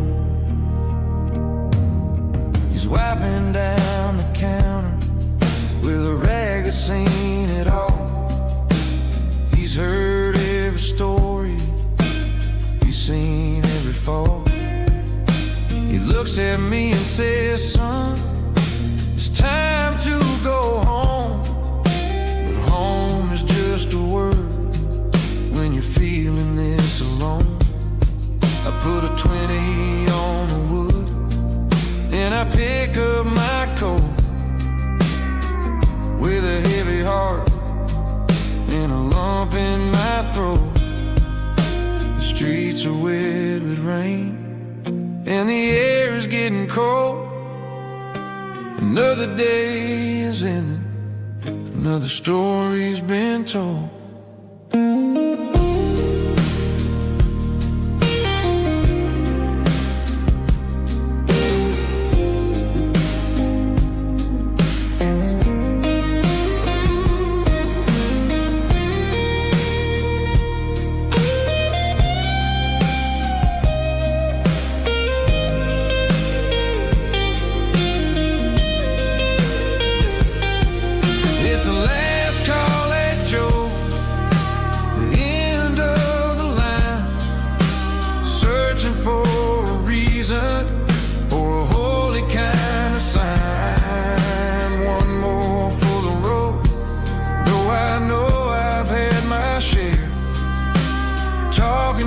He's wiping down the counter with a rag that's seen it all. He's heard every story, he's seen every fall. He looks at me and says, son, it's time to go home. But home is just a word when you're feeling this alone. I put a 20 on the wood and I pick up my coat with a heavy heart and a lump in my throat. The streets are wet with rain and the air is getting cold. Another day is ending, another story's been told.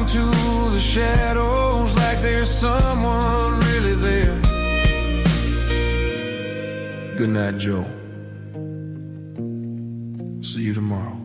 To the shadows like there's someone really there. Good night, Joe. See you tomorrow.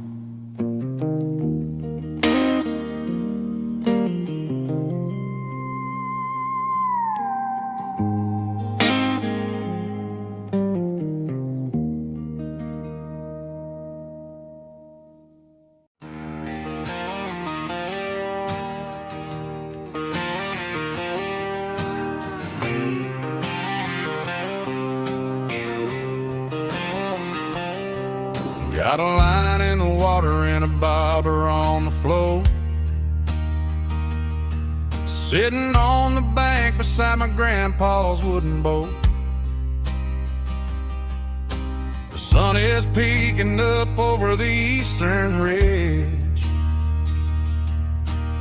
Got a line in the water and a bobber on the floor, sitting on the bank beside my grandpa's wooden boat. The sun is peeking up over the eastern ridge,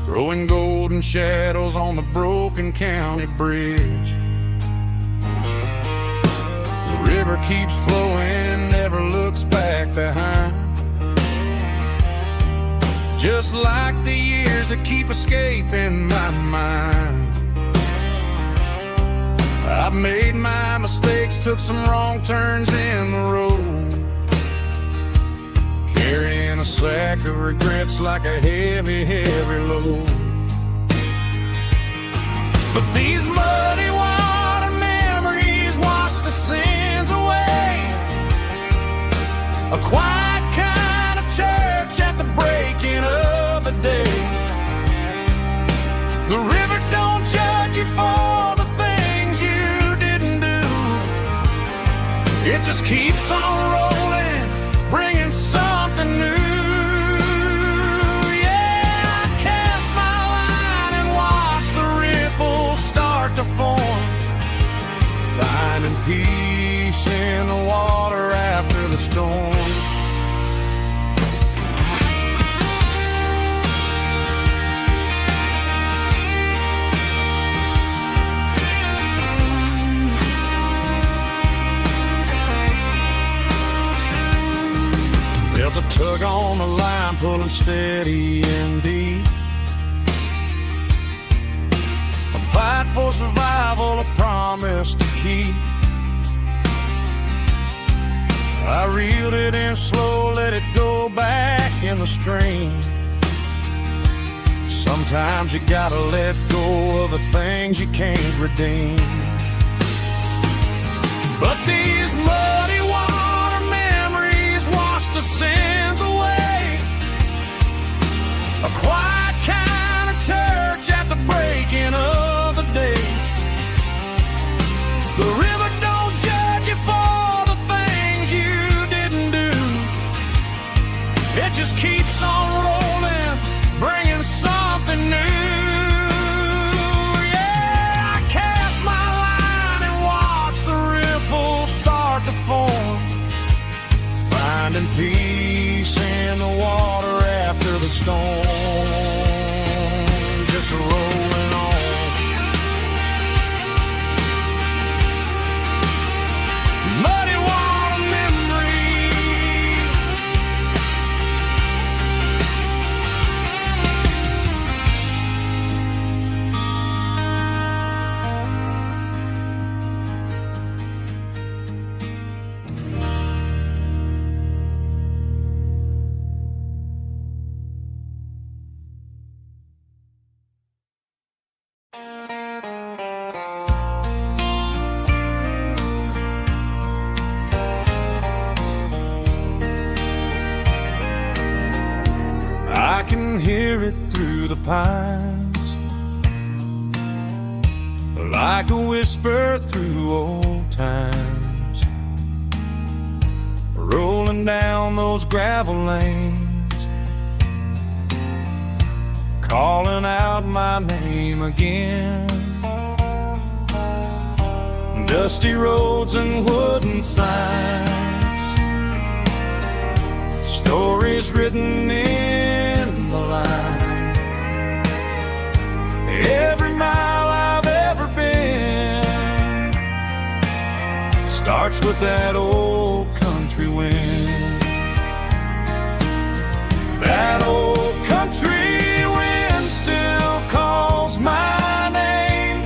throwing golden shadows on the broken county bridge. The river keeps flowing, never looks back behind, just like the years that keep escaping my mind. I've made my mistakes, took some wrong turns in the road, carrying a sack of regrets like a heavy, heavy load. But these muddy water memories wash the sins away. A quiet kind of church at the breaking of the day. The river don't judge you for the things you didn't do. It just keeps on rolling, bringing something new. Yeah, I cast my line and watch the ripples start to form, finding peace in the water after the storm. Felt a tug on the line, pulling steady and deep. A fight for survival, a promise to keep. I reeled it in slow, let it go back in the stream. Sometimes you gotta let go of the things you can't redeem. But these muddy water memories wash the sins away. A quiet kind of church at the breaking of the day. The river don't judge you for the things you didn't do. It just keeps on rolling, bringing something new. finding peace in the water after the storm, just rolling on. Muddy water memory, I can hear it through the pines, like a whisper through old times, rolling down those gravel lanes, calling out my name again. Dusty roads and wooden signs, stories written in the lines. Every mile I've ever been starts with that old country wind. That old country wind still calls my name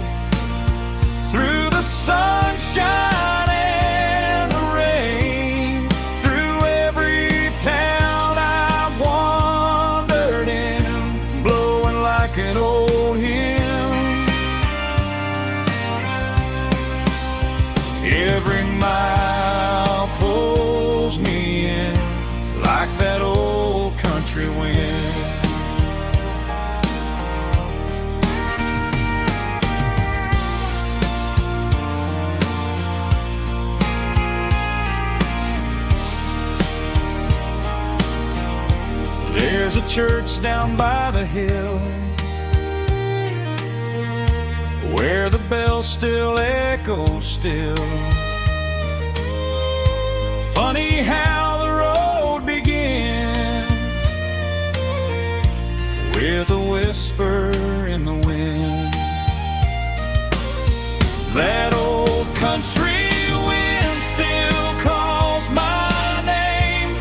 through the sunshine and the rain, through every town I've wandered in, blowing like an old hymn. Every mile pulls me in like that old country wind. There's a church down by the hill where the bells still echo still. Funny how the road begins with a whisper in the wind. That old country wind still calls my name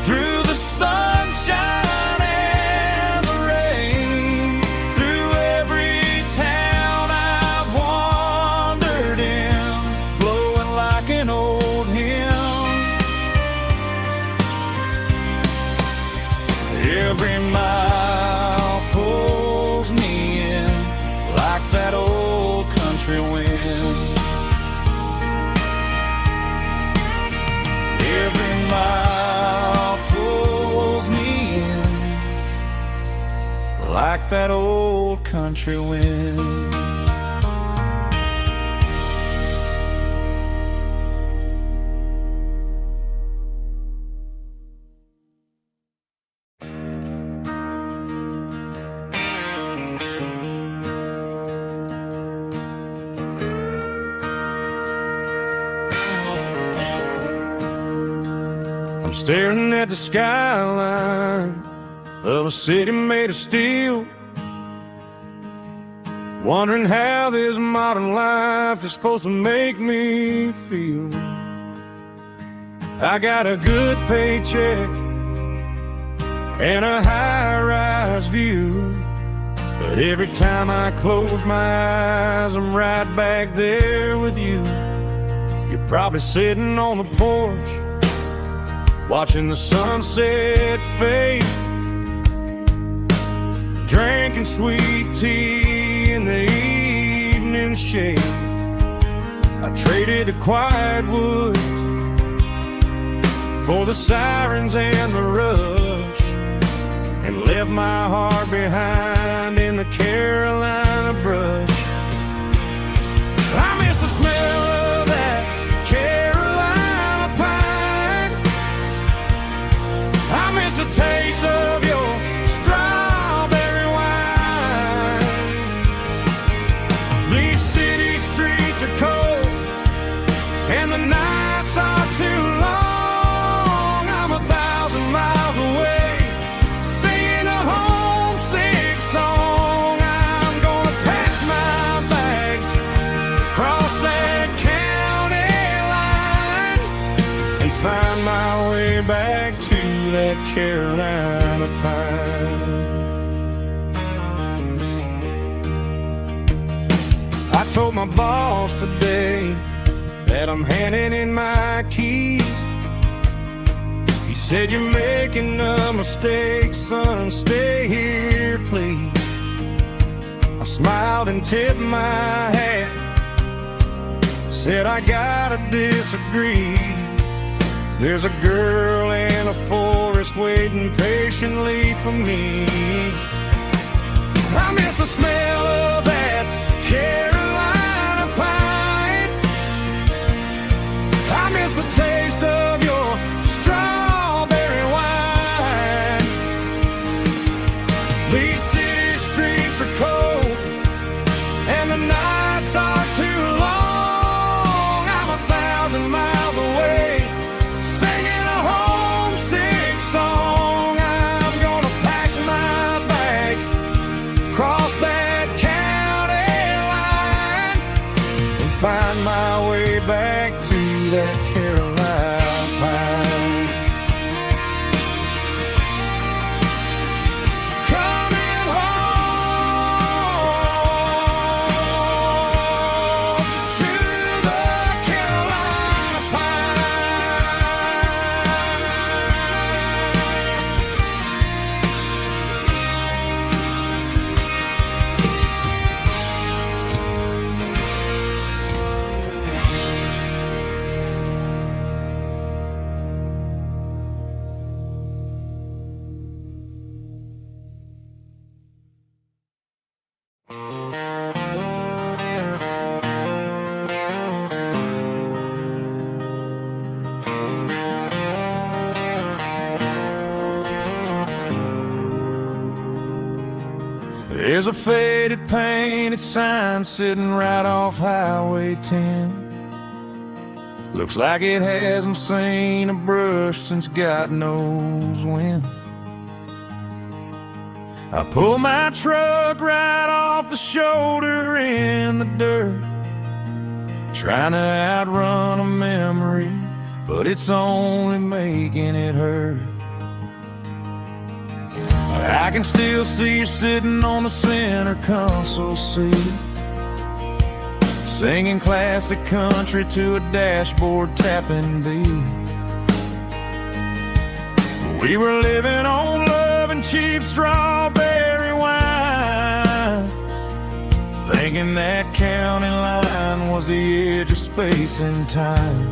through the sunshine and the rain, through every town I've wandered in, blowing like an old hymn. Every mile pulls me in like that old country wind. Every mile pulls me in like that old country wind. I'm staring at the skyline of a city made of steel, wondering how this modern life is supposed to make me feel. I got a good paycheck and a high-rise view, but every time I close my eyes, I'm right back there with you. You're probably sitting on the porch, watching the sunset fade, drinking sweet tea in the evening shade. I traded the quiet woods for the sirens and the rush, and left my heart behind in the Carolina brush. I miss the smell of that Carolina pine. I miss the taste of your strawberry wine. These city streets are cold and the nights are too long. way back to that Carolina pine. I told my boss today that I'm handing in my keys. He said, "You're making a mistake, son, stay here, please." I smiled and tipped my hat, said, "I gotta disagree. There's a girl in a forest waiting patiently for me. I miss the smell of that Carolina pine. I miss the taste of your strawberry wine. These city streets are cold and the nights are too long. I'm 1,000 miles away, singing a homesick song. I'm gonna pack my bags, cross that county line, and find my way back to that Carolina pine. Coming home to the Carolina There's a faded painted sign sitting right off Highway 10. Looks like it hasn't seen a brush since God knows when. I pull my truck right off the shoulder in the dirt, trying to outrun a memory, but it's only making it hurt. I can still see you sitting on the center console seat, singing classic country to a dashboard tapping beat. We were living on love and cheap strawberry wine, thinking that county line was the edge of space and time.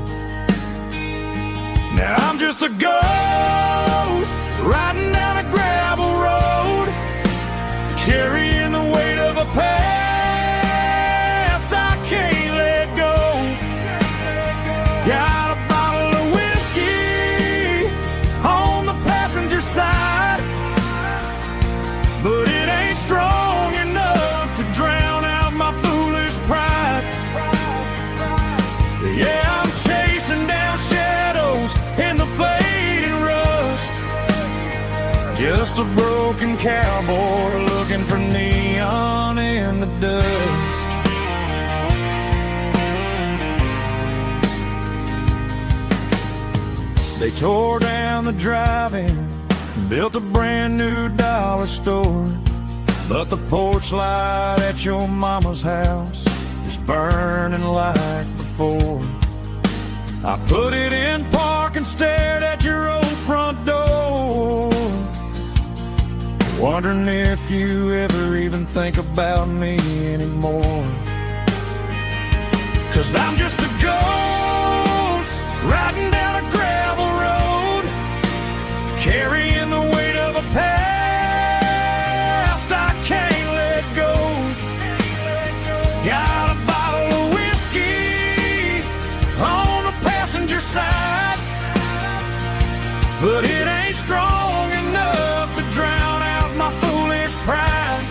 Now I'm just a ghost riding down a gravel road, carrying the weight of a past I can't let go. Got a bottle of whiskey on the passenger side, but it ain't strong enough to drown out my foolish pride. Yeah, I'm chasing down shadows in the fading rust, just a broken cowboy looking for neon in the dust. They tore down the drive-in, built a brand new dollar store, but the porch light at your mama's house is burning like before. I put it in park and stared at your old front door, wondering if you ever even think about me anymore. 'Cause I'm just a ghost riding down a gravel road, carrying the weight of a past I can't let go. Got a bottle of whiskey on the passenger side, but it ain't strong enough to drown out my foolish pride.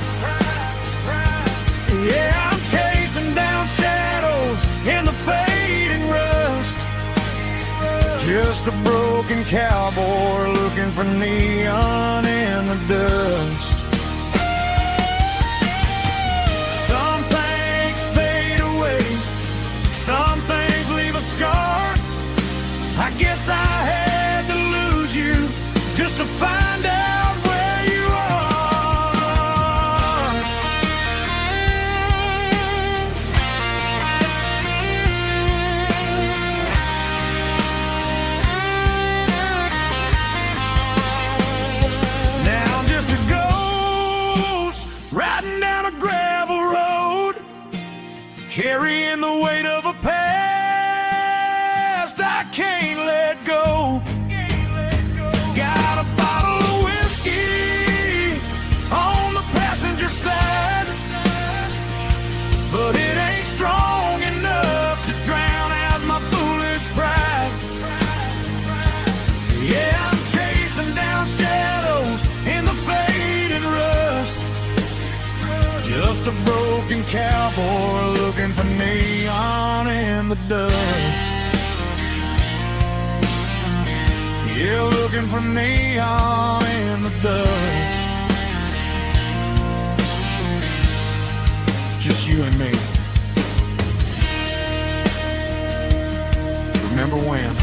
Yeah, I'm chasing down shadows in the fading rust, just a broken cowboy looking for neon in the dust. Some things fade away, some things leave a scar. I guess I had to lose carrying the weight of a past I can't let go. Got a bottle of whiskey on the passenger side, but it ain't strong enough to drown out my foolish pride. Yeah, I'm chasing down shadows in the faded rust, just a broken cowboy looking for neon in the dust. Yeah, looking for neon in the dust. Just you and me. Remember when?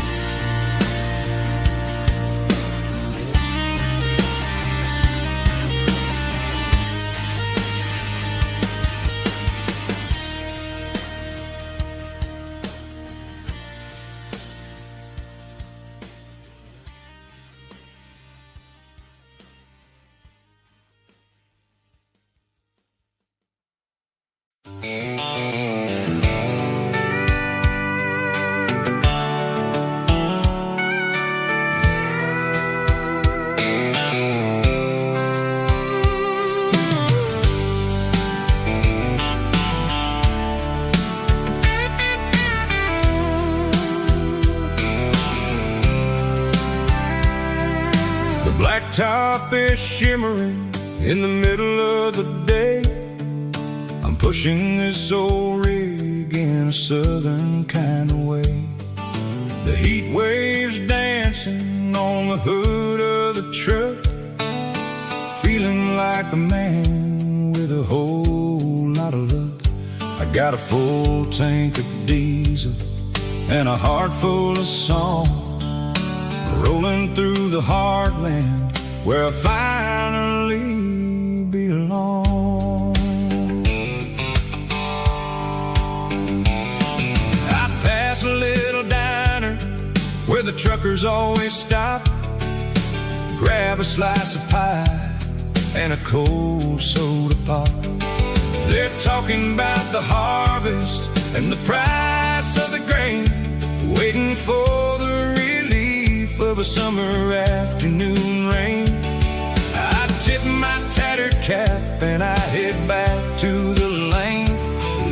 Blacktop is shimmering in the middle of the day. I'm pushing this old rig in a southern kind of way. The heat waves dancing on the hood of the truck, feeling like a man with a whole lot of luck. I got a full tank of diesel and a heart full of song, rolling through the heartland where I finally belong. I pass a little diner where the truckers always stop, grab a slice of pie and a cold soda pop. They're talking about the harvest and the price of the grain, waiting for the relief of a summer afternoon rain. I tip my tattered cap and I head back to the lane,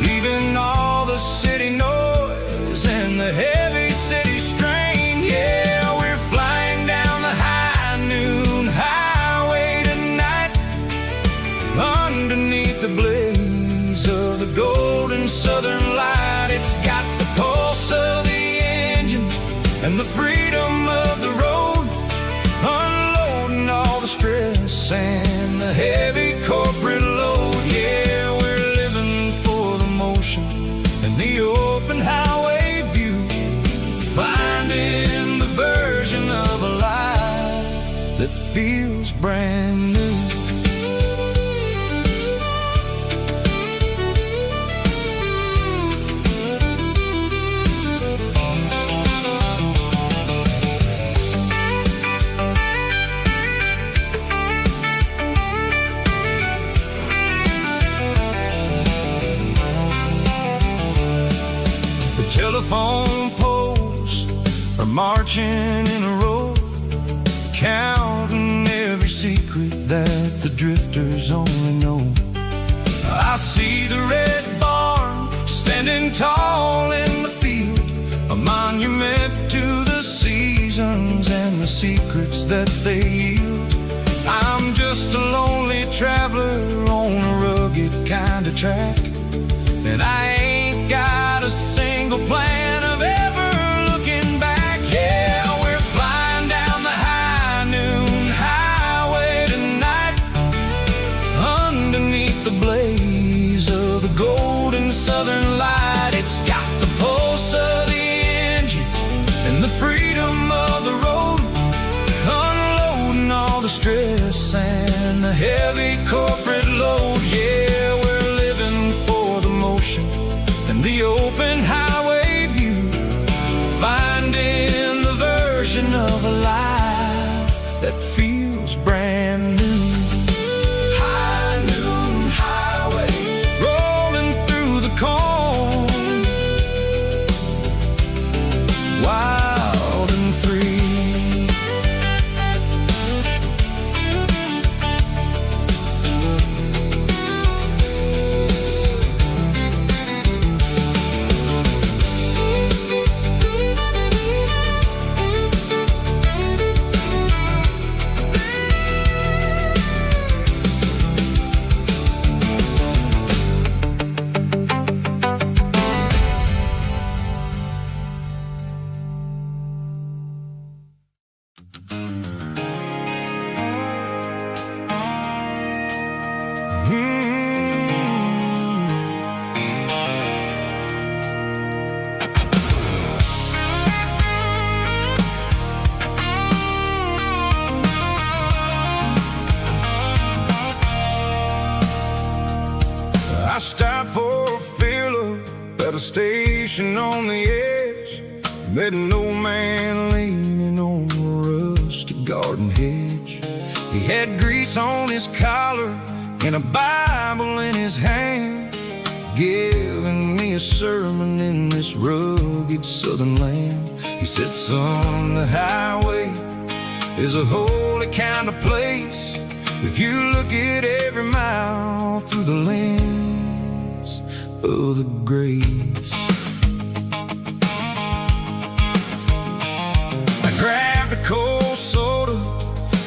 leaving all the city noise and the heavy city strain. Yeah, we're flying down the high noon highway tonight, underneath the blaze of the golden southern light. It's got the pulse of the engine and the freedom of the road, unloading all the stress and the heavy corporate load. Yeah, we're living for the motion and the open highway view, finding the version of a life that feels brand new. Telephone poles are marching in a row, counting every secret that the drifters only know. I see the red barn standing tall in the field, a monument to the seasons and the secrets that they yield. I'm just a lonely traveler on a rugged kind of track, and I ain't got a single plan of ever looking back. Yeah, we're flying down the high noon highway tonight, underneath the blaze of the golden southern light. It's got the pulse of the engine and the freedom of the road, unloading all the stress and the heavy corporate load. Yeah, we're living for the motion and the open highway view, finding the version of a life that feels brand new. High noon highway, rolling through the corn, station on the edge, met an old man leaning on a rusty garden hedge. He had grease on his collar and a Bible in his hand, giving me a sermon in this rugged southern land. He said, son, the highway is a holy kind of place if you look at every mile through the lens of the grace. I grabbed a cold soda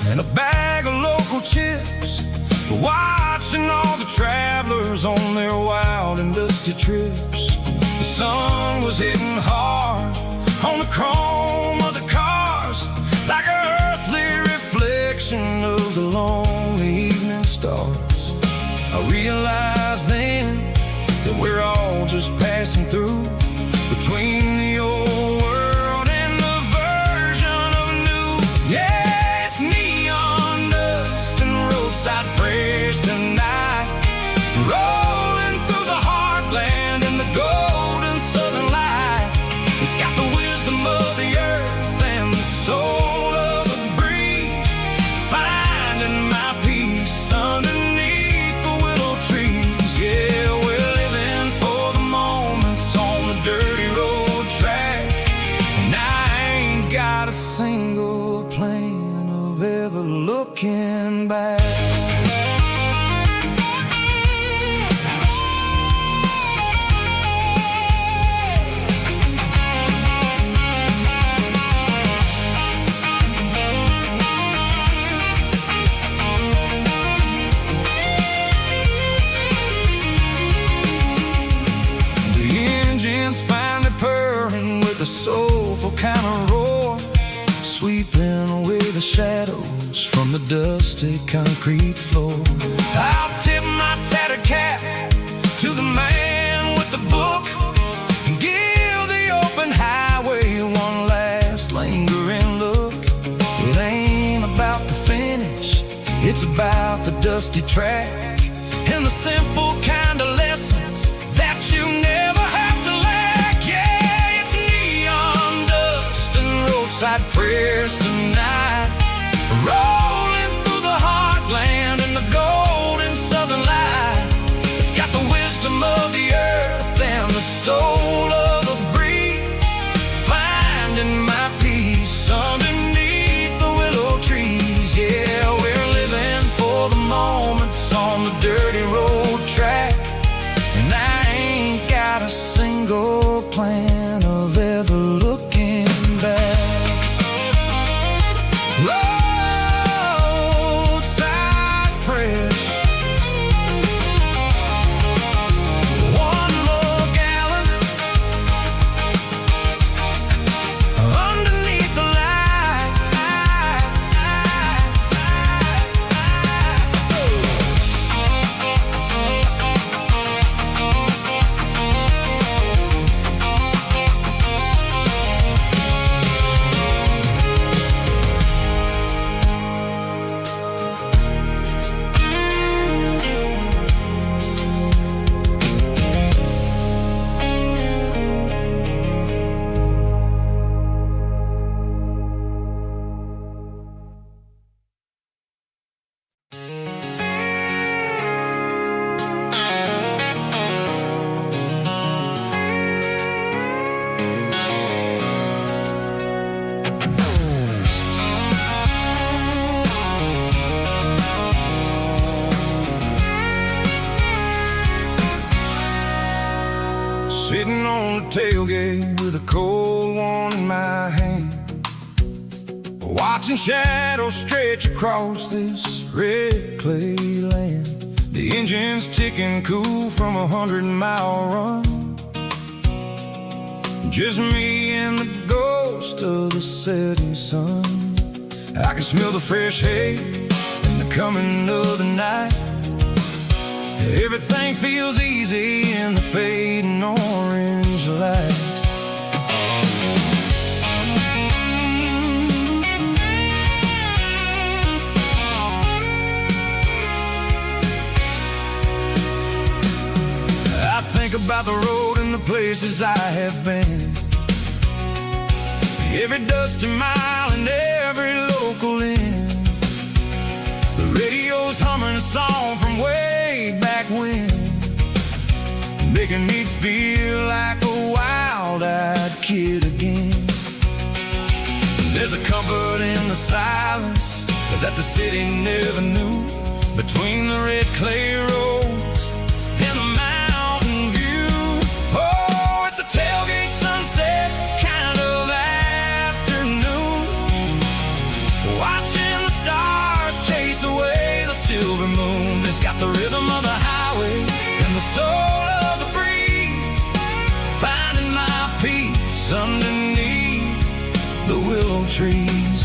and a bag of local chips, watching all the travelers on their wild and dusty trips. The sun was hitting hard on the chrome of the cars, like an earthly reflection of the lonely evening stars. I realized then that we're all just passing through, between the old world and the version of new. Yeah, it's neon dust and roadside prayers tonight, rolling through the heartland in the golden southern light. It's got the wisdom of the earth and the soul of the breeze, finding my peace underneath the willow trees. Yeah, we're living for the moments on the dirty road track, and I ain't got a single plan of ever looking back. The soulful kind of roar, sweeping away the shadows from the dusty concrete floor. I'll tip my tattered cap to the man with the book and give the open highway one last lingering look. It ain't about the finish, it's about the dusty track and the simple kind of lessons that you never have to lack. Yeah, it's neon dust and roadside prayers tonight, rolling through the heartland in the golden southern light. It's got the wisdom of the earth and the soul of the breeze, finding my peace underneath the willow trees. Yeah, we're living for the moments on the dirty road track, and I ain't got a single plan of ever looking back. Roadside prayers, one more gallon underneath the light. Sitting on the tailgate with a cold one in my hand, watching shadows stretch across this red clay land. The engine's ticking cool from 100-mile run, just me and the ghost of the setting sun. I can smell the fresh hay and the coming of the night. Everything feels easy in the fading orange light. I think about the road and the place places I have been, every dusty mile and every local inn. The radio's humming a song from way back when, making me feel like a wild-eyed kid again. There's a comfort in the silence that the city never knew, between the red clay roads and the mountain view. Oh, it's a tailgate sunset kind of afternoon, watching the stars chase away the silver moon. It's got the rhythm of the highway and the soul of the breeze, finding my peace underneath the willow trees.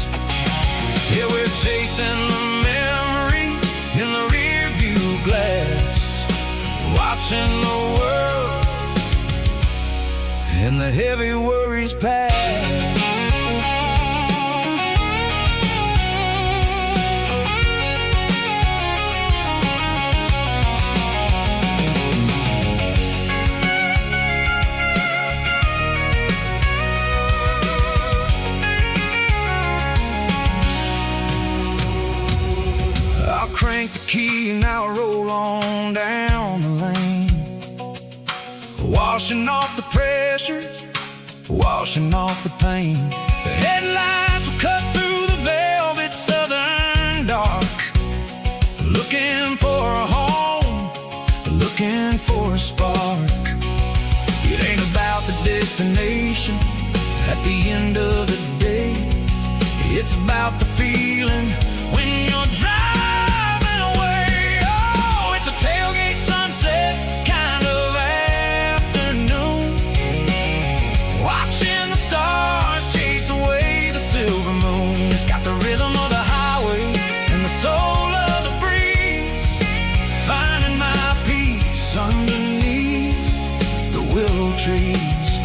Yeah, we're chasing the memories in the rear view glass, watching the world and the heavy worries pass. Crank the key and I'll roll on down the lane, washing off the pressure, washing off the pain. The headlights will cut through the velvet southern dark, looking for a home, looking for a spark. It ain't about the destination at the end of the day, it's about the feeling when you're driving. Tailgate sunset kind of afternoon, watching the stars chase away the silver moon. It's got the rhythm of the highway and the soul of the breeze, finding my peace underneath the willow trees.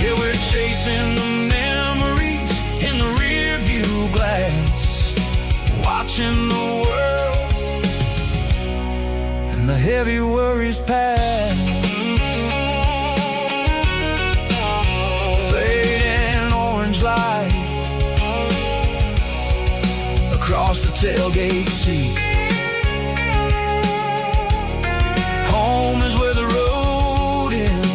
Yeah, we're chasing the memories in the rear view glass, watching the world and the heavy worries pass. Fading orange light across the tailgate seat. Home is where the road ends.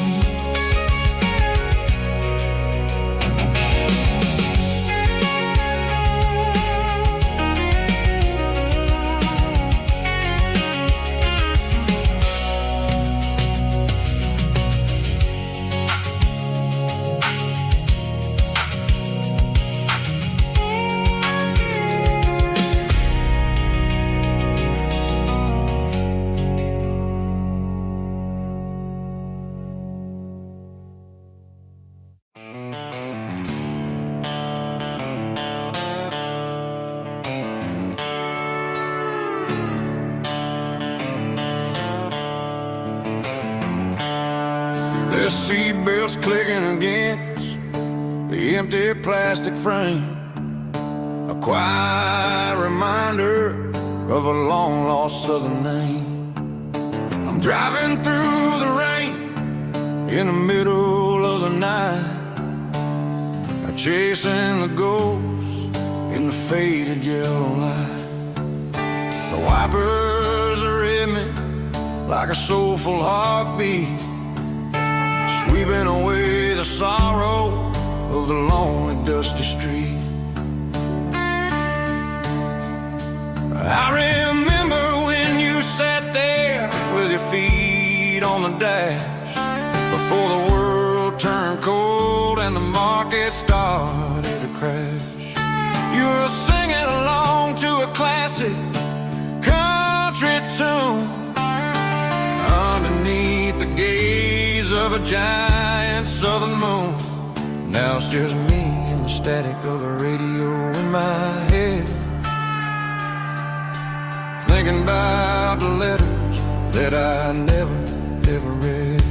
The seatbelts clicking against the empty plastic frame, a quiet reminder of a long-lost southern name. I'm driving through the rain in the middle of the night, chasing the ghosts in the faded yellow light. The wipers are in me like a soulful heartbeat, sweeping away the sorrow of the lonely, dusty street. I remember when you sat there with your feet on the dash, before the world turned cold and the market started to crash. You were singing along to a classic country tune underneath the gaze of a giant southern moon. Now it's just me and the static of the radio in my head, thinking about the letters that I never, ever read.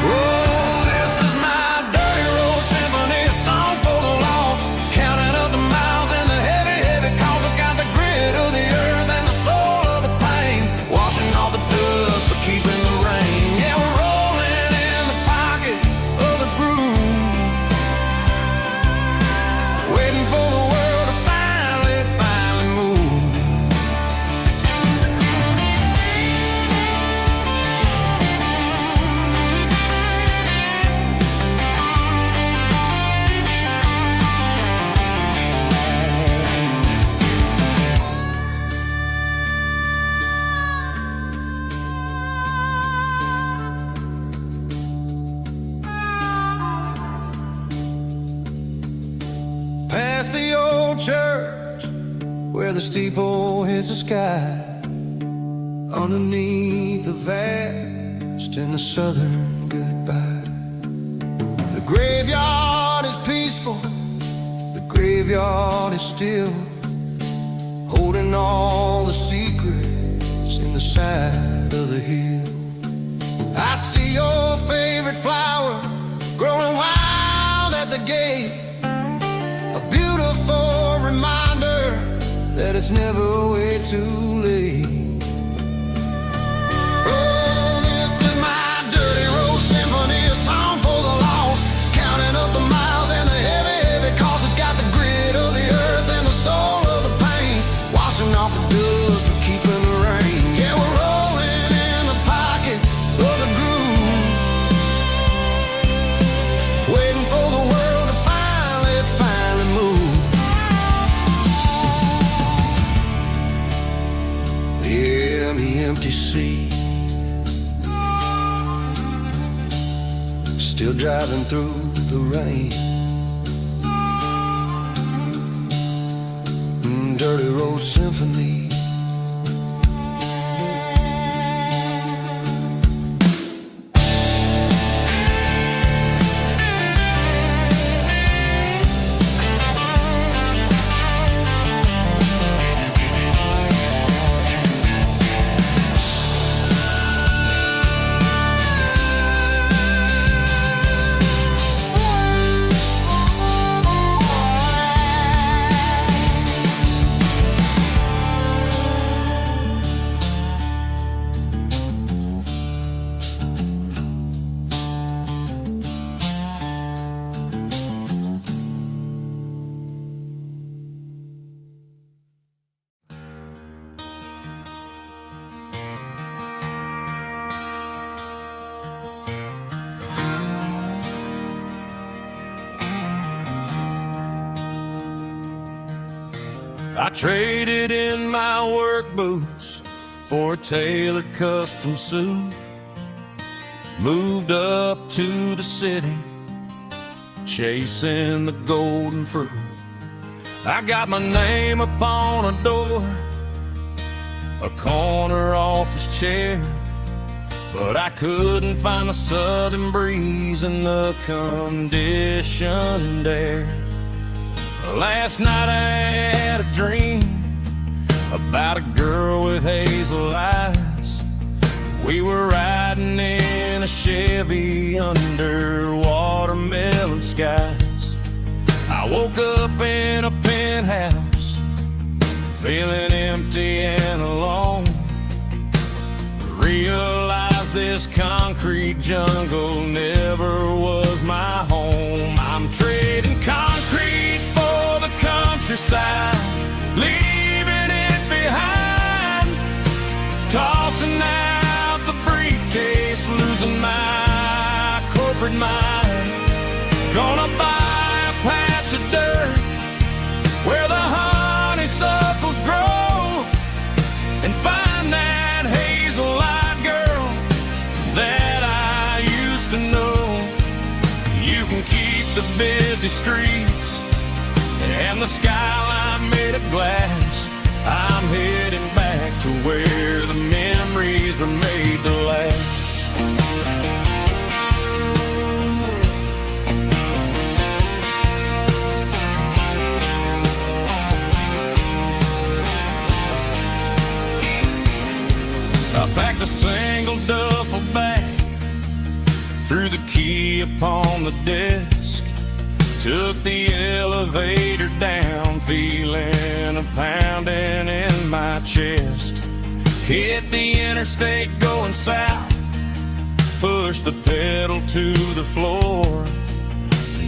Oh, this is my dirty road symphony, a song for the lost, counting up the miles and the heavy, heavy calls. It's got the grit of the earth and the soul of the pain, washing off the dust but keeping the rain. Yeah, church where the steeple hits the sky, underneath the vast and the southern goodbye. The graveyard is peaceful, the graveyard is still, holding all the secrets in the side of the hill. I see your favorite flower growing wild at the gate, a beautiful reminder that it's never way too late. Oh, this is my dirty road symphony, a song for the lost, counting up the miles and the heavy, heavy cost. It's got the grit of the earth and the soul of the pain, washing off the dust but keeping the rain. Yeah, we're rolling in the pocket of the groove, waiting for the world to finally move. Yeah, the empty sea, still driving through the rain. Dirty road symphony. I traded in my work boots for a tailored custom suit, moved up to the city, chasing the golden fruit. I got my name upon a door, a corner office chair, but I couldn't find the southern breeze in the conditioned air. Last night I had a dream about a girl with hazel eyes. We were riding in a Chevy under watermelon skies. I woke up in a penthouse, feeling empty and alone. Realized this concrete jungle never was my home. I'm trading concrete for the countryside, leaving it behind, tossing out the briefcase, losing my corporate mind. Gonna buy a patch of dirt where the honeysuckles grow and find that hazel-eyed girl that I used to know. You can keep the busy streets and the skyline made of glass. I'm heading back to where the memories are made to last. I packed a single duffel bag, threw the key upon the desk, took the elevator down, feeling a pounding in my chest. Hit the interstate going south, pushed the pedal to the floor.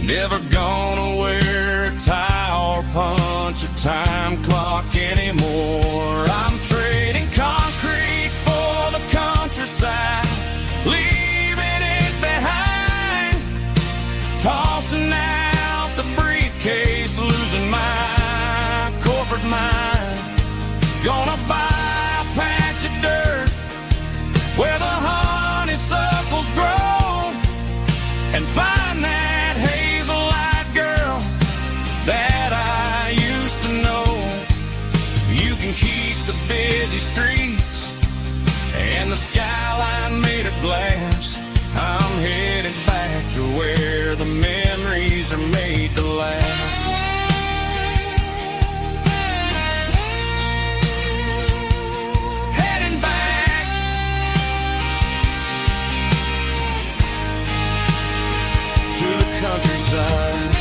Never gonna wear a tie or punch a time clock anymore. I'm trading concrete for the countryside, leaving it behind, tossing out the briefcase, losing my corporate mind. Gonna buy a patch of dirt where the honeysuckles grow and find that hazel-eyed girl that I used to to laugh. Heading back To the countryside.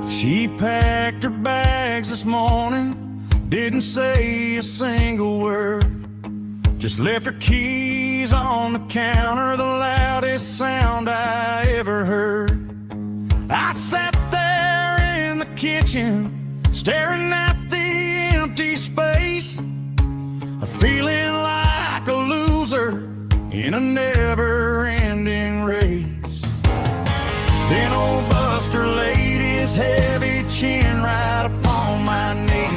She packed her bags this morning, didn't say a single word. Just left her keys on the counter, the loudest sound I ever heard. I sat there in the kitchen, staring at the empty space, feeling like a loser in a never-ending race. Then old Buster laid his heavy chin right upon my knee,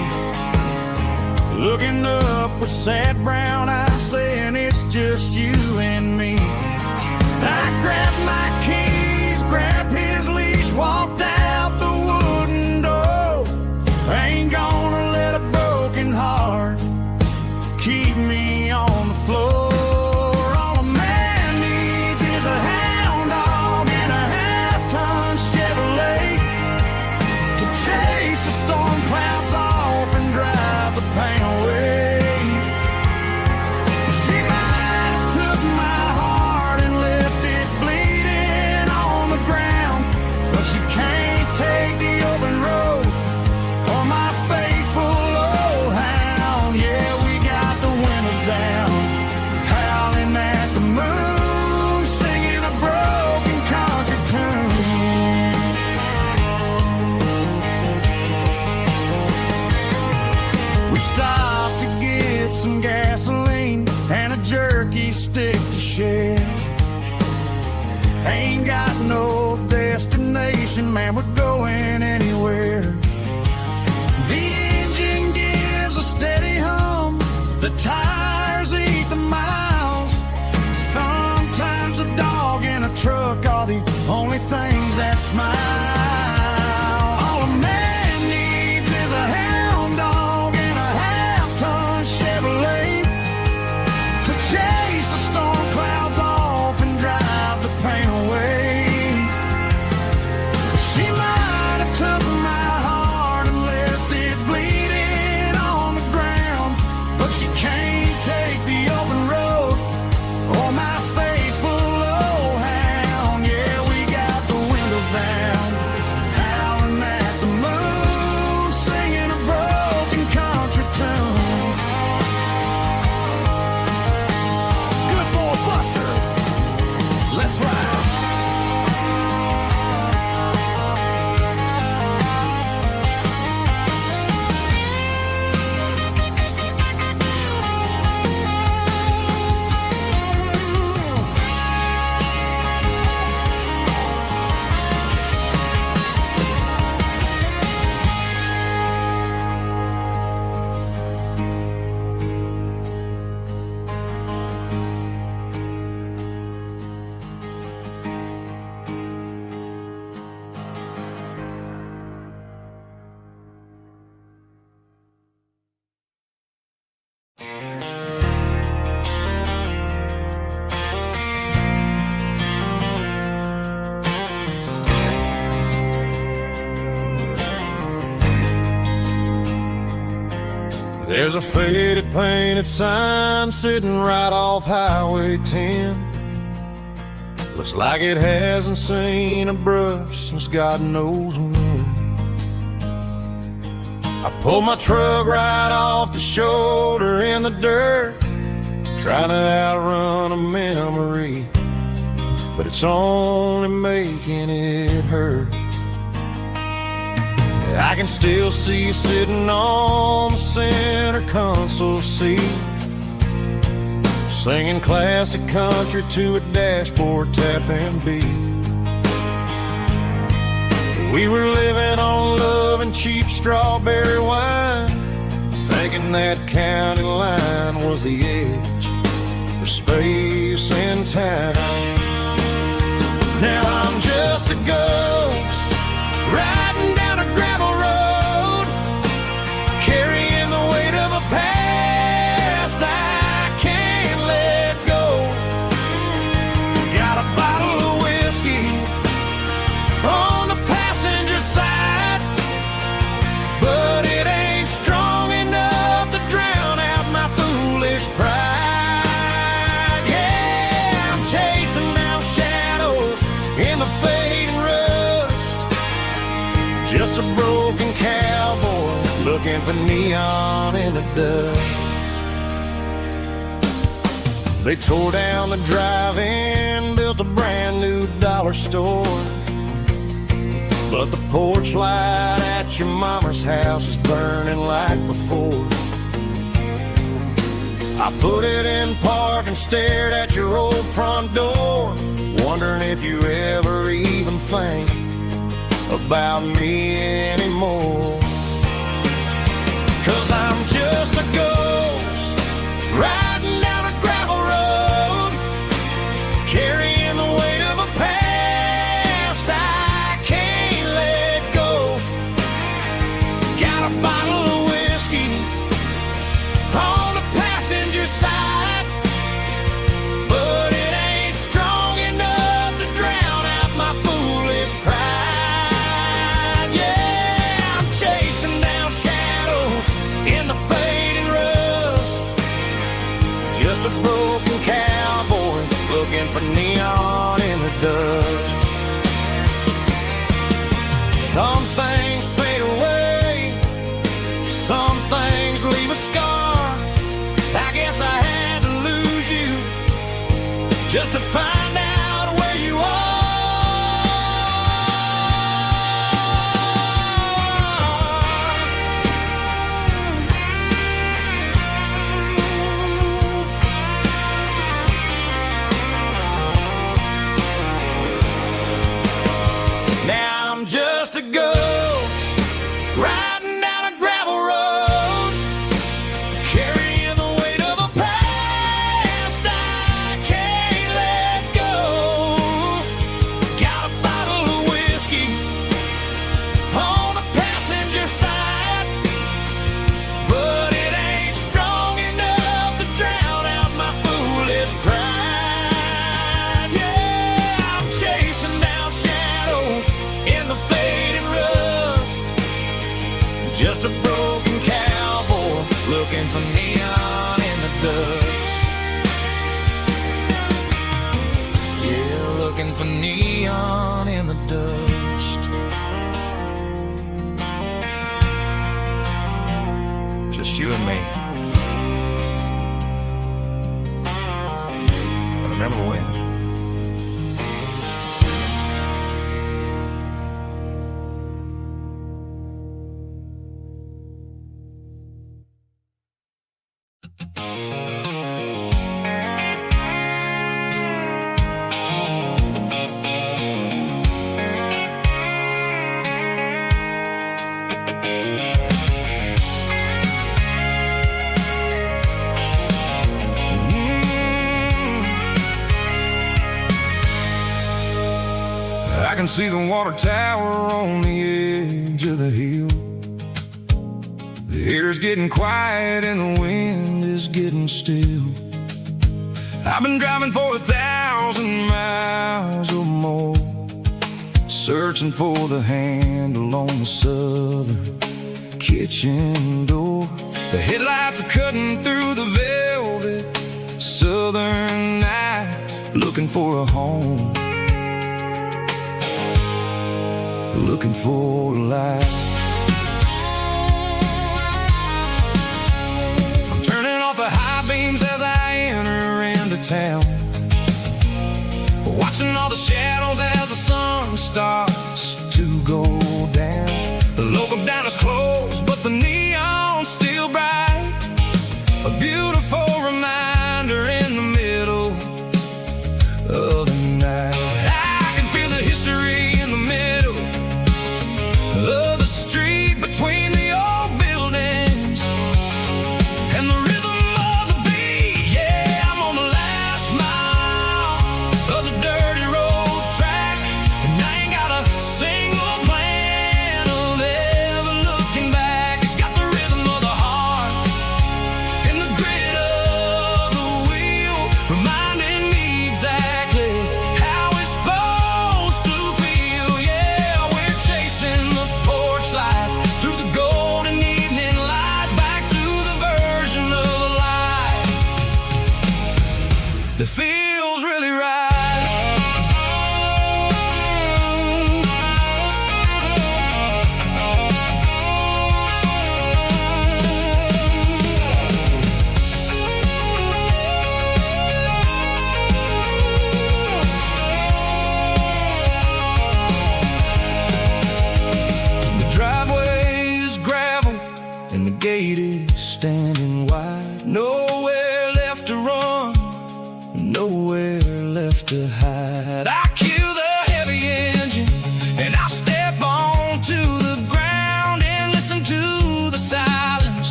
looking up with sad brown eyes, saying it's just you and me. I grabbed my keys, grabbed his leash, walked out the wooden door. I ain't gonna let a broken heart keep me on the floor. All a man needs is a hound dog and a half-ton Chevrolet to chase the storm clouds off and drive the pain away. She might have took my heart and left it bleeding on the ground, but she can't take the open road or my faithful old hound. Yeah, we got the windows down, howling at the moon, singing a broken country tune. We stopped to get some gasoline and a jerky stick to share. Ain't got no destination, man, we're going anywhere. The engine gives a steady hum, the tires eat the miles. Sometimes a dog and a truck are the only things that smile. All a man needs is a hound dog and a half-ton Chevrolet to chase the storm clouds off and drive the pain away. She might have took my heart and left it bleeding on the ground, but she can't take the open road or my faithful old hound. Yeah, we got the windows down, howling at the moon, singing a broken country tune. Good boy Buster, let's ride. There's a faded painted sign sitting right off Highway 10. Looks like it hasn't seen a brush since God knows when. I pulled my truck right off the shoulder in the dirt, trying to outrun a memory, but it's only making it hurt. I can still see you sitting on the center console seat, singing classic country to a dashboard tapping beat. We were living on love and cheap strawberry wine, thinking that county line was the edge for space and time. Now I'm just a ghost riding down a gravel road, carrying the weight of a past I can't let go. Got a bottle of whiskey on the passenger side, but it ain't strong enough to drown out my foolish pride. Yeah, I'm chasing down shadows in the fading rust, just a broken cowboy looking for neon in the dust. They tore down the drive-in, built a brand new dollar store, but the porch light at your mama's house is burning like before. I put it in park and stared at your old front door, wondering if you ever even think about me anymore. 'Cause I'm just a ghost riding down a gravel road, carrying the weight of a past I can't let go. Got a bottle of whiskey on the passenger side, but it ain't strong enough to drown out my foolish pride. Yeah, I'm chasing down shadows in the fading rust, just a broken cowboy looking for neon in the dust. Some things fade away, some things leave a scar. I guess I had to lose you just to find out where you are. Now I'm just a ghost riding down a gravel road, carrying the weight of a past I can't let go. Got a bottle of whiskey on the passenger side, but it ain't strong enough to drown out my foolish pride. Yeah, I'm chasing down shadows in the fading rust, just a broken cowboy looking for neon in the dust. Yeah, looking for neon in the dust. Just you and me. I remember when. I can see the water tower on the edge of the hill. The air's getting quiet and the wind is getting still. I've been driving for 1,000 miles or more, searching for the handle on the southern kitchen door. The headlights are cutting through the velvet southern night, looking for a home, looking for a life. I'm turning off the high beams as I enter into town, watching all the shadows as the sun starts to go down. The local diner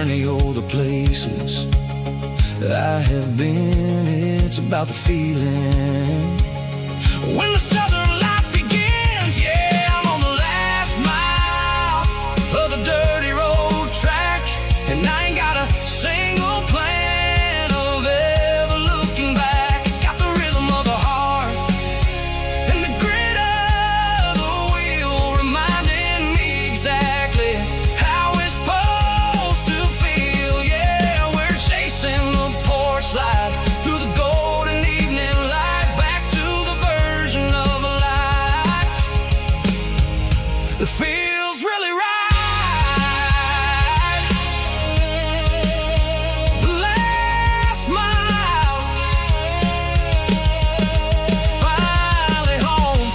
journey or the places I have been. It's about the feeling when the southern life begins. Yeah, I'm on the last mile of the dirty road track, and I ain't got a single plan of ever looking back. It's got the rhythm of the heart and the grit of the wheel, reminding me exactly how it's supposed to feel. Yeah, we're chasing the porch light through the golden evening light, back to the version of a life that feels really right. The last mile, finally home.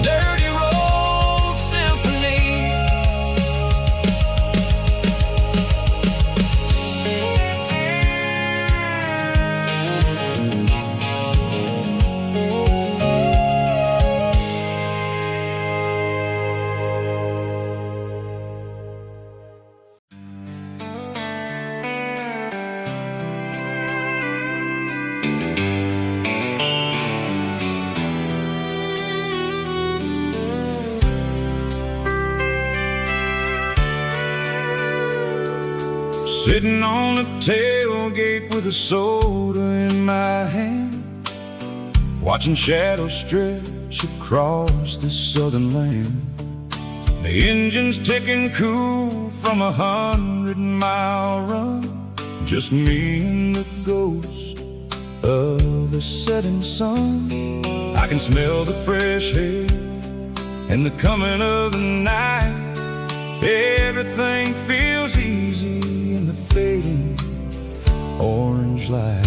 Dirty road symphony. Sitting on the tailgate with a soda in my hand, watching shadows stretch across this southern land. The engine's ticking cool from 100-mile run, just me and the ghost of the setting sun. I can smell the fresh air and the coming of the night. Everything feels easy in the fading orange light.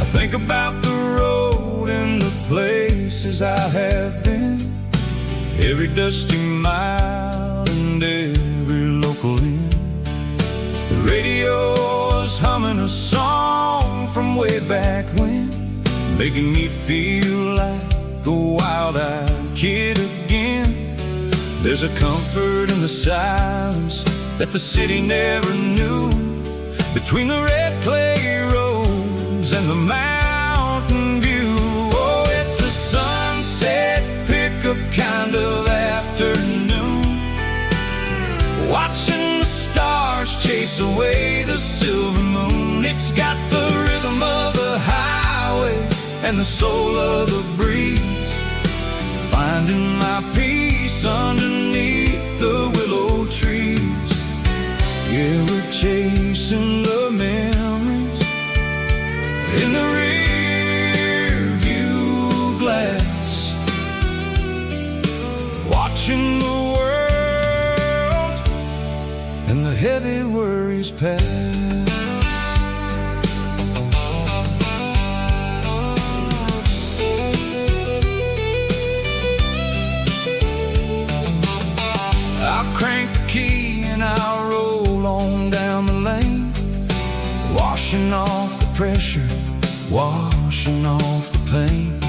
I think about the road and the places I have been, every dusty mile and every local inn. The radio is humming a song from way back when, making me feel like a wild-eyed kid again. There's a comfort in the silence that the city never knew, between the red clay roads and the mountain view. Oh, it's a sunset pickup kind of afternoon, watching the stars chase away the silver moon. It's got the rhythm of the highway and the soul of the breeze, finding my peace underneath the willow trees. Yeah, we're chasing the memories in the rear view glass, watching the world and the heavy worries pass. I'll crank the key and I'll roll on down the lane, washing off the pressure, washing off the pain.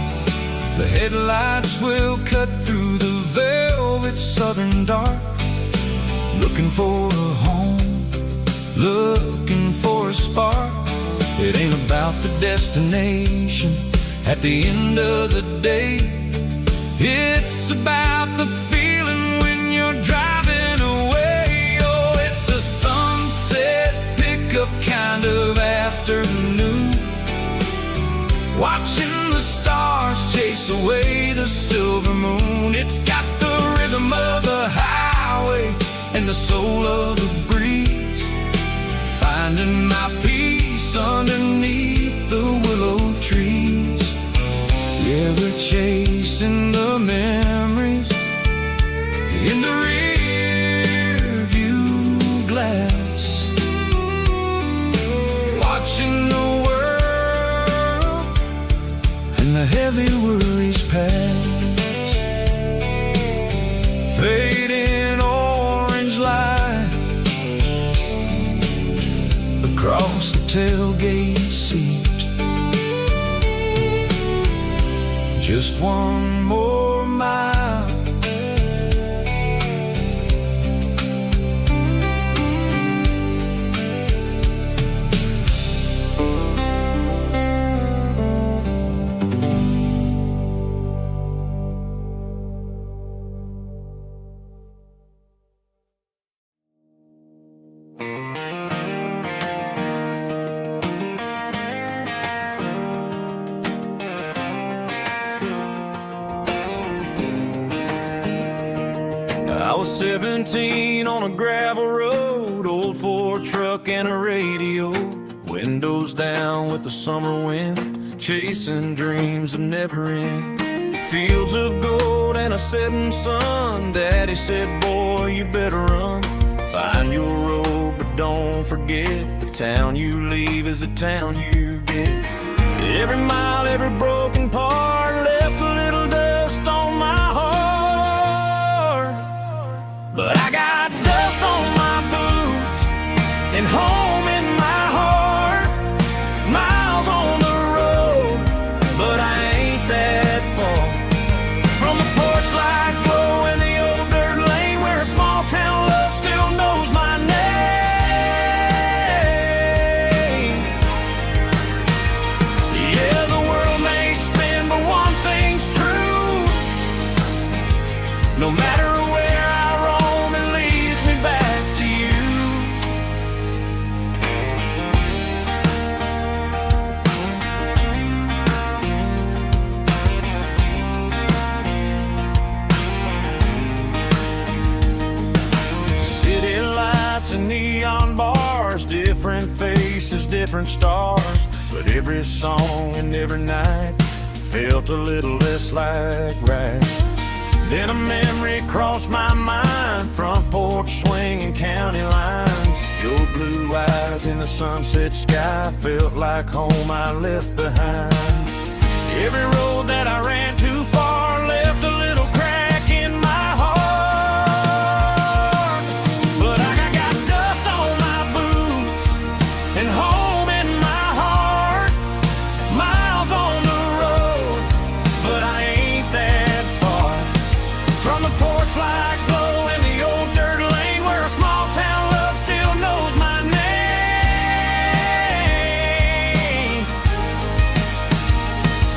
The headlights will cut through the velvet southern dark, looking for a home, looking for a spark. It ain't about the destination at the end of the day, it's about the feeling when you're driving away. Oh, it's a sunset pickup kind of afternoon, watching the stars chase away the silver moon. It's got the rhythm of the highway and the soul of the breeze, finding my peace underneath the willow trees. Yeah, we're chasing the memories in the rear view glass, watching the world and the heavy worries pass. Fading orange light across the tailgate seat, just one more mile. I was 17 on a gravel road, old Ford truck and a radio, windows down with the summer wind, chasing dreams of never end. Fields of gold and a setting sun. Daddy said, boy, you better run. Find your road, but don't forget, the town you leave is the town you get. Every mile, every broken part left a little dust on my heart. But I got dust on my boots and home in my heart. Miles on the road, but I ain't that far from the porch light glow in the old dirt lane where a small town love still knows my name. Yeah, the world may spin, but one thing's true. No matter where I roam, it leads me back to you. City lights and neon bars, different faces, different stars, but every song and every night felt a little less like right. Then a memory crossed my mind, front porch swinging county lines. Your blue eyes in the sunset sky felt like home I left behind. Every road that I ran too far left a little crack in my heart. But I got dust on my boots and home in my heart. Miles on the road, but I ain't that far from the porch light glow in the old dirt lane where a small town love still knows my name.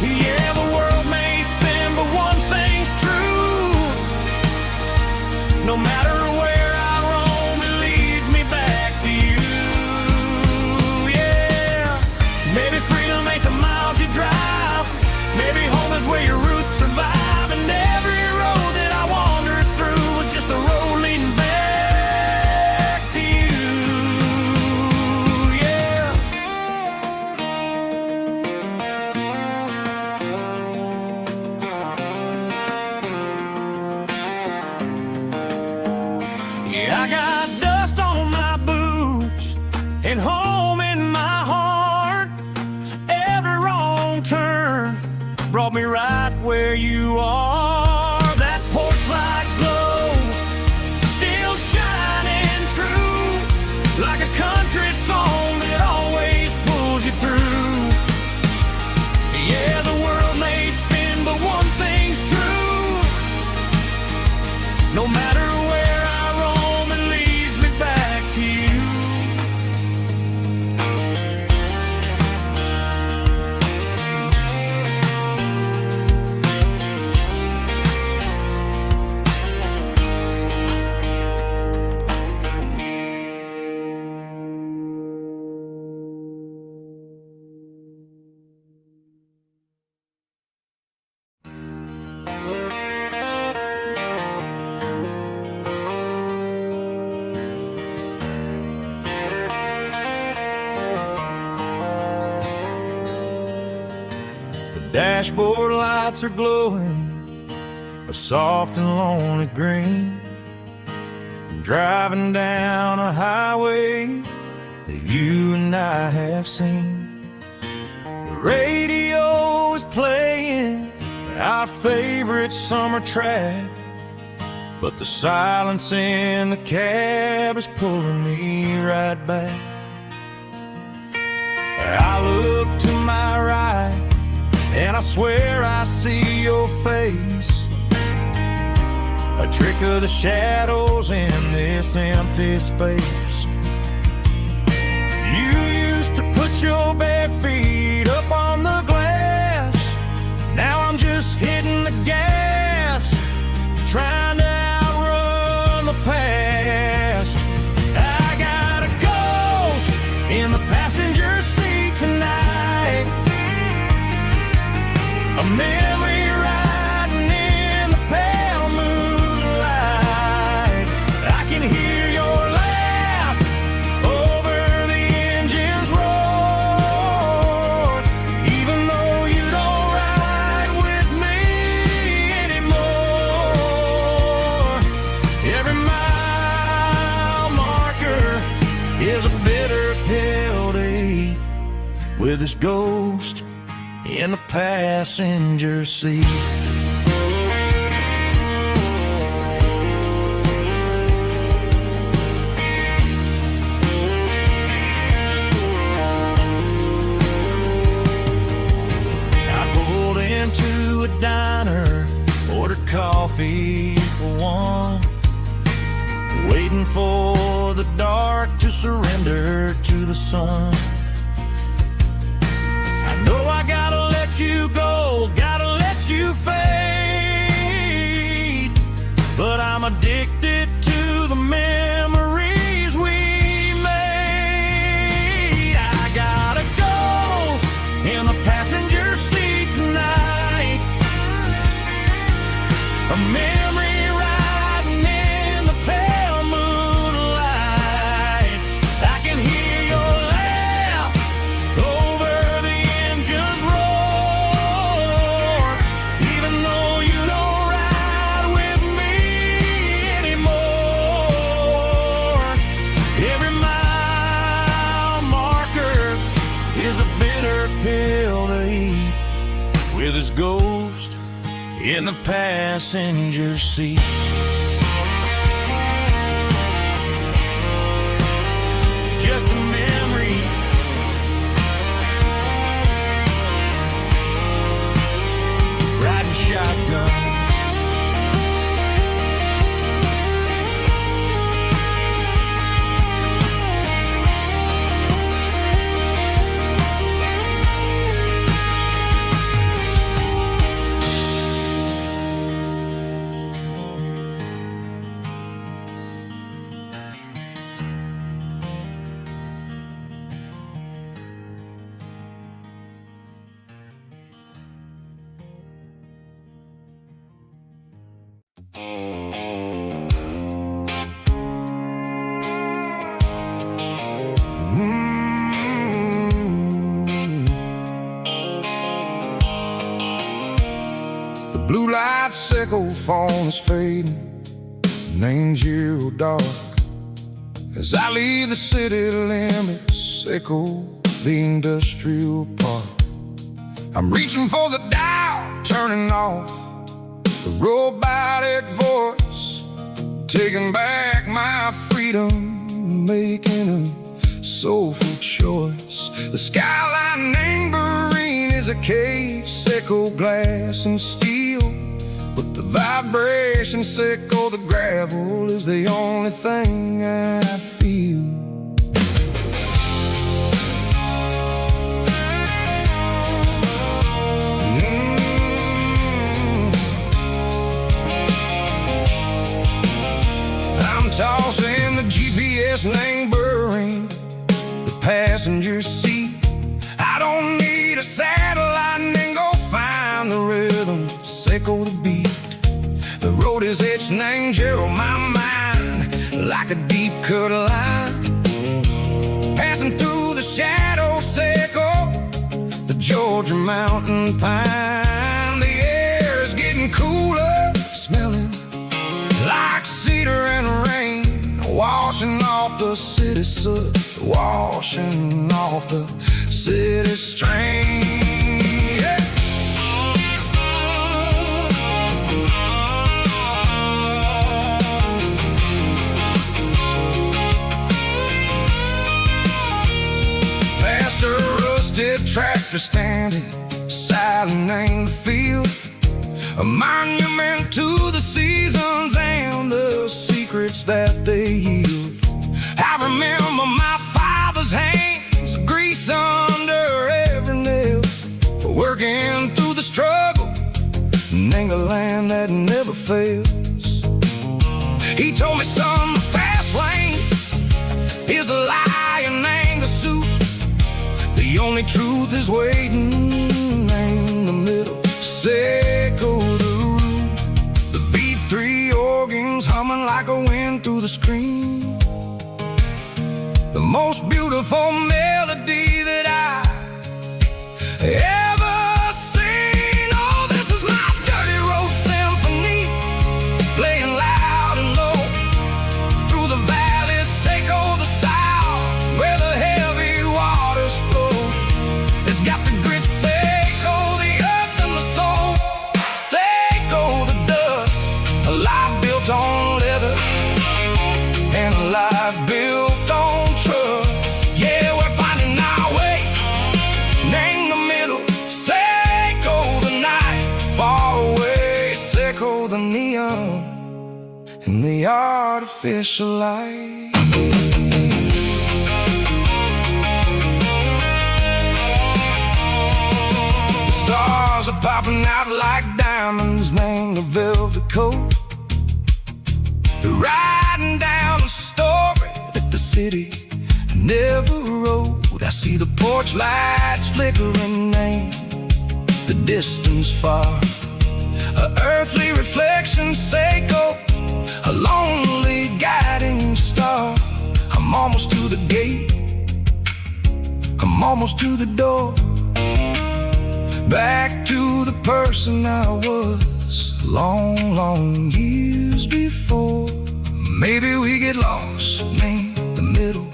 Yeah, the world may spin, but one thing's true. No matter where I roam, it leads me back to you. Yeah, maybe freedom ain't the miles you drive. Maybe home is where your roots survive. And every road that I wandered through was just a road leading back to you. Yeah. Yeah, I got dust on my boots and home in my heart. Every wrong turn brought me right where you are. That porch light glow still shining true, like a country song that always pulls you through. Yeah, the world may spin, but one thing's true. No matter where I roam, it leads me back to you. Dashboard lights are glowing a soft and lonely green. Driving down a highway that you and I have seen. The radio is playing our favorite summer track, but the silence in the cab is pulling me right back. I look to my right and I swear I see see your face. A trick of the shadows in this empty space. You used to put your bare feet up on the glass. Now I'm just hitting the gas, trying to outrun the past. I got a ghost in the passenger seat tonight, a memory riding in the pale moonlight. I can hear your laugh over the engine's roar, even though you don't ride with me anymore. Every mile marker is a bitter pill to eat, with this ghost in the passenger seat. I pulled into a diner, ordered coffee for one, waiting for the dark to surrender to the sun. I know I gotta let you go, gotta let you fade, but I'm addicted to the memories we made. I got a ghost in the passenger seat tonight, a memory riding in the pale moonlight. I can hear your laugh over the engine's roar, even though you don't ride with me anymore. Every mile marker is a bitter pill to eat, with his ghost in the passenger seat. Just a memory, riding shotgun. The blue light sickle phone is fading, and ain't you dark as I leave the city limits, sickle the industrial park. I'm reaching for the dial, turning off the robotic voice, taking back my freedom, making a soulful choice. The skyline neighboring is a cave, sickle glass and steel, but the vibration sickle the gravel is the only thing I feel. I'm tossing the GPS neighboring the passenger seat. I don't need a satellite and go find the rhythm, sickle the beat. The road is etched and angel on my mind like a deep cut line, passing through the shadow sickle, the Georgia mountain pine. The air is getting cooler, smelling like cedar and rain, washing off the city soot, washing off the city strain. Yeah. Past a rusted tractor standing silent in the field, a monument to the seasons and the secrets that they yield. I remember my father's hands, grease under every nail, working through the struggle, named the land that never fails. He told me, son, the fast lane is a lie and ain't the suit. The only truth is waiting in the middle. Seco the root, the B3 organs humming like a wind through the screen. The most beautiful melody that I ever seen. Oh, this is my dirty road symphony, playing loud and low through the valleys, Seco the south, where the heavy waters flow. It's got the grit, Seco the earth and the soul, Seco the dust, a life built on leather and a life built on trust. Yeah, we're finding our way in the middle. Seco the night, far away. Seco the neon and the artificial light. The stars are popping out like diamonds, named the velvet coat. They're riding down a story that the city never wrote. I see the porch lights flickering, name the distance far, a earthly reflection, Seco, a lonely guiding star. I'm almost to the gate, I'm almost to the door, back to the person I was long, long years before. Maybe we get lost in the middle,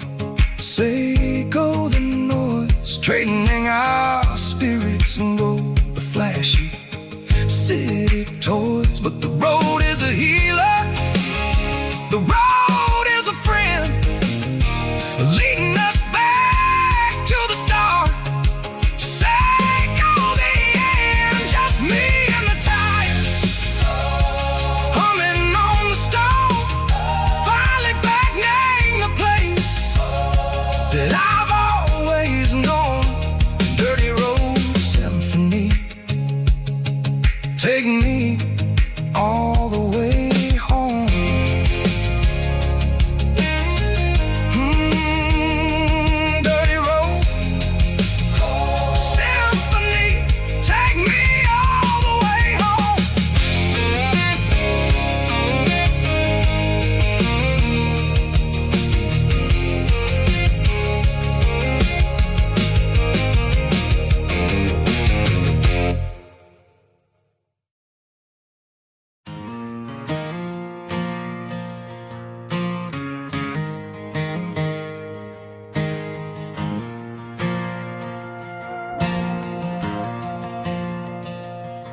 Seco the noise, trading our spirits and go the flashy city toys. But the road is a healer, the road is a friend, leading us back to the start. Seco the end, just me and the tires, humming on the stove, finally back named the place that I've always known. Dirty road symphony, take me all the way home. Dirty road symphony, take me all the way home.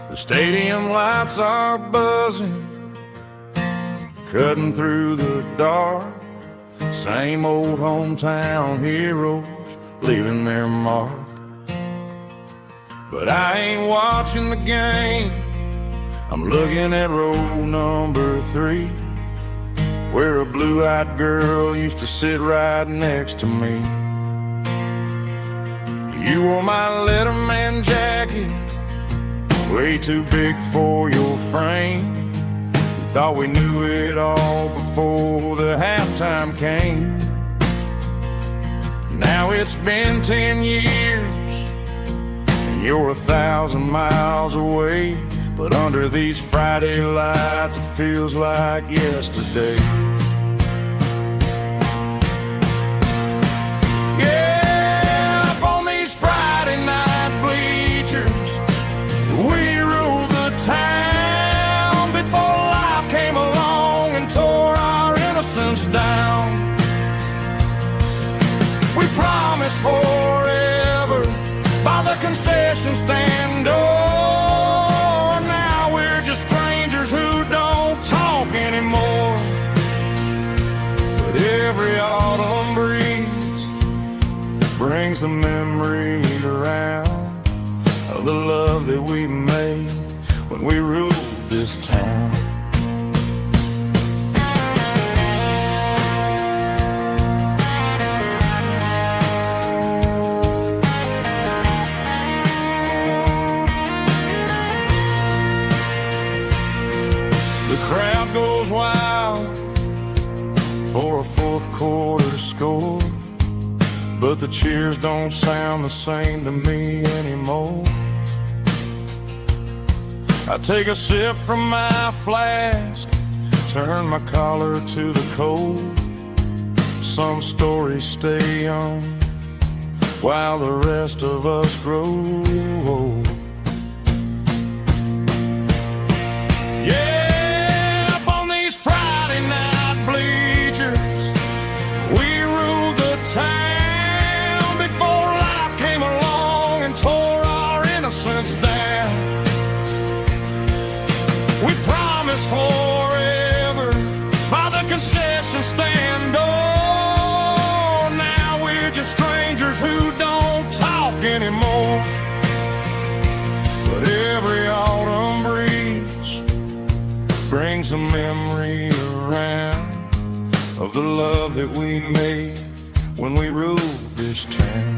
The stadium lights are buzzing, cutting through the dark. Same old hometown heroes leaving their mark. But I ain't watching the game, I'm looking at row number 3, where a blue-eyed girl used to sit right next to me. You wore my Letterman jacket, way too big for your frame. We thought we knew it all before the halftime came. Now it's been 10 years and you're 1,000 miles away, but under these Friday lights it feels like yesterday. Yeah, up on these Friday night bleachers, we ruled the town before life came along and tore our innocence down. We promised forever by the concession stand door. Now we're just strangers who don't talk anymore. But every autumn breeze brings the memories around of the love that we made when we ruled this town. The crowd goes wild for a fourth quarter score, but the cheers don't sound the same to me anymore. I take a sip from my flask, turn my collar to the cold. Some stories stay young while the rest of us grow old. Yeah, up on these Friday night bleachers, we ruled the town before life came along and tore our innocence down. We promised forever by the concession stand door. Now we're just strangers who don't talk anymore. But every autumn breeze brings a memory around of the love that we made when we ruled this town.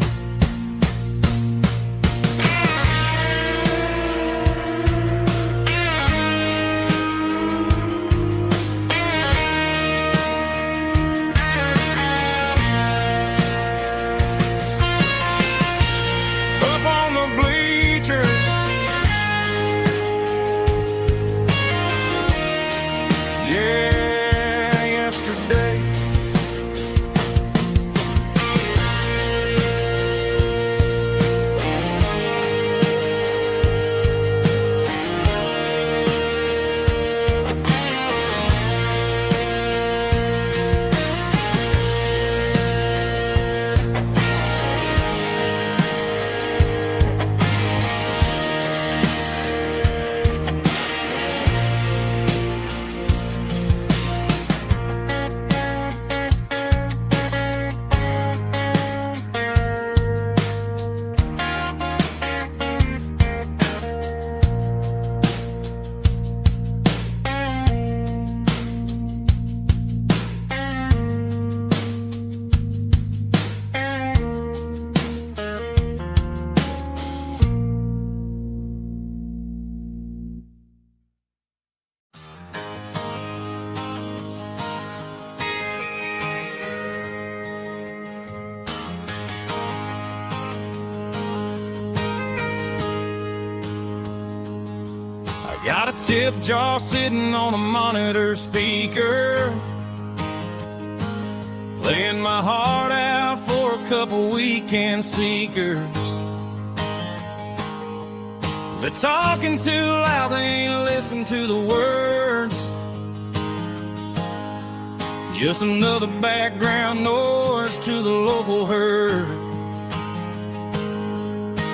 Got a tip jar sitting on a monitor speaker, laying my heart out for a couple weekend seekers. They're talking too loud, they ain't listen to the words. Just another background noise to the local herd.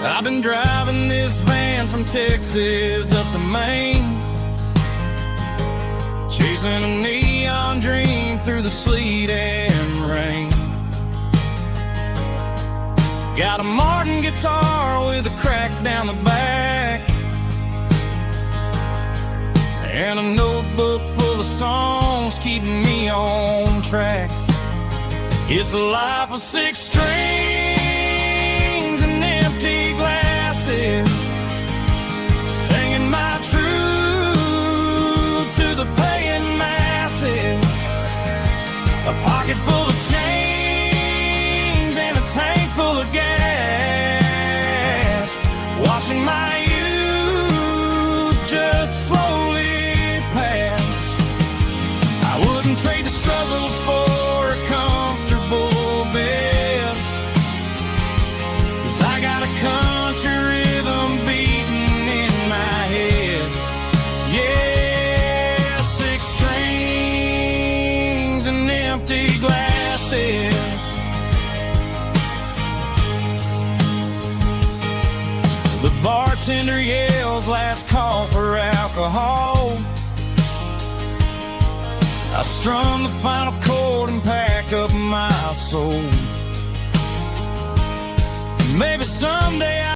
I've been driving this van from Texas up to Maine, chasing a neon dream through the sleet and rain. Got a Martin guitar with a crack down the back, and a notebook full of songs keeping me on track. It's a life of 6 strings and empty glasses, singing my truth to the paying masses. A pocket full of change and a tank full of gas, watching my youth just slowly pass. I wouldn't trade the struggle for a comfortable bed, 'cause I got a country rhythm beating in my head. Yeah, 6 strings and empty glasses. The bartender yells last call for alcohol. I strum the final chord and pack up my soul. Maybe someday